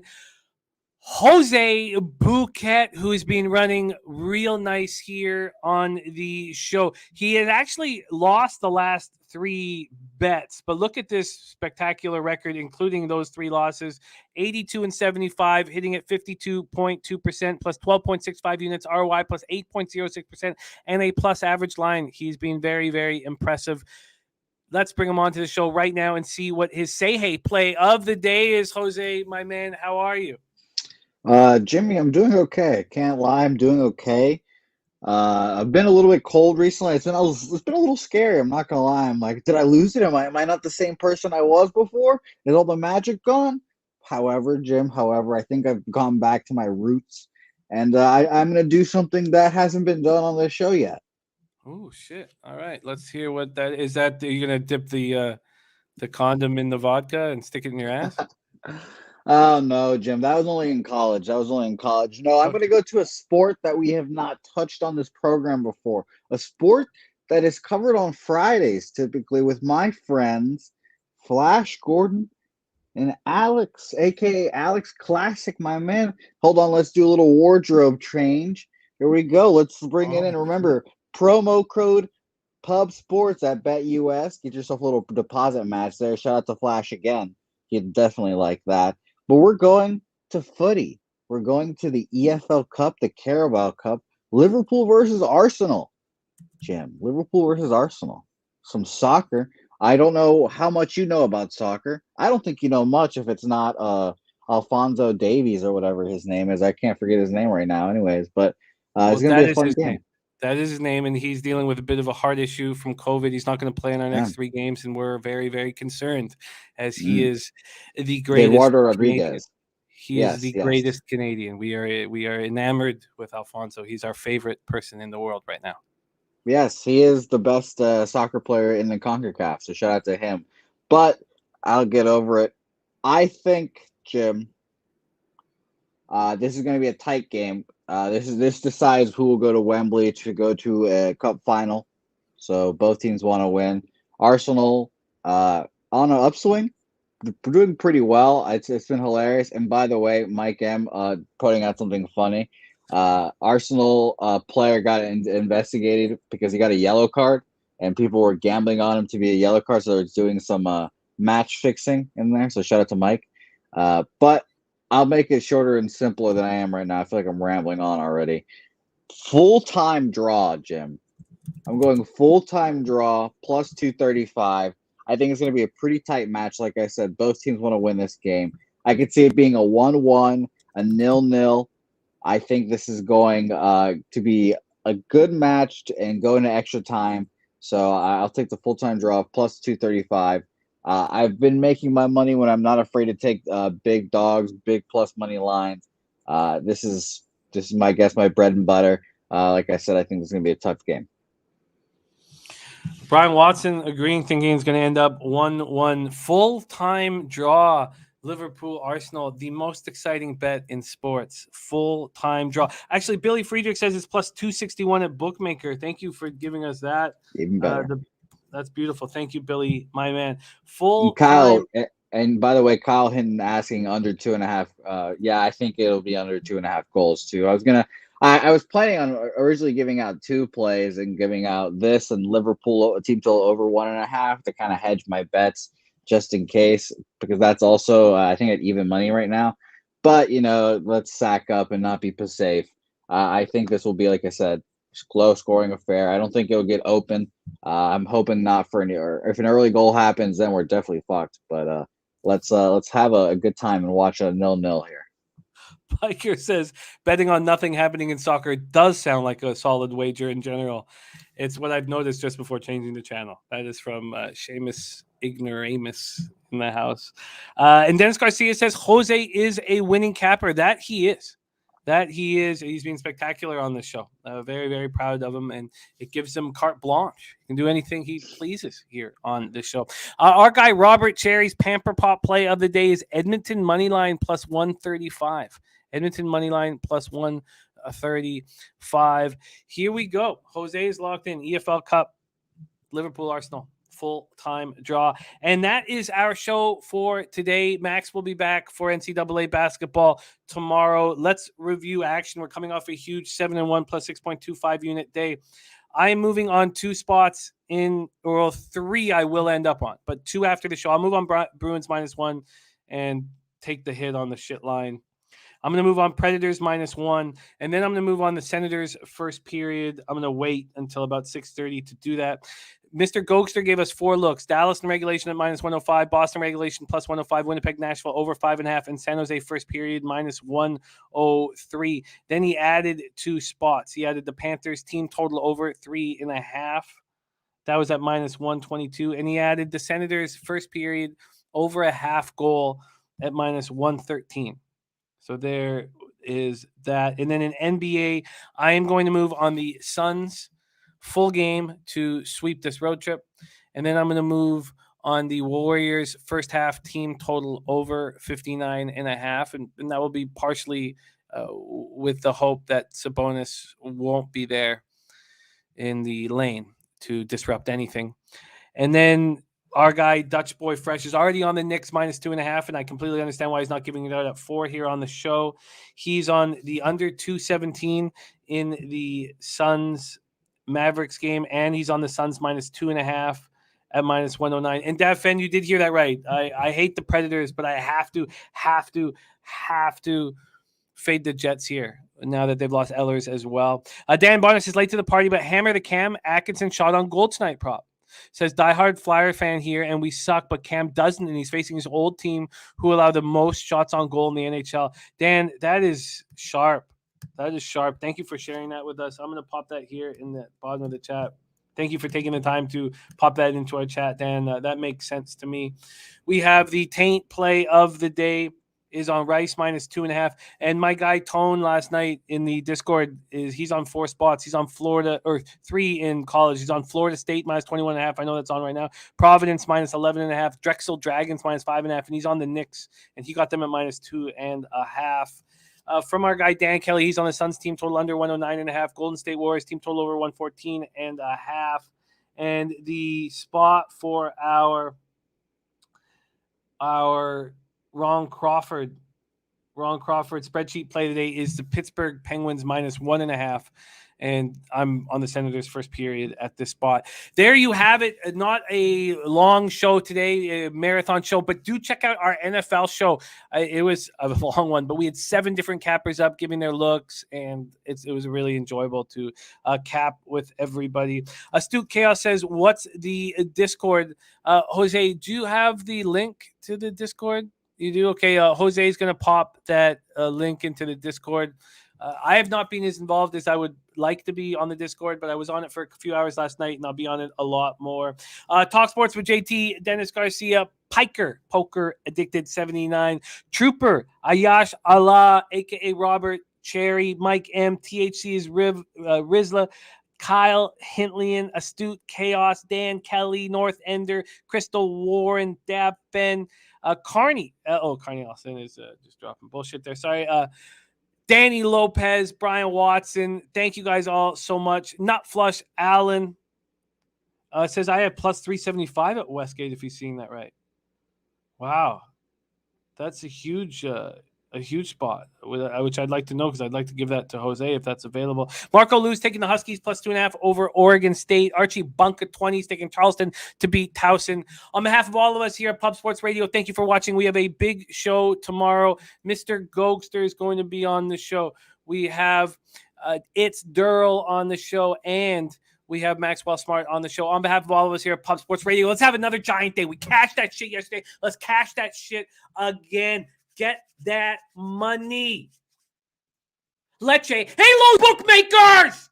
Speaker 1: Jose Bouquet, who has been running real nice here on the show. He had actually lost the last 3 bets, but look at this spectacular record, including those 3 losses. 82-75, hitting at 52.2%, plus 12.65 units, ROI plus 8.06%, and a plus average line. He's been very, very impressive. Let's bring him on to the show right now and see what his say-hey play of the day is. Jose, my man, how are you?
Speaker 5: Jimmy, I'm doing okay. Can't lie, I'm doing okay. I've been a little bit cold recently. It's been a little scary. I'm not gonna lie. I'm like, did I lose it? Am I not the same person I was before? Is all the magic gone? However, I think I've gone back to my roots, and I'm gonna do something that hasn't been done on this show yet.
Speaker 1: Oh shit! All right, let's hear what that is. That are you gonna dip the condom in the vodka and stick it in your ass?
Speaker 5: Oh no, Jim, that was only in college. No, I'm going to go to a sport that we have not touched on this program before. A sport that is covered on Fridays, typically with my friends, Flash Gordon and Alex, aka Alex Classic, my man. Hold on, let's do a little wardrobe change. Here we go. Let's bring it in. Remember, promo code Pub Sports at BetUS. Get yourself a little deposit match there. Shout out to Flash again. You'd definitely like that. But we're going to footy. We're going to the EFL Cup, the Carabao Cup. Liverpool versus Arsenal. Jim, Liverpool versus Arsenal. Some soccer. I don't know how much you know about soccer. I don't think you know much if it's not Alphonso Davies or whatever his name is. I can't forget his name right now anyways. But it's going to be a fun game.
Speaker 1: That is his name, and he's dealing with a bit of a heart issue from COVID. He's not going to play in our next 3 games, and we're very, very concerned as he is the greatest
Speaker 5: Eduardo
Speaker 1: Canadian.
Speaker 5: Rodriguez.
Speaker 1: He is the greatest Canadian. We are enamored with Alfonso. He's our favorite person in the world right now.
Speaker 5: Yes, he is the best soccer player in the CONCACAF, so shout out to him. But I'll get over it. I think, Jim, this is going to be a tight game. This decides who will go to Wembley to go to a cup final. So both teams want to win. Arsenal on an upswing, doing pretty well. It's been hilarious. And by the way, Mike M putting out something funny. Arsenal player got investigated because he got a yellow card, and people were gambling on him to be a yellow card. So they're doing some match fixing in there. So shout out to Mike. But I'll make it shorter and simpler than I am right now. I feel like I'm rambling on already. Full-time draw, Jim. I'm going full-time draw plus 235. I think it's going to be a pretty tight match. Like I said, both teams want to win this game. I could see it being a 1-1, a 0-0. I think this is going to be a good match and go into extra time. So I'll take the full-time draw plus 235. I've been making my money when I'm not afraid to take big dogs, big plus money lines. This is my guess, my bread and butter. Like I said, I think this is going to be a tough game.
Speaker 1: Brian Watson agreeing, thinking it's going to end up 1-1 full-time draw. Liverpool, Arsenal, the most exciting bet in sports. Full-time draw. Actually, Billy Friedrich says it's plus 261 at Bookmaker. Thank you for giving us that.
Speaker 5: Even better.
Speaker 1: That's beautiful. Thank you, Billy, my man. Full
Speaker 5: Kyle, and by the way, Kyle Hinton asking under 2.5. Yeah, I think it'll be under 2.5 goals too. I was planning on originally giving out 2 plays and giving out this and Liverpool team total over 1.5 to kind of hedge my bets just in case, because that's also I think at even money right now. But let's sack up and not be safe. I think this will be, like I said, low scoring affair. I don't think it'll get open. I'm hoping not for any. Or if an early goal happens, then we're definitely fucked. But let's have a good time and watch a 0-0 here.
Speaker 1: Piker says betting on nothing happening in soccer does sound like a solid wager in general. It's what I've noticed just before changing the channel. That is from Seamus Ignoramus in the house. And Dennis Garcia says Jose is a winning capper. That he is. He's been spectacular on this show. Very, very proud of him, and it gives him carte blanche. He can do anything he pleases here on this show. Our guy Robert Cherry's Pamper Pop play of the day is Edmonton Moneyline plus 135. Edmonton Moneyline plus 135. Here we go. Jose is locked in. EFL Cup, Liverpool, Arsenal. Full-time draw. And that is our show for today. Max will be back for NCAA basketball tomorrow. Let's review action. We're coming off a huge 7-1 plus 6.25 unit day. I am moving on 2 spots or 3 I will end up on, but 2 after the show. I'll move on Bruins -1 and take the hit on the shit line. I'm going to move on Predators -1, and then I'm going to move on the Senators first period. I'm going to wait until about 6:30 to do that. Mr. Gogster gave us 4 looks. Dallas in regulation at -105, Boston regulation plus 105, Winnipeg, Nashville over 5.5, and San Jose first period -103. Then he added 2 spots. He added the Panthers team total over 3.5. That was at -122. And he added the Senators first period over a half goal at -113. So there is that. And then in NBA, I am going to move on the Suns full game to sweep this road trip. And then I'm going to move on the Warriors first half team total over 59.5. And that will be partially with the hope that Sabonis won't be there in the lane to disrupt anything. And then our guy, Dutch Boy Fresh, is already on the Knicks -2.5, and I completely understand why he's not giving it out at 4 here on the show. He's on the under 217 in the Suns Mavericks game, and he's on the Suns -2.5 at -109. And Dav Fenn, you did hear that right. I hate the Predators, but I have to fade the Jets here now that they've lost Ehlers as well. Dan Barnes is late to the party, but hammer the Cam Atkinson shot on goal tonight prop. Says diehard Flyer fan here, and we suck, but Cam doesn't, and he's facing his old team who allow the most shots on goal in the NHL. Dan, that is sharp. That is sharp. Thank you for sharing that with us. I'm going to pop that here in the bottom of the chat. Thank you for taking the time to pop that into our chat, Dan. That makes sense to me. We have the taint play of the day is on Rice -2.5. And my guy Tone last night in the Discord he's on 4 spots. He's on Florida, or 3 in college. He's on Florida State -21.5. I know that's on right now. Providence -11.5. Drexel Dragons -5.5. And he's on the Knicks, and he got them at -2.5. From our guy Dan Kelly, he's on the Suns team total under 109.5. Golden State Warriors team total over 114.5. And the spot for our Ron Crawford spreadsheet play today is the Pittsburgh Penguins -1.5. And I'm on the Senators first period at this spot. There you have it. Not a long show today, a marathon show, but do check out our NFL show. It was a long one, but we had 7 different cappers up giving their looks, and it was really enjoyable to cap with everybody. Astute Chaos says, what's the Discord? Jose, do you have the link to the Discord? You do? Okay, Jose is going to pop that link into the Discord. I have not been as involved as I would like to be on the Discord, but I was on it for a few hours last night, and I'll be on it a lot more. Talk Sports with JT, Dennis Garcia, Piker, Poker Addicted 79, Trooper, Ayash Allah, a.k.a. Robert, Cherry, Mike M, THC is Rizla, Kyle Hintlian, Astute Chaos, Dan Kelly, North Ender, Crystal Warren, Dab Ben, Carney. Carney Austin is just dropping bullshit there. Sorry. Danny Lopez, Brian Watson. Thank you guys all so much. Nut Flush Allen says I have +375 at Westgate, if he's seeing that right. Wow. That's a huge spot, which I'd like to know because I'd like to give that to Jose if that's available. Marco Lou's taking the Huskies +2.5 over Oregon State. Archie Bunka 20's taking Charleston to beat Towson. On behalf of all of us here at Pub Sports Radio, thank you for watching. We have a big show tomorrow. Mr. Gogster is going to be on the show. We have It's Durrell on the show, and we have Maxwell Smart on the show. On behalf of all of us here at Pub Sports Radio, let's have another giant day. We cashed that shit yesterday. Let's cash that shit again. Get that money. Leche. Hello, bookmakers!